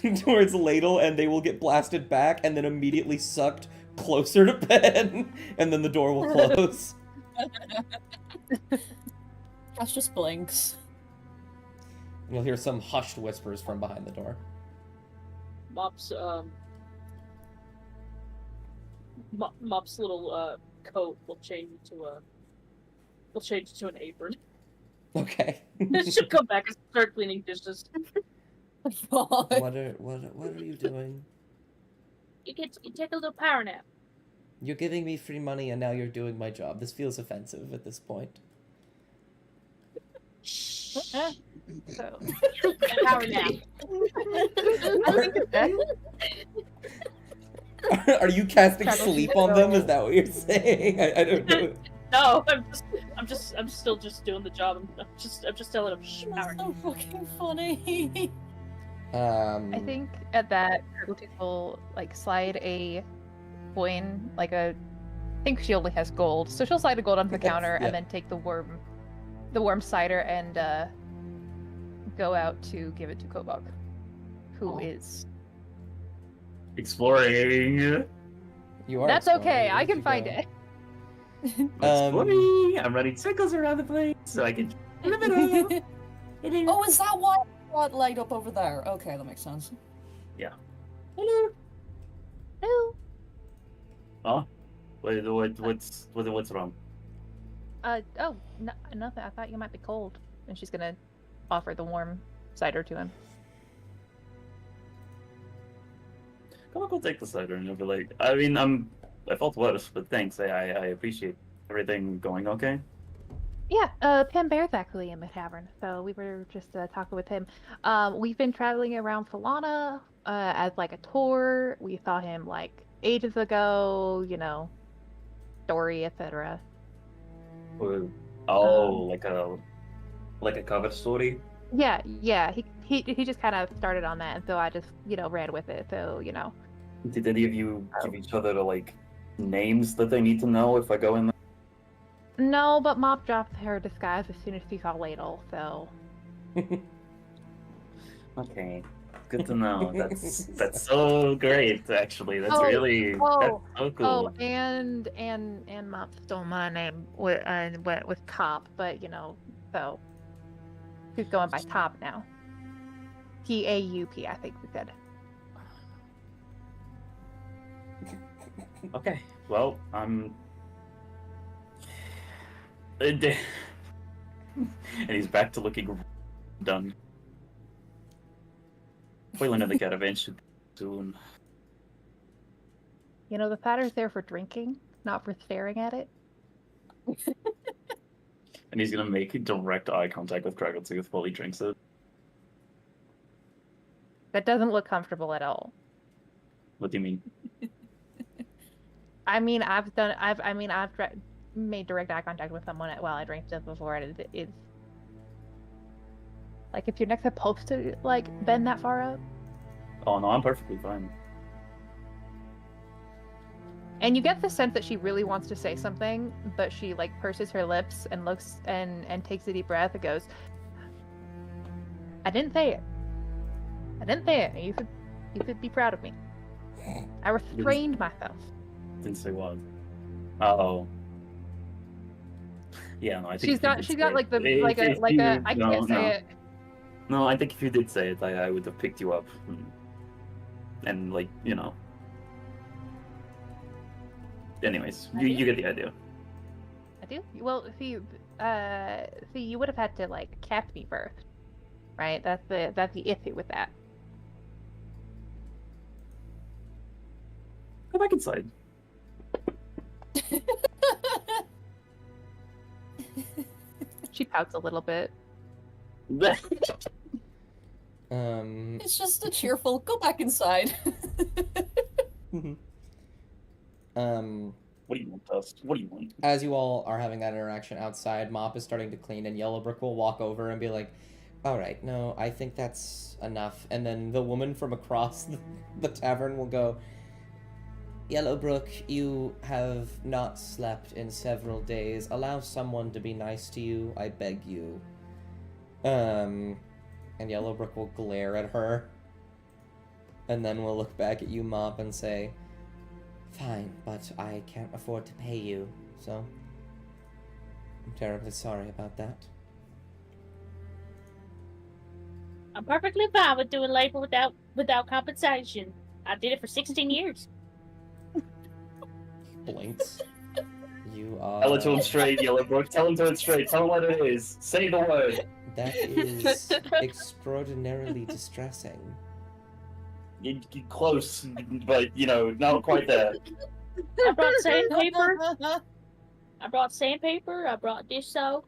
Ladle, and they will get blasted back and then immediately sucked closer to Pen, and then the door will close. Cass just blinks. And you'll hear some hushed whispers from behind the door. Mop's little coat will change to an apron. Okay. She'll come back and start cleaning dishes. What are you doing? You take a little power nap. You're giving me free money and now you're doing my job. This feels offensive at this point. So, Power nap. Are you casting sleep on them? Is that what you're saying? I don't know. No, I'm still just doing the job. I'm just telling him shh, power That's nap. so fucking funny. I think at that, Turtletooth will slide a coin, I think she only has gold, so she'll slide a gold onto the counter Yeah. and then take the worm cider and go out to give it to Kobok, who is. Exploring. You are. That's exploring. okay. Where I did can you find go? it. Exploring. I'm running circles around the place so I can. Oh, is that why got light up over there? Okay, that makes sense. Hello. No. Oh, what's wrong? Oh, nothing. I thought you might be cold. And she's gonna offer the warm cider to him. Come on, go take the cider, and I'll be like, I mean, I felt worse, but thanks. I appreciate everything going okay. Yeah, Pim Bear's actually in the tavern, so we were just talking with him. We've been traveling around Falana as a tour. We saw him ages ago, story, etc. Oh, like a cover story. Yeah. He just kind of started on that, and so I just ran with it. So Did any of you give each other names that they need to know if I go in there? No, but Mop dropped her disguise as soon as she saw Ladle. So Okay. Good to know. That's so great. Actually, that's Oh, really oh, that's so cool. Oh, and Mop stole my name went with Top, but so he's going by Top now. Taup, I think we said. Okay. Well, and he's back to looking done. We'll another caravan should soon. The platter's there for drinking, not for staring at it. And he's gonna make direct eye contact with Kraggletooth while he drinks it. That doesn't look comfortable at all. What do you mean? I mean, I've made direct eye contact with someone while I drank stuff before, and it's like, if your neck's supposed to bend that far up. Oh no, I'm perfectly fine. And you get the sense that she really wants to say something, but she purses her lips and looks and takes a deep breath and goes, I didn't say it. You should be proud of me. I restrained myself. Didn't say what. Oh. Yeah, no, I think She's got I can't say it. No, I think if you did say it, I would have picked you up. And anyways, you get the idea. I do? Well, see, you would have had to cap me first, right? That's the issue with that. Go back inside. She pouts a little bit. It's just a cheerful, go back inside. What do you want, Dust? What do you want? As you all are having that interaction outside, Mop is starting to clean, and Yellowbrook will walk over and be like, all right, no, I think that's enough. And then the woman from across the tavern will go, Yellowbrook, you have not slept in several days. Allow someone to be nice to you, I beg you. And Yellowbrook will glare at her. And then we'll look back at you, Mop, and say, fine, but I can't afford to pay you, so I'm terribly sorry about that. I'm perfectly fine with doing labor without compensation. I did it for 16 years. Blinks. You are... Tell it to him straight, Yellowbrook. Tell him to it straight. Tell him what it is. Say the word. That is extraordinarily distressing. You're close, but, not quite there. I brought sandpaper. I brought dish soap.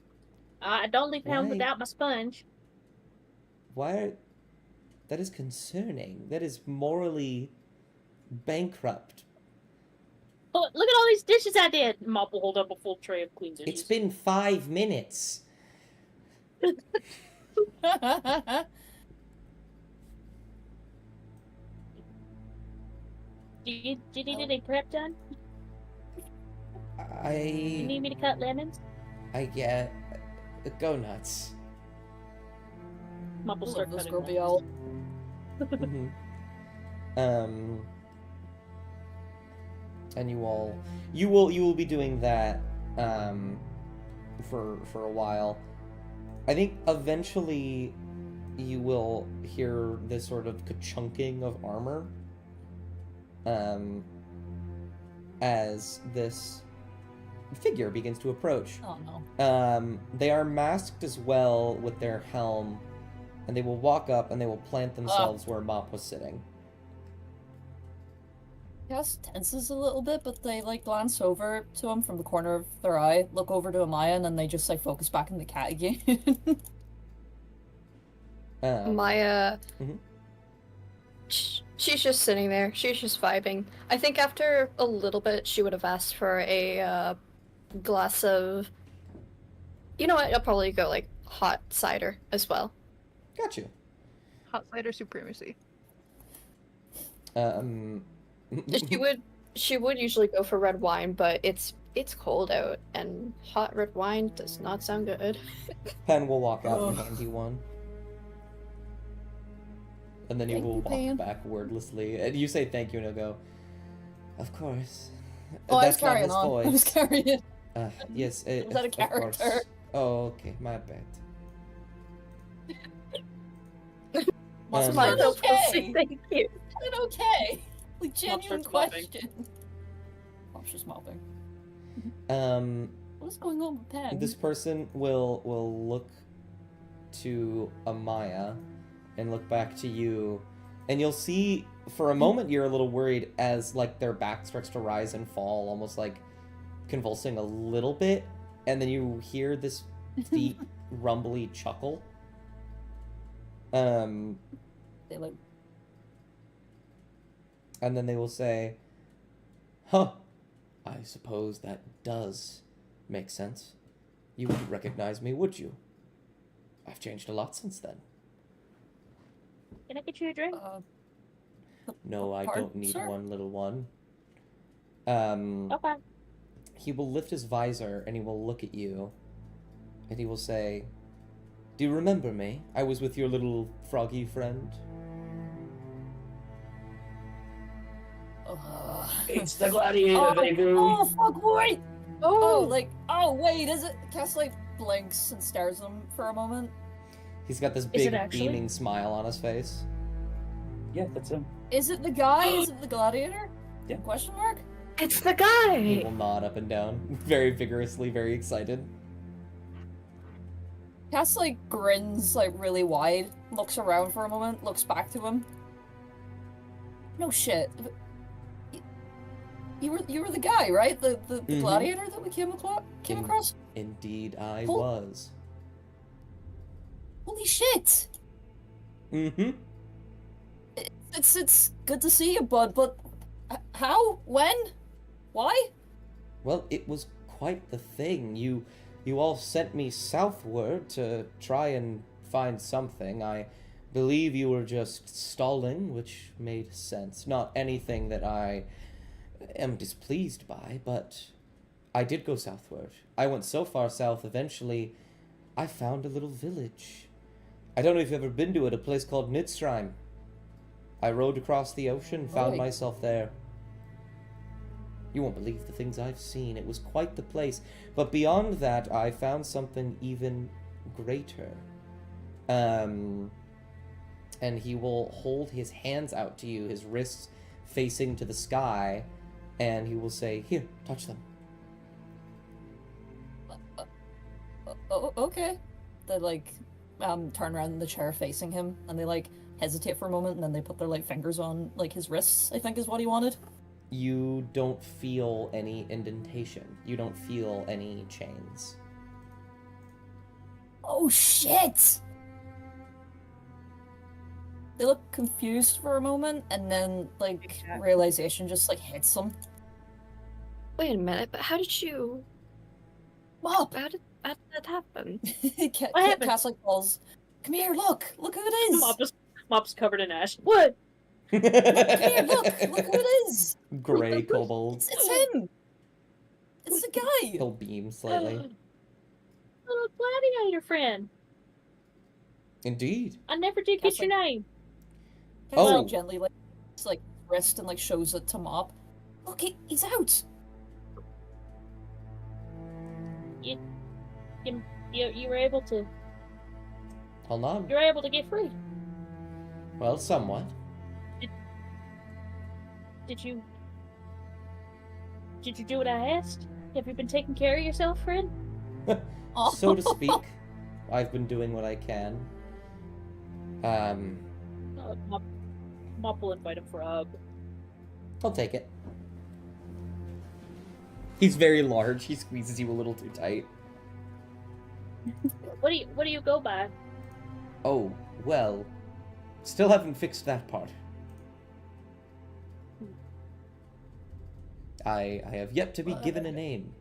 I don't leave home Why? without my sponge. That is concerning. That is morally bankrupt. But look at all these dishes I did. Mop will hold up a full tray of clean dishes. It's been 5 minutes. Did you need any prep done? You I need me to cut lemons? get... Go nuts. Mop will start This cutting girl be lemons. all. Mhm. And you will be doing that for a while. I think eventually you will hear this sort of ka-chunking of armor as this figure begins to approach. Oh no. They are masked as well with their helm, and they will walk up and they will plant themselves where Mop was sitting. Cass tenses a little bit, but they glance over to him from the corner of their eye, look over to Amaya, and then they just focus back on the cat again. Maya, Mhm. she's just sitting there. She's just vibing. I think after a little bit, she would have asked for a glass of. You know what? I'll probably go hot cider as well. Got you. Hot cider supremacy. She would usually go for red wine, but it's cold out, and hot red wine does not sound good. Pen will walk out and hand you one. And then he Thank will you, walk Pam. back wordlessly. And you say thank you, and he'll go, "Of course." Oh, I was That's not carrying his on. I was voice. carrying. Yes, Was that a of course. character? Oh, okay, my bad. Was Um, that Myself will okay? say thank you. Is it okay? Like, genuine starts mopping. question. Mom's just mopping. What's going on with Pen? This person will look to Amaya and look back to you, and you'll see for a moment you're a little worried as like their back starts to rise and fall, almost like convulsing a little bit, and then you hear this deep rumbly chuckle. They like, And then they will say, "Huh, I suppose that does make sense. You wouldn't recognize me, would you? I've changed a lot since then." Can I get you a drink? No, I Pardon, don't need sir? one, little one. Okay. He will lift his visor and he will look at you, and he will say, "Do you remember me? I was with your little froggy friend." It's the gladiator, oh, baby. oh, fuck, wait! Oh, like, oh, wait, is it? Cass, like, blinks and stares at him for a moment. He's got this it big actually? beaming smile on his face. Yeah, that's him. Is it the guy? Is it the gladiator? Yeah. Question mark? it's the He guy. will nod up and down, very vigorously, very excited. Cass, like, grins, like, really wide, looks around for a moment, looks back to him. No shit. You were the guy, right? The Mhm. gladiator that we came In- across? Indeed, I Hol- was. Holy shit! Mm-hmm. It's good to see you, bud, but how? When? Why? Well, it was quite the thing. You all sent me southward to try and find something. I believe you were just stalling, which made sense. Not anything that I am displeased by, but I did go southward. I went so far south, eventually, I found a little village. I don't know if you've ever been to it, a place called Nidstrheim. I rode across the ocean, found Really? myself there. You won't believe the things I've seen. It was quite the place. But beyond that, I found something even greater. And he will hold his hands out to you, his wrists facing to the sky, and he will say, "Here, touch them." Oh, okay. They like turn around in the chair facing him, and they like hesitate for a moment, and then they put their like fingers on like his wrists. I think is what he wanted. You don't feel any indentation. You don't feel any chains. Oh shit! They look confused for a moment, and then like Yeah. realization just like hits them. Wait a minute, but how did you? Mop. How did that happen? What happened? Cass like calls. Come here, look who it is. Mop's covered in ash. What? Come here, look who it is. Gray kobolds. It's him. It's the guy. He'll beam slightly. Little gladiator friend. Indeed. I never did That's get your name. Cass Oh. like gently like wrist and like shows it to Mop. Look, he's out. You were able to. I'll nod. You were able to get free. Well, somewhat. Did you? Did you do what I asked? Have you been taking care of yourself, friend? So to speak. I've been doing what I can. Mop will invite him for a hug. I'll take it. He's very large. He squeezes you a little too tight. What do you go by? Oh, well. Still haven't fixed that part. I have yet to be given a name,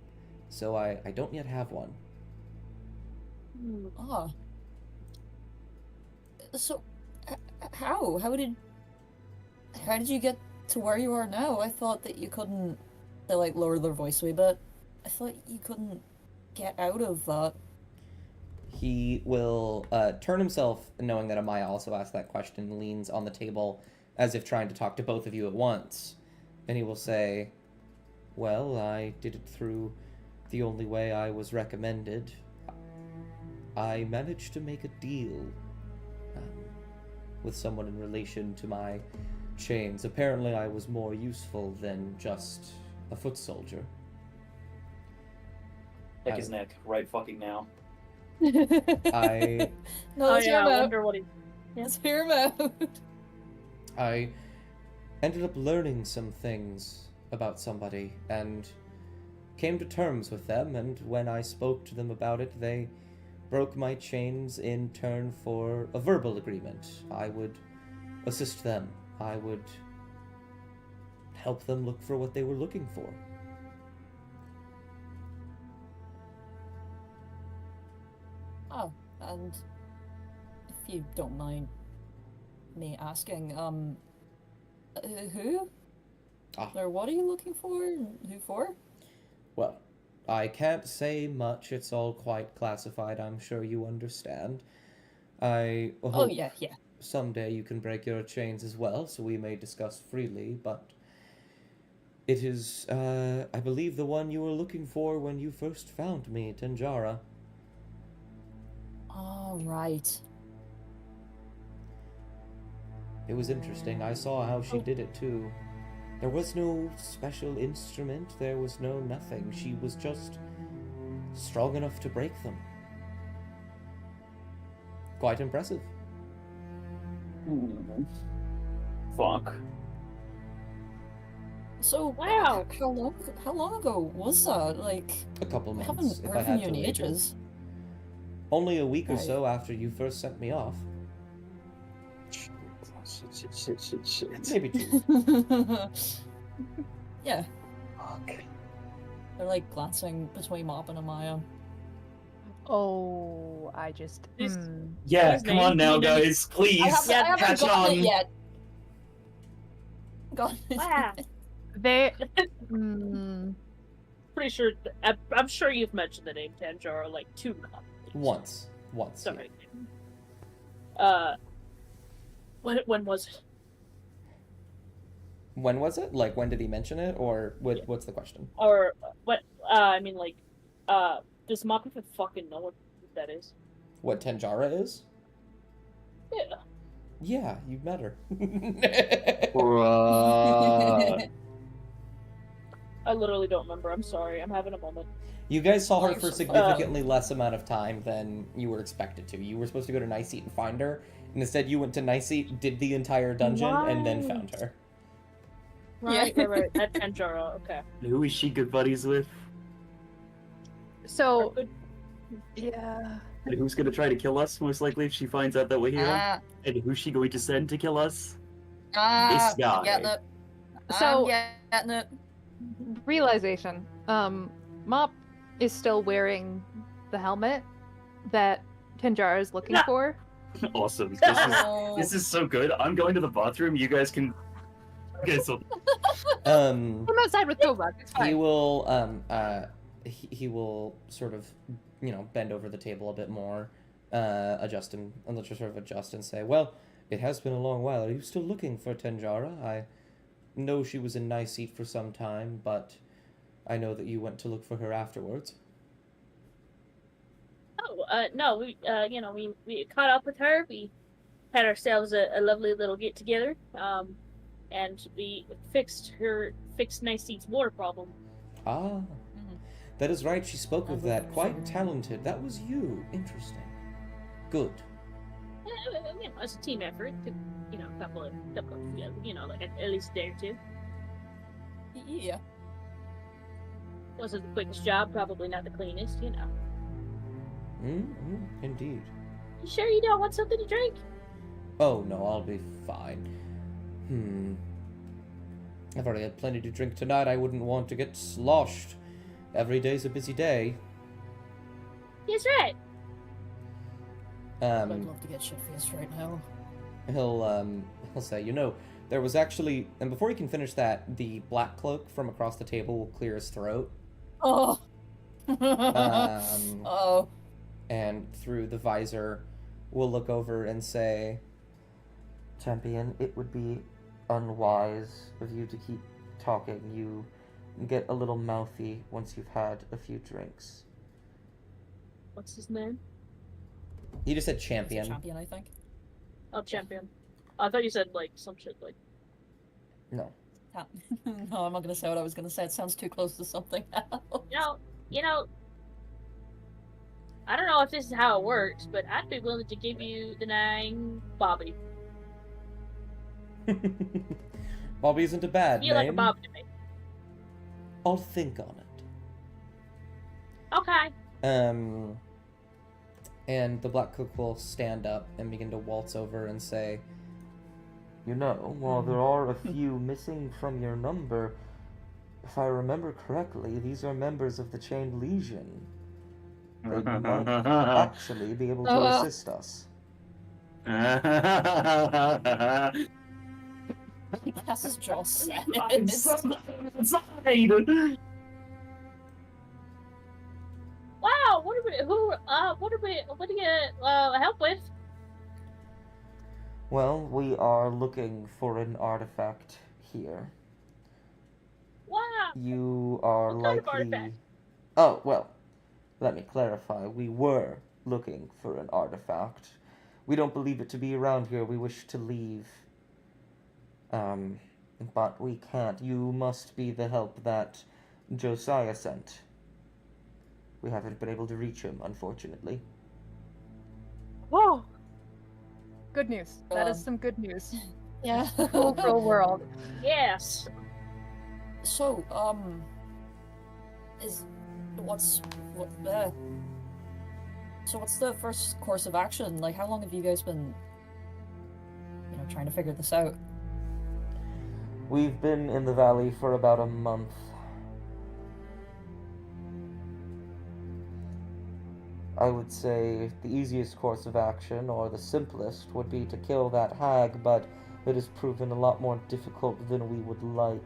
so I don't yet have one. Ah. So, how did you get to where you are now? I thought that you couldn't. They like lower their voice a wee bit. I thought you couldn't get out of that. he will turn himself, knowing that Amaya also asked that question, leans on the table as if trying to talk to both of you at once. And he will say, well, I did it through the only way I was recommended. I managed to make a deal with someone in relation to my chains. Apparently I was more useful than just a foot soldier. Like his neck, right fucking now. I No, let's hear I him out. wonder what he. Let's hear him out. I ended up learning some things about somebody and came to terms with them, and when I spoke to them about it, they broke my chains in turn for a verbal agreement. I would assist them. I would help them look for what they were looking for. Oh, and if you don't mind me asking, who? Ah. Or what are you looking for? Who for? Well, I can't say much. It's all quite classified. I'm sure you understand. I hope Oh, yeah. someday you can break your chains as well, so we may discuss freely, but it is, I believe, the one you were looking for when you first found me, Tenjara. Oh, right. It was interesting. I saw how she did it, too. There was no special instrument. There was no nothing. She was just strong enough to break them. Quite impressive. Fuck. So, Wow. How long ago was that? Like, A couple I months, haven't if heard I from had you to in wager. ages. Only a week or Right. so after you first sent me off. Shit. Maybe 2. Yeah, Fuck. they're like glancing between Mop and Amaya. Oh, I just. This- Yeah, His come name- on now, you know, guys. Please, I haven't catch gotten on. it yet. Got it. Wow. They. Hmm. Pretty sure. I'm sure you've mentioned the name Tanjaro like 2 times. Once. Yeah. Sorry. When was it? When was it? Like, when did he mention it? Or what's the question? Or what? I mean, like, does Mop even fucking know what that is? What Tenjara is? Yeah. Yeah, you met her. Bruh. I literally don't remember. I'm sorry. I'm having a moment. You guys saw her You're for so significantly less amount of time than you were expected to. You were supposed to go to Nice Eat and find her, and instead you went to Nice Eat, did the entire dungeon, and then found her. Right. That Tanjaro. Okay. Who is she good buddies with? So. Good. Yeah. And who's gonna try to kill us, most likely, if she finds out that we're here? Ah, And who's she going to send to kill us? I'm guy. getting it. So- I'm getting it. Realization. Mop is still wearing the helmet that Tenjara is looking Yeah. for. Awesome. Oh. This is so good. I'm going to the bathroom. You guys can. Okay, so I'm outside with Gobug. It's He fine. will he will sort of, bend over the table a bit more, adjust and let's just sort of adjust and say, well, it has been a long while. Are you still looking for Tenjara? I know she was in Nice Eat for some time, but I know that you went to look for her afterwards. Oh, no. We caught up with her. We had ourselves a lovely little get together. And we fixed Nice Eat's water problem. Ah, that is right. She spoke of that. Quite talented. That was you. Interesting. Good. It's a team effort. Took, a couple of, like at least a day or 2. Yeah. Wasn't the quickest job, probably not the cleanest, Indeed. You sure you don't want something to drink? Oh, no, I'll be fine. I've already had plenty to drink tonight. I wouldn't want to get sloshed. Every day's a busy day. Yes, right. I'd love to get shit-faced right now. He'll say, there was actually, and before he can finish that, the black cloak from across the table will clear his throat. Oh. Um, Oh. and through the visor will look over and say, "Champion, it would be unwise of you to keep talking. You get a little mouthy once you've had a few drinks." What's his name? He just said It's a champion. champion, I think. Oh, champion. I thought you said like some shit like. No. No, I'm not gonna say what I was gonna say. It sounds too close to something else. You know. I don't know if this is how it works, but I'd be willing to give you the name Bobby. Bobby isn't a bad You name. like a Bobby to me. I'll think on it. Okay. And the Black Cook will stand up and begin to waltz over and say, "You know, while there are a few missing from your number, if I remember correctly, these are members of the Chained Legion. They might actually be able to assist us." Cass's jaw set. Wow. What do you help with? Well, we are looking for an artifact here. Wow. You are What kind of likely... artifact? Oh, well, let me clarify. We were looking for an artifact. We don't believe it to be around here. We wish to leave. But we can't. You must be the help that Josiah sent. We haven't been able to reach him, unfortunately. Whoa! Good news. That is Um, some good news. Yeah. Cultural world. Yes. So, so what's the first course of action? Like, how long have you guys been, trying to figure this out? We've been in the valley for about a month. I would say the easiest course of action, or the simplest, would be to kill that hag, but it has proven a lot more difficult than we would like.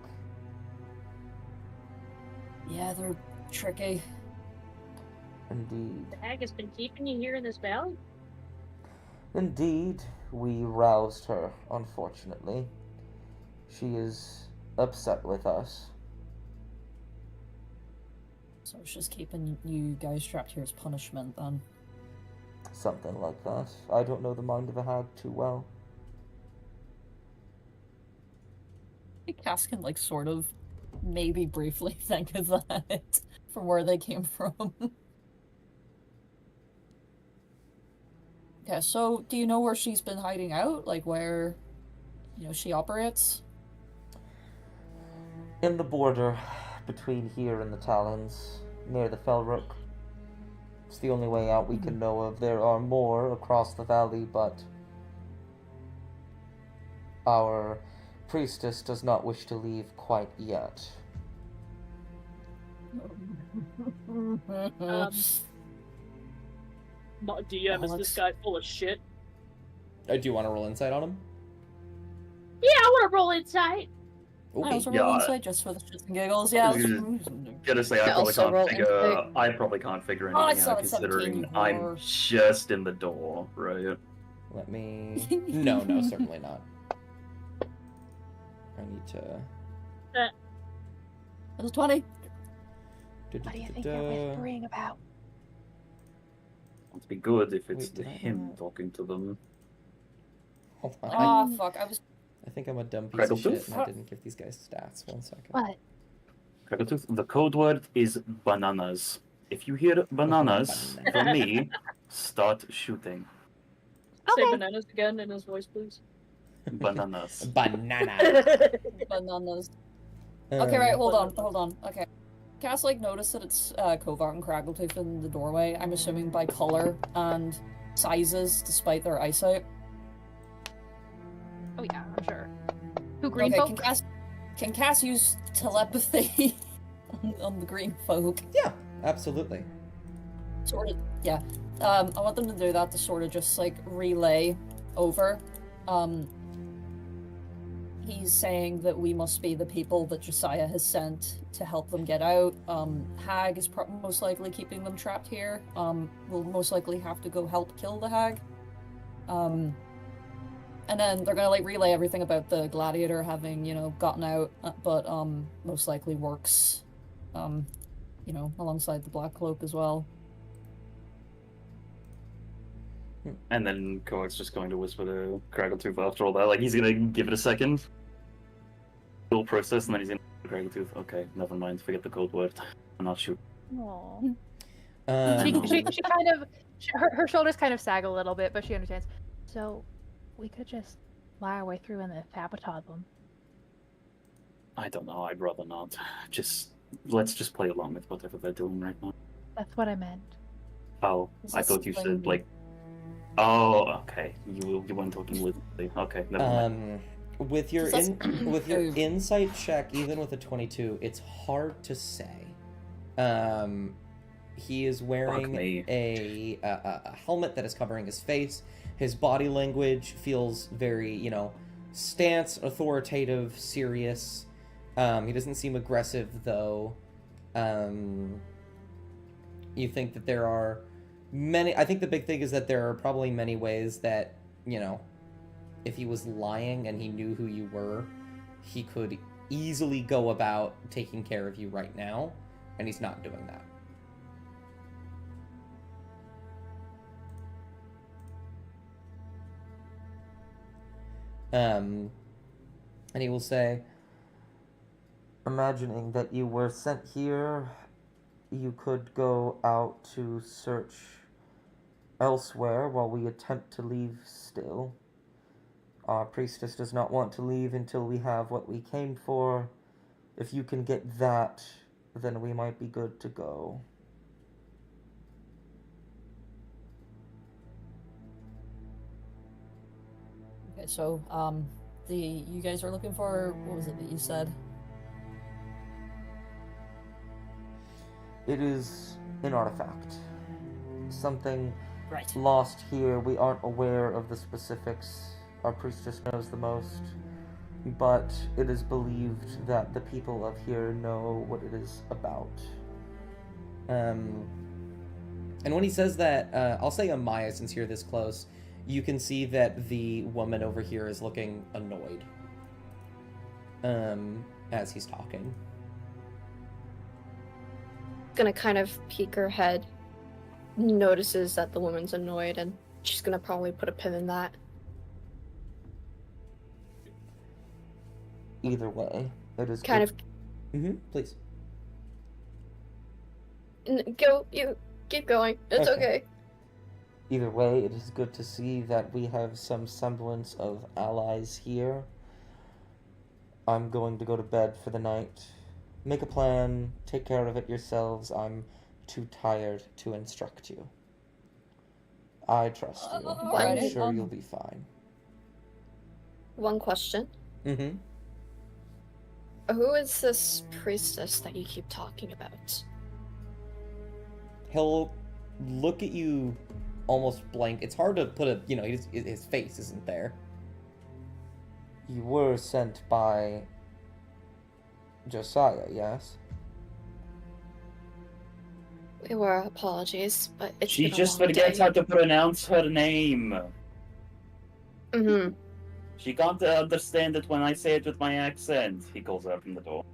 Yeah, they're tricky. Indeed. The hag has been keeping you here in this valley? Indeed, we roused her, unfortunately. She is upset with us. So it's just keeping you guys trapped here as punishment, then. Something like that. I don't know the mind of a hag too well. I think Cass can, sort of, maybe briefly think of that from where they came from. Okay, so do you know where she's been hiding out? Like, where, she operates? In the border between here and the Talons, near the Felrook. It's the only way out we can know of. There are more across the valley, but our priestess does not wish to leave quite yet. DM, is this guy full of shit? Do you want to roll insight on him? Yeah, I want to roll insight. I Okay. also Yeah, roll insight just for the shits and giggles. Yeah. Gonna say I also roll insight. I probably can't figure Oh, I anything saw out it, 17 considering before. I'm just in the door, right? Let me... No, certainly not. I need to... It was 20. What do you think they're whispering about? It'd be good if it's Wait, to did I him not- talking to them. Hold on. Oh, fuck. I think I'm a dumb piece of shit Crackletooth? and I didn't give these guys stats. 1 second. What? Crackletooth, the code word is bananas. If you hear bananas from me, start shooting. Say Okay. bananas again in his voice, please. Bananas. Banana. Bananas. Okay, right, hold on. Okay. Cass, notice that it's Kovar and Craggletooth in the doorway. I'm assuming by color and sizes, despite their eyesight. Oh yeah, I'm sure. Who green Okay, folk? can Cass use telepathy on the green folk? Yeah, absolutely. Sort of, yeah. I want them to do that to sort of just relay over. he's saying that we must be the people that Josiah has sent to help them get out. Hag is most likely keeping them trapped here. We'll most likely have to go help kill the Hag. And then they're gonna like relay everything about the gladiator having, gotten out, but most likely works, alongside the Black Cloak as well. And then Koak's just going to whisper to Craggletooth after all that. Like, he's gonna give it a second. Full process, and then he's gonna Craggletooth. Okay, never mind. Forget the code word. I'm not sure. Aww. Um, She kind of, her shoulders kind of sag a little bit, but she understands. So, we could just lie our way through and then sabotage them. I don't know. I'd rather not. Let's just play along with whatever they're doing right now. That's what I meant. Oh, Is I this thought you like- said like. Oh, okay. You weren't talking literally. Okay, never mind. with your That's- with your Ooh. insight check, even with a 22, it's hard to say. He is wearing me. a helmet that is covering his face. His body language feels very, stance, authoritative, serious. He doesn't seem aggressive, though. You think that there are I think the big thing is that there are probably many ways that, if he was lying and he knew who you were, he could easily go about taking care of you right now, and he's not doing that. And he will say, imagining that you were sent here, you could go out to search elsewhere while we attempt to leave still. Our priestess does not want to leave until we have what we came for. If you can get that, then we might be good to go. Okay, so, you guys are looking for, what was it that you said? It is an artifact. Something Right. lost here. We aren't aware of the specifics. Our priestess knows the most. But it is believed that the people of here know what it is about. And when he says that, I'll say Amaya, since you're this close, you can see that the woman over here is looking annoyed. As he's talking. Gonna kind of peek her head, notices that the woman's annoyed, and she's gonna probably put a pin in that. Either way, it is Kind of please. go, you keep going. It's Okay. okay. Either way, it is good to see that we have some semblance of allies here. I'm going to go to bed for the night. Make a plan, take care of it yourselves. I'm too tired to instruct you. I trust you. I'm Alrighty. sure you'll be fine. One question. Mm-hmm. Who is this priestess that you keep talking about? He'll look at you almost blank. It's hard to put a, his face isn't there. You were sent by Josiah, yes? We were, apologies, but it's She been a just long forgets day. how to pronounce her name. Mm-hmm. She can't understand it when I say it with my accent. He calls out from the door.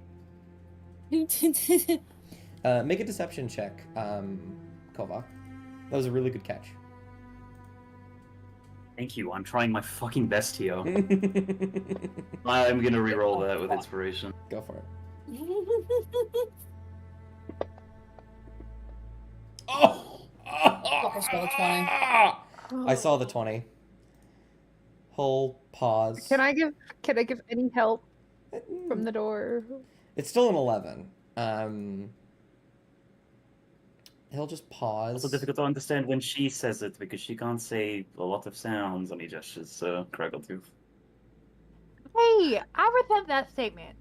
Make a deception check, Kovac. That was a really good catch. Thank you. I'm trying my fucking best here. Go I'm gonna re-roll that with inspiration. for it. Oh! I saw the 20. I saw the 20. Whole pause. Can I give any help from the door? It's still an 11. He'll just pause. Also difficult to understand when she says it because she can't say a lot of sounds and he gestures Craggletooth. Hey, I resent that statement.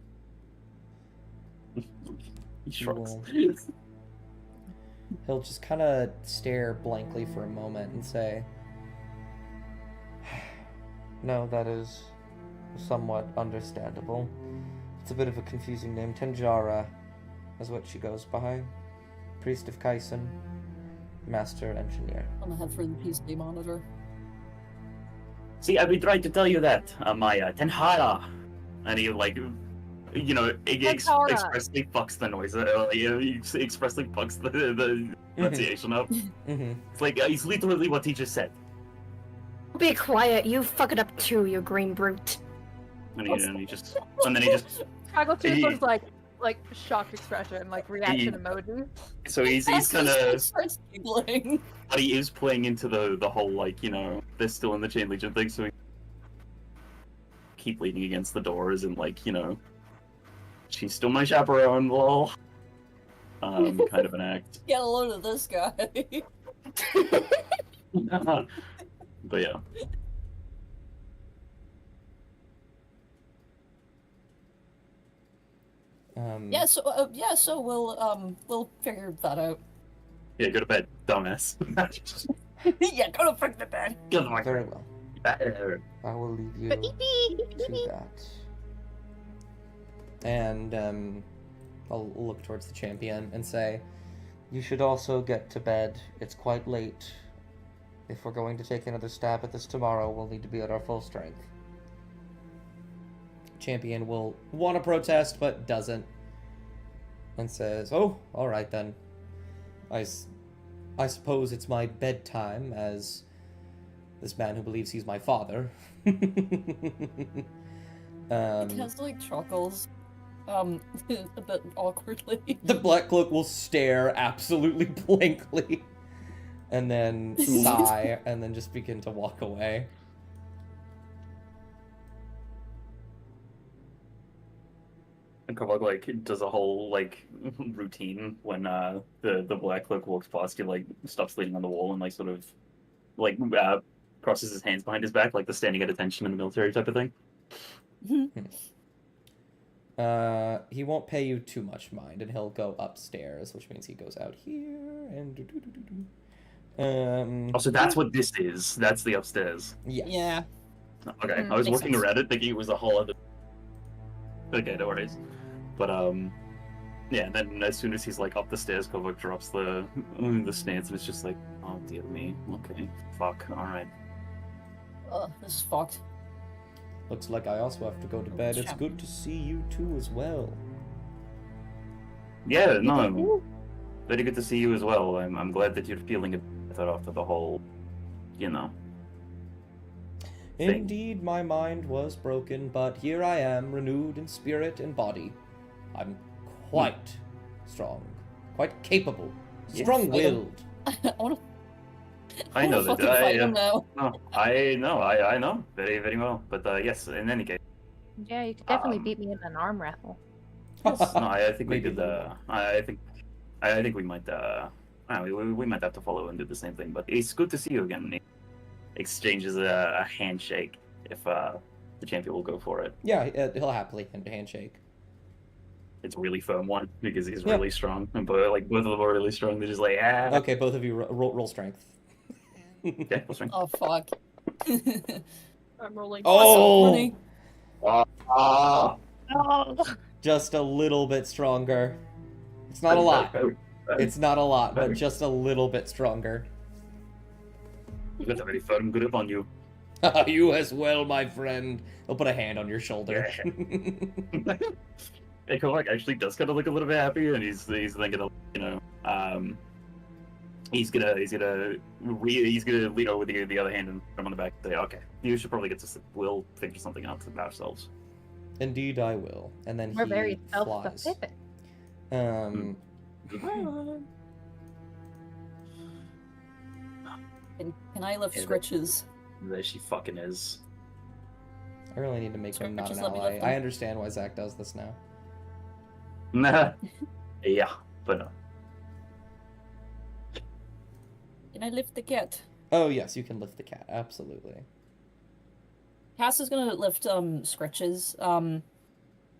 He shrugs. He'll just kind of stare blankly for a moment and say, "No, that is somewhat understandable. It's a bit of a confusing name. Tenjara is what she goes by. Priest of Kaisen, Master Engineer. I'm gonna head for the PC monitor. See, I've been trying to tell you that, Maya. Tenhara! And he, like, you know, Tenhara. expressly fucks the noise. He expressly fucks the pronunciation up. Mm-hmm. It's like, he's literally what he just said. Be quiet, you fuck it up too, you green brute. And then he just... Traggletooth He- was like shocked expression, like reaction emoji. So he's Cass kind just, like, of... starts giggling. But he is playing into the whole, like, you know, they're still in the Chain Legion thing, so he keep leaning against the doors and, like, you know, she's still my chaperone, lol. Kind of an act. Get a load of this guy. But yeah. So we'll figure that out. Yeah, go to bed, dumbass. Yeah, go to freaking bed. Go to my Very well. bed. I will leave you to that. And I'll look towards the champion and say, you should also get to bed. It's quite late. If we're going to take another stab at this tomorrow, we'll need to be at our full strength. Champion will want to protest, but doesn't. And says, oh, alright then. I suppose it's my bedtime as this man who believes he's my father. Cass like chuckles, a bit awkwardly. The Black Cloak will stare absolutely blankly, and then sigh, and then just begin to walk away. And Kovag, like, does a whole, like, routine when the Black Cloak walks past. He, like, stops leaning on the wall and, like, sort of, like, crosses his hands behind his back, like the standing at attention in the military type of thing. He won't pay you too much mind, and he'll go upstairs, which means he goes out here, and Oh, so that's what this is. That's the upstairs. yes. Yeah. Okay, I was makes looking sense. around it thinking it was a whole other... Okay, no worries. But, yeah, and then as soon as he's, like, up the stairs, Kovak drops the stance, and it's just like, oh, dear me. Okay, fuck, alright. This is fucked. Looks like I also have to go to bed. It's good to see you too as well. Yeah, no, very good to see you as well. I'm glad that you're feeling a bit better after the whole, you know. thing. Indeed, my mind was broken, but here I am, renewed in spirit and body. I'm quite strong, quite capable, Yes. strong-willed. I know that. Fucking fight him now. No, I know very, very well. But yes, in any case, Yeah, you could definitely beat me in an arm wrestle. no, I think we Maybe could. we will. I think we might. We might have to follow and do the same thing. But it's good to see you again. He exchanges a handshake if the champion will go for it. Yeah, he'll happily handshake. It's a really firm one because he's Yeah. really strong, and both of them are really strong. They're just like Okay, both of you roll strength. Okay, what's wrong? Oh fuck. I'm rolling. Oh! Funny. Ah. Just a little bit stronger. It's not a lot. It's not a lot, but just a little bit stronger. You got a very firm grip on you. You as well, my friend. He'll put a hand on your shoulder. And Kovac actually does kind of look a little bit happy, and he's thinking of, you know, he's gonna lean over with the other hand and put him on the back and say, okay, you should probably get to sleep. We'll figure something out about ourselves. Indeed, I will. And then We're he very flies. self-sufficient. Can I lift Yeah, Scritches? There she fucking is. I really need to make Sorry, him not just an let me ally. lift him. I understand why Zach does this now. Nah. Yeah, but no. Can I lift the cat? Oh yes, you can lift the cat. Absolutely. Cass is gonna lift Scritches.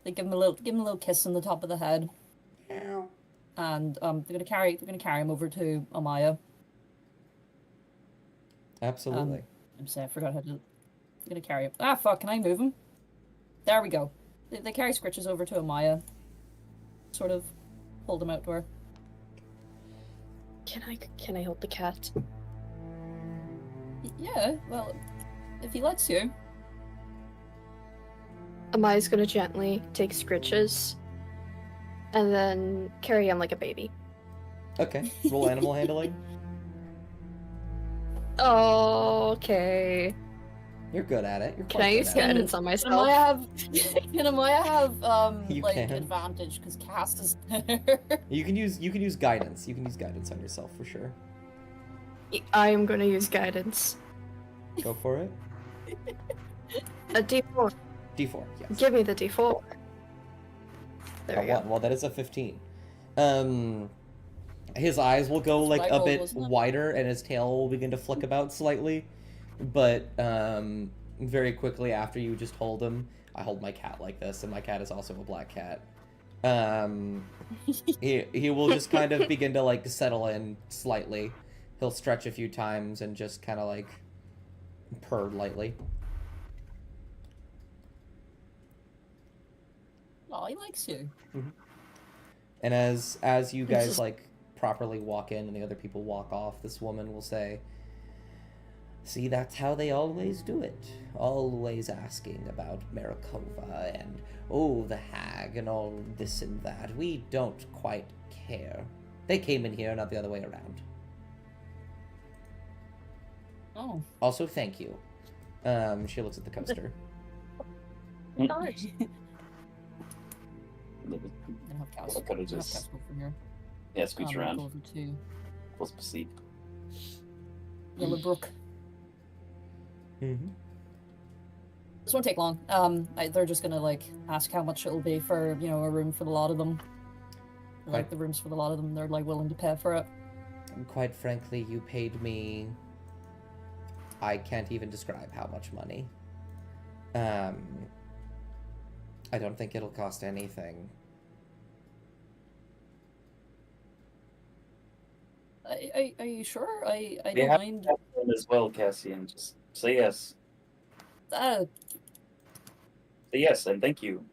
They give him a little kiss on the top of the head. And they're gonna carry him over to Amaya. Absolutely. I'm sorry, I forgot how to. I'm gonna carry him. Ah, fuck! Can I move him? There we go. They carry Scritches over to Amaya. Sort of hold him out to her. Can I hold the cat? Yeah, well, if he lets you. Amaya's gonna gently take Scritches and then carry him like a baby. Okay, roll animal handling. Okay. You're good at it. You're Can I quite use good at it. guidance on Can myself? Amaya have You like can. advantage because cast is there? You can use guidance. You can use guidance on yourself for sure. I am gonna use guidance. Go for it. A D4. D4. Yes. Give me the D4. There we go. Well, that is a 15. His eyes will go like right a roll, bit wasn't it? wider, and his tail will begin to flick about slightly. But very quickly after you just hold him, I hold my cat like this, and my cat is also a black cat. He will just kind of begin to like settle in slightly. He'll stretch a few times and just kind of like purr lightly. Oh, he likes you. And as you guys like properly walk in and the other people walk off, this woman will say, "See, that's how they always do it. Always asking about Marikova and, oh, the hag and all this and that. We don't quite care. They came in here, not the other way around. Oh. Also, thank you." She looks at the coaster. Nice. I have cows. I could have I have just cows go from here. scooch Go around. over to Close to sleep. Yellowbrook. Mm-hmm. This won't take long. They're just gonna like ask how much it'll be for, you know, a room for the lot of them. Like Right. the rooms for the lot of them, they're like willing to pay for it. Quite frankly, you paid me... I can't even describe how much money. I don't think it'll cost anything. Are you sure? I We don't have mind. one as well, Cassian. Just say yes. Uh, Say yes, and thank you.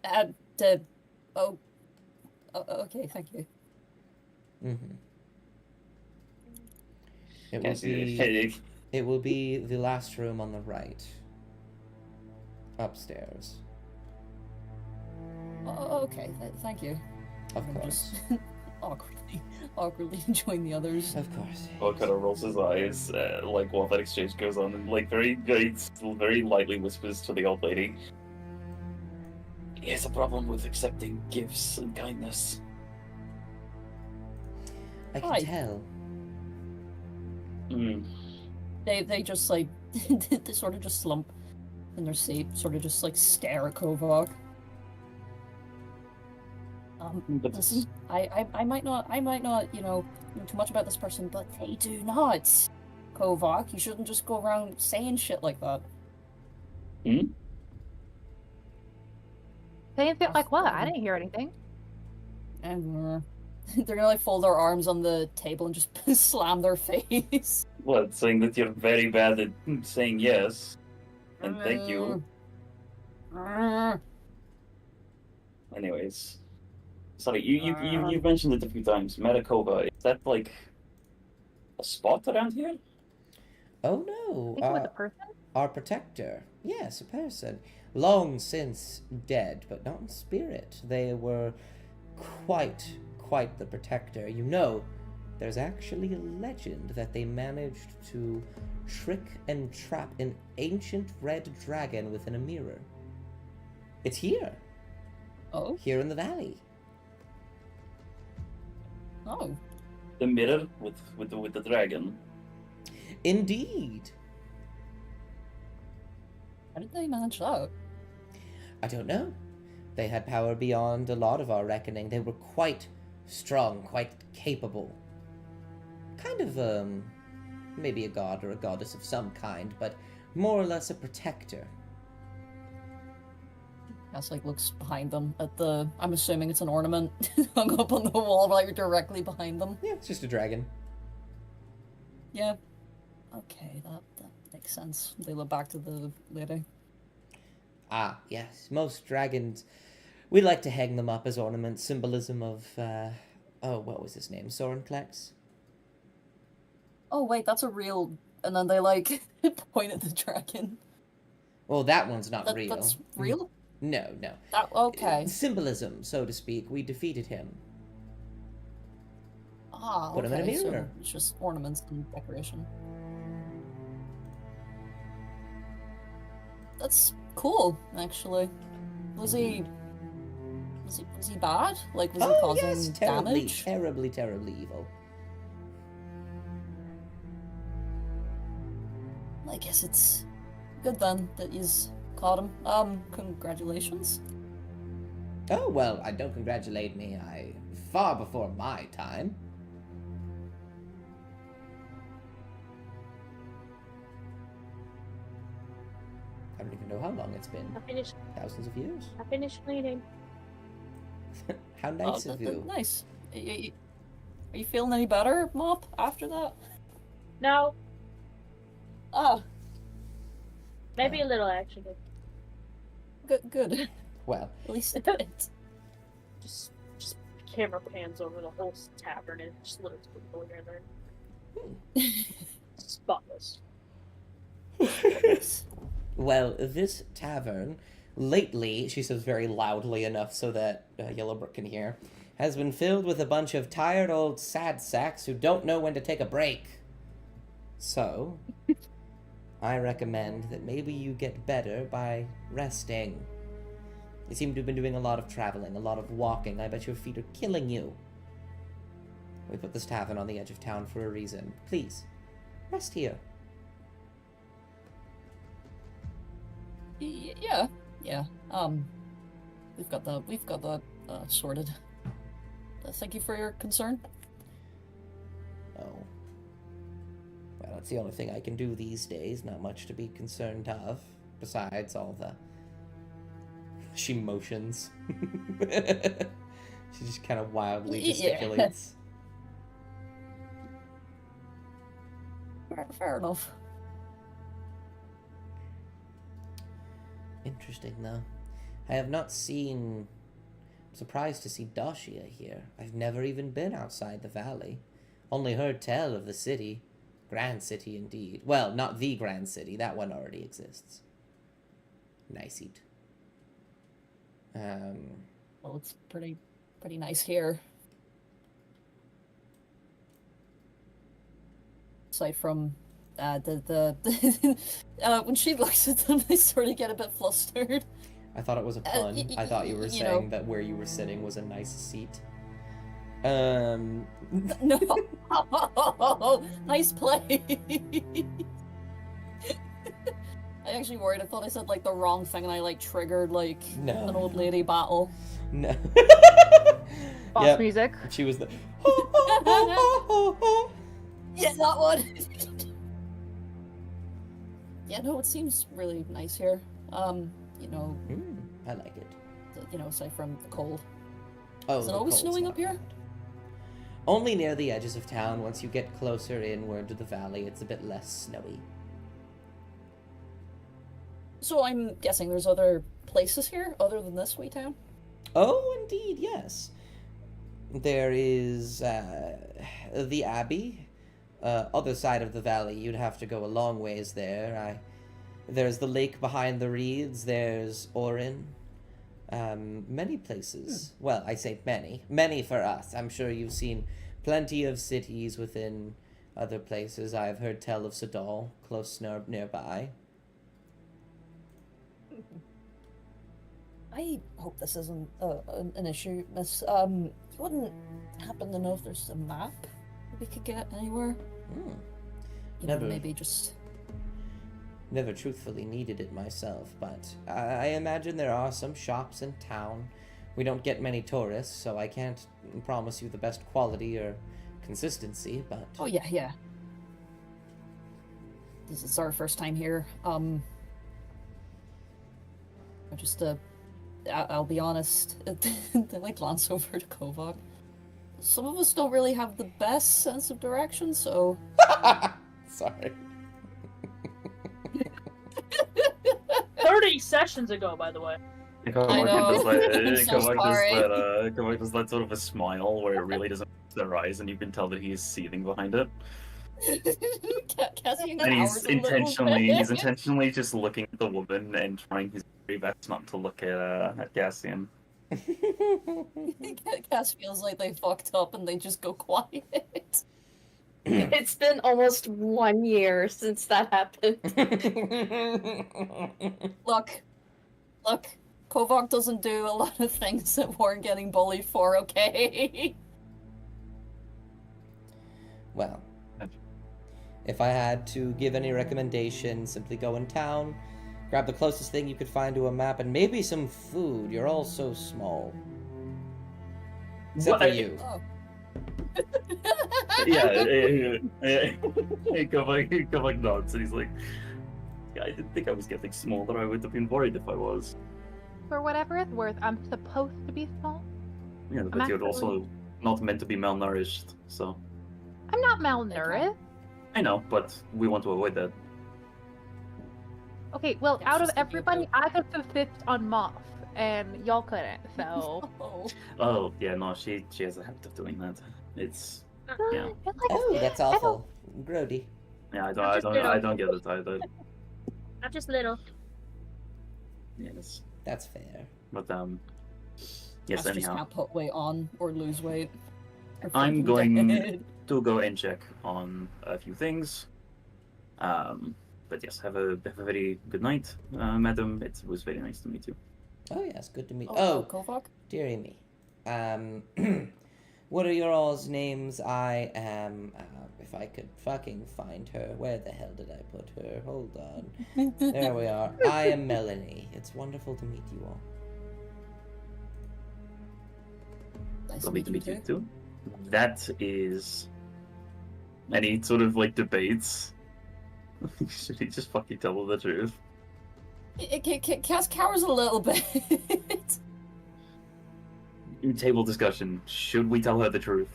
uh, oh, okay, thank you. Mm-hmm. Cassian. It will be the last room on the right. Upstairs. Oh, okay, thank you. Of I'm course. just awkwardly enjoying the others. Of course. Paul kind of rolls his eyes, like while that exchange goes on, and like very lightly whispers to the old lady. He has a problem with accepting gifts and kindness. I can Hi. tell. They just like they sort of just slump in their seat, sort of just like stare at Kovac. But Listen, I might not, you know too much about this person, but they do not. Kovac, you shouldn't just go around saying shit like that. Saying shit like what? I didn't hear anything. And they're gonna like fold their arms on the table and just slam their face. what, saying that you're very bad at saying yes, and thank you. Anyways, sorry, you mentioned it a few times. Marikova, is that like a spot around here? Oh I no. think it was a person. Our protector. Yes, a person. Long since dead, but not in spirit. They were quite the protector. You know, there's actually a legend that they managed to trick and trap an ancient red dragon within a mirror. It's here. Oh, Here in the valley. oh, The mirror with the dragon. Indeed. how did they manage that? I don't know. They had power beyond a lot of our reckoning. They were quite strong, quite capable. Kind of, maybe a god or a goddess of some kind, but more or less a protector. Cass like looks behind them at the. I'm assuming it's an ornament hung up on the wall, like directly behind them. Yeah, it's just a dragon. Yeah. Okay, that makes sense. They look back to the lady. Ah, yes. Most dragons, we like to hang them up as ornaments, symbolism of, what was his name? Sorenklex? Oh wait, that's a real. And then they like point at the dragon. Well, that one's not real. That's real. No, no. That, okay. Symbolism, so to speak. We defeated him. Ah, Put him in a okay, so mirror. it's just ornaments and decoration. That's cool, actually. Was he bad? Like, was he causing yes, terribly, damage? terribly, terribly evil. I guess it's good then that you've caught him. Congratulations. Oh, well, don't congratulate me. Far before my time. I don't even know how long it's been. I finished. Thousands of years. I finished cleaning. How nice of you. Nice. Are you feeling any better, Mop, after that? No, Oh, maybe a little actually. good. Well, At least it did. Just camera pans over the whole tavern and just little people here and there. Spotless. well, this tavern, lately, she says very loudly enough so that Yellowbrook can hear, has been filled with a bunch of tired old sad sacks who don't know when to take a break. So, I recommend that maybe you get better by resting. You seem to have been doing a lot of traveling, a lot of walking. I bet your feet are killing you. We put this tavern on the edge of town for a reason. Please, rest here. Yeah. We've got that sorted. Thank you for your concern. Oh. Well, it's the only thing I can do these days. Not much to be concerned of. Besides all the... She motions. She just kind of wildly gesticulates. Fair enough. Interesting, though. I have not seen... I'm surprised to see Dashia here. I've never even been outside the valley. Only heard tell of the city. Grand City, indeed. Well, not the Grand City. That one already exists. Nice eat. Well, it's pretty nice here. Aside from when she looks at them, they sort of get a bit flustered. I thought it was a pun. I thought you were saying that where you were sitting was a nice seat. No. Nice play. I actually worried. I thought I said like the wrong thing, and I like triggered like No. an old lady battle. No. Boss Yep. music. She was the... Yeah, that one. Yeah, no, it seems really nice here. I like it. Aside from the cold. Oh, Is it the always cold's snowing not up here? bad. Only near the edges of town. Once you get closer inward to the valley, it's a bit less snowy. So I'm guessing there's other places here other than this wee town? Oh, indeed, yes. There is the Abbey. Other side of the valley, you'd have to go a long ways there. There's the lake behind the reeds. There's Orin. Many places. Well, I say many. Many for us. I'm sure you've seen plenty of cities within other places. I've heard tell of Sadal, close nearby. I hope this isn't an issue, miss. You wouldn't happen to know if there's a map we could get anywhere? Never. Maybe just... Never truthfully needed it myself, but I imagine there are some shops in town. We don't get many tourists, so I can't promise you the best quality or consistency, but... Oh, yeah. This is our first time here. I'll be honest, then I glance over to Kovac. Some of us don't really have the best sense of direction, so... Sorry. 30 sessions ago, by the way. I know. I'm so sorry. Kovac does that sort of a smile where it really doesn't their eyes, and you can tell that he is seething behind it. Cassian And cowers a little he's bit. intentionally just looking at the woman and trying his very best not to look at Cassian. Cass feels like they fucked up and they just go quiet. It's been almost 1 year since that happened. Look, Kovac doesn't do a lot of things that we're getting bullied for, okay? Well, if I had to give any recommendation, simply go in town, grab the closest thing you could find to a map, and maybe some food. You're all so small. Except for you. Oh. Kovac nods, and he's like, yeah, I didn't think I was getting smaller. I would have been worried if I was. For whatever it's worth, I'm supposed to be small. Yeah, but I'm you're actually- also not meant to be malnourished, so... I'm not malnourished. I know, but we want to avoid that. Okay, well, Yeah, out of she's gonna be everybody, I got the 5th on Moth, and y'all couldn't, so... Oh. Oh, yeah, no, she has a habit of doing that. It's... Yeah. You're like, Oh, that's awful. Grody. Yeah, I'm just little. I don't get it either. I'm just little. Yes. That's fair. But, yes, Cass just anyhow. can't put weight on or lose weight. Or I'm fucking going dead. to go and check on a few things. But yes, have a very good night, madam. It was very nice to meet you. Oh, yes, good to meet you. Oh, Oh, Kovac? dearie me. What are your all's names? I am, if I could fucking find her. Where the hell did I put her? Hold on. There we are. I am Melanie. It's wonderful to meet you all. Nice Lovely to meet you too. That is... And he sort of like debates. Should he just fucking tell her the truth? Cass cowers a little bit. Table discussion. Should we tell her the truth?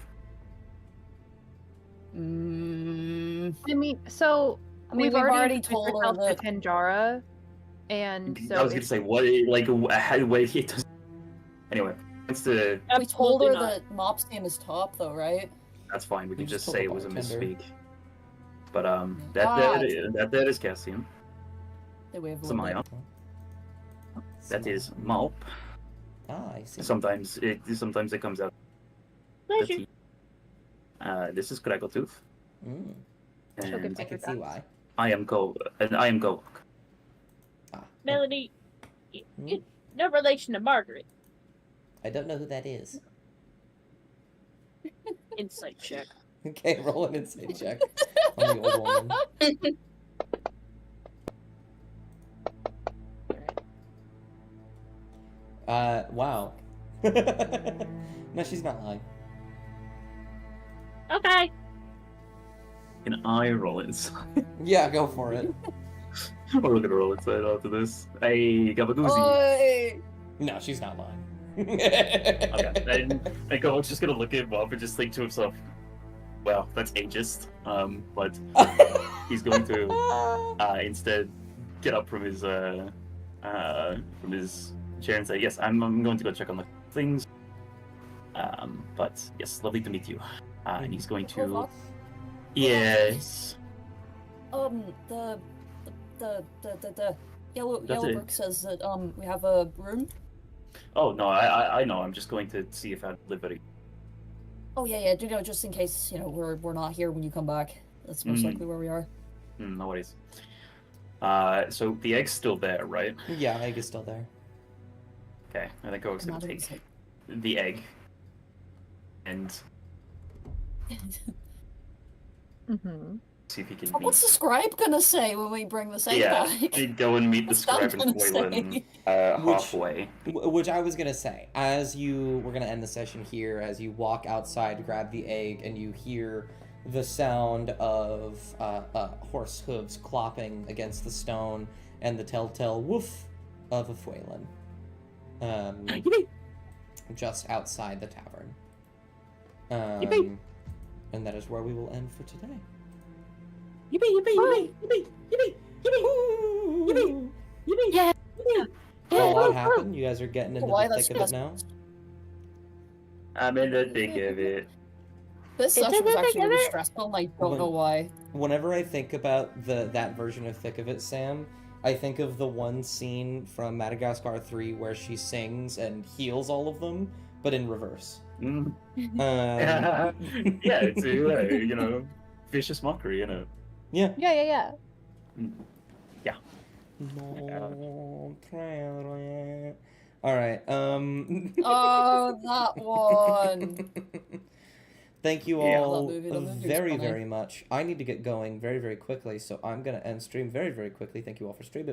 Mm, I mean, so... I mean, we've already told her ourselves that. to Tanjara, and so... I was gonna say, what, like, how, wait, he does... Anyway, it's the... We told her Absolutely not. that Mop's name is Top, though, right? That's fine, we can just just told say the it was a bartender. misspeak. But, God. that is Cassian. They wave a little Samaya. bit. That is Malp. Ah, I see. Sometimes it comes out. Pleasure. This is Crackletooth. Mm, She'll And get I can see why. I am Govok. Ah, Melanie, Hmm? you no relation to Margaret. I don't know who that is. Insight check. Okay, roll an insight check on the old woman. Wow. No, she's not lying. Okay. Can I roll inside? Yeah, go for it. We're gonna roll inside after this. Hey, Gabagoozy. Oi! No, she's not lying. Okay, and Govok's just gonna look at him up and just think to himself, well, that's ageist. But he's going to instead get up from his chair and say, yes, I'm going to go check on the things. But yes, lovely to meet you. And he's going to... Kovac? Yes. The yellow That's it. book says that we have a room. Oh, no, I know. I'm just going to see if I have delivery. Oh yeah, just in case we're not here when you come back. That's most likely where we are. No worries. So the egg's still there, right? Yeah, egg is still there. Okay, I think Govok's gonna Not take inside. the egg and Mm-hmm. see if he can What's the scribe gonna say when we bring this egg Yeah, back? he'd go and meet the What's that scribe and gonna Waylon say? halfway. Which I was gonna say, as we're gonna end the session here, as you walk outside, grab the egg, and you hear the sound of horse hooves clopping against the stone, and the telltale woof of a Fuelan. Just outside the tavern. And that is where we will end for today. Yippee, yippee, yippee, yippee, yippee, yippee, yippee, yippee. A lot happened. You guys are getting into Why the that's thick of it now. I'm in the thick of it. This It's session was a actually bit- really stressful, and I don't know why. Whenever I think about that version of Thick of It, Sam, I think of the one scene from Madagascar 3 where she sings and heals all of them, but in reverse. Mm. Um, Yeah, it's vicious mockery, yeah. Yeah. All right. Oh, that one. Thank you Yeah. all That movie was very, funny. very much. I need to get going very, very quickly, so I'm gonna end stream very, very quickly. Thank you all for streaming.